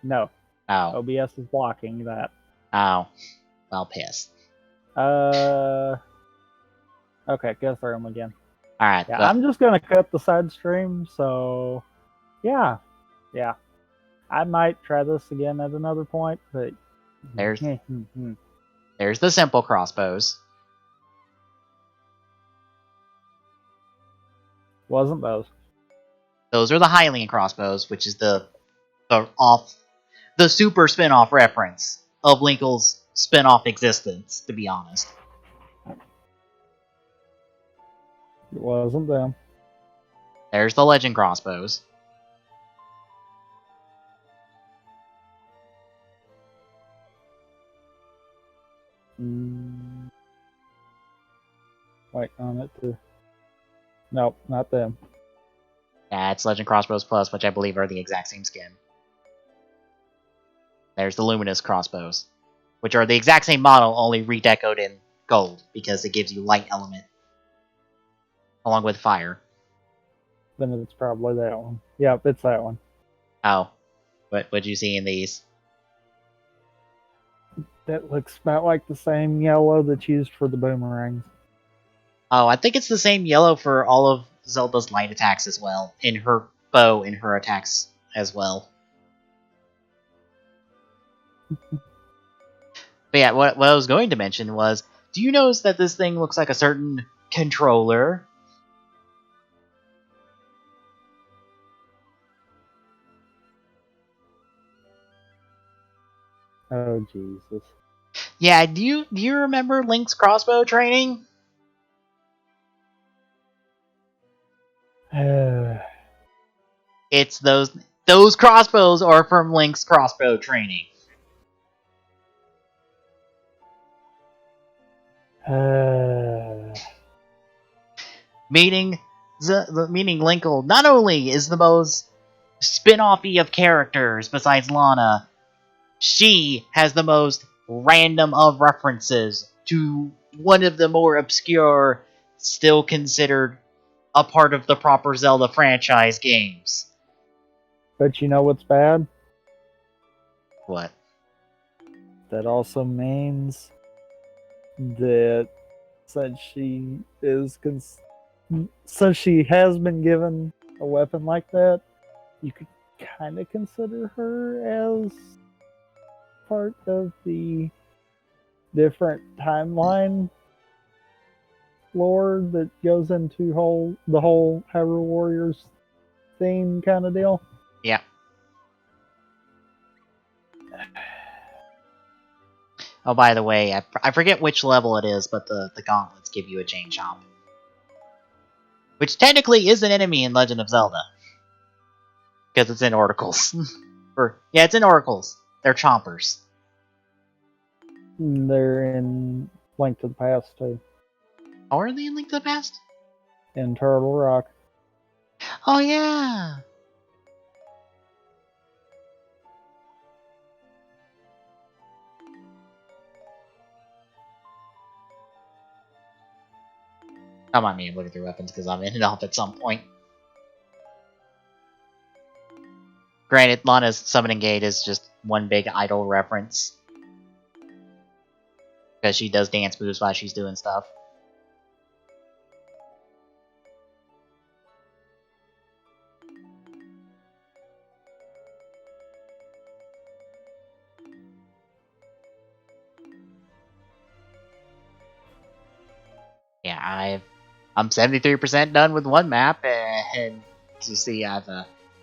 No. Oh. OBS is blocking that. Oh. Well, pissed. Okay, go through them again. Alright. Yeah, I'm just gonna cut the side stream, so... Yeah. I might try this again at another point, but... There's the simple crossbows. Wasn't those. Those are the Hylian crossbows, which is the super spin-off reference of Linkle's spin-off existence, to be honest. It wasn't them. There's the legend crossbows. waiting on it to. Nope, not them. Yeah, it's Legend Crossbows Plus, which I believe are the exact same skin. There's the Luminous Crossbows, which are the exact same model, only redecoed in gold, because it gives you light element, along with fire. Then it's probably that one. Yep, it's that one. Oh, what'd you see in these? That looks about like the same yellow that's used for the boomerangs. Oh, I think it's the same yellow for all of Zelda's light attacks as well, in her bow, in her attacks as well. But yeah, what I was going to mention was, do you notice that this thing looks like a certain controller? Oh Jesus. Yeah, do you remember Link's crossbow training? It's those crossbows are from Link's crossbow training. Meaning Linkle not only is the most spin-offy of characters besides Lana, she has the most random of references to one of the more obscure, still considered a part of the proper Zelda franchise games. But you know what's bad? What? That also means that since she is since she has been given a weapon like that, you could kind of consider her as part of the different timeline lore that goes into the whole Hyrule Warriors theme kind of deal. Yeah. Oh, by the way, I forget which level it is, but the gauntlets give you a chain chomp. Which technically is an enemy in Legend of Zelda. Because it's in Oracles. It's in Oracles. They're chompers. They're in Link to the Past too. Oh, are they in Link to the Past? In Turtle Rock. Oh, yeah! Come on, me and look at their weapons, because I'm in it off at some point. Granted, Lana's summoning gate is just one big idol reference. Because she does dance moves while she's doing stuff. Yeah, I'm 73% done with one map, and you see I've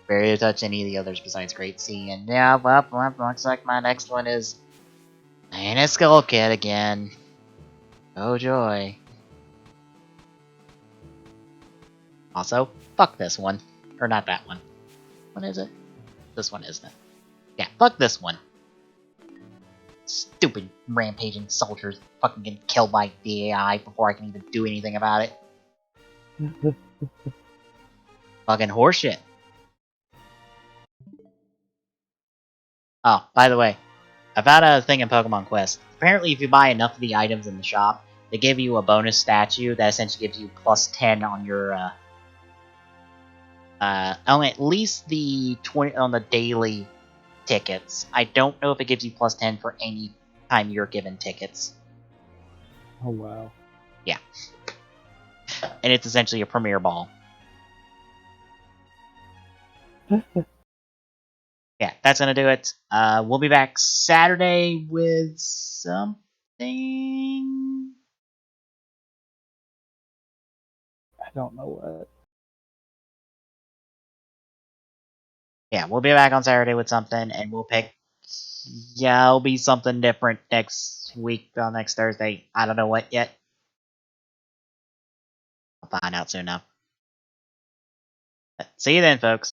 barely touched any of the others besides Great Sea, and yeah, well, looks like my next one is playing a Skull Kid again. Oh joy. Also, fuck this one. Or not that one. What is it? This one, isn't it? Yeah, fuck this one. Stupid rampaging soldiers fucking getting killed by the AI before I can even do anything about it. Fucking horseshit. Oh, by the way, I found a thing in Pokemon Quest. Apparently, if you buy enough of the items in the shop, they give you a bonus statue that essentially gives you plus 10 on your, on at least the 20 on the daily tickets. I don't know if it gives you plus 10 for any time you're given tickets. Oh wow. Yeah. And it's essentially a premier ball. Yeah, that's gonna do it. We'll be back Saturday with something. I don't know what. Yeah, we'll be back on Saturday with something, and we'll pick. Yeah, it'll be something different next week on next Thursday. I don't know what yet. I'll find out soon enough. See you then, folks.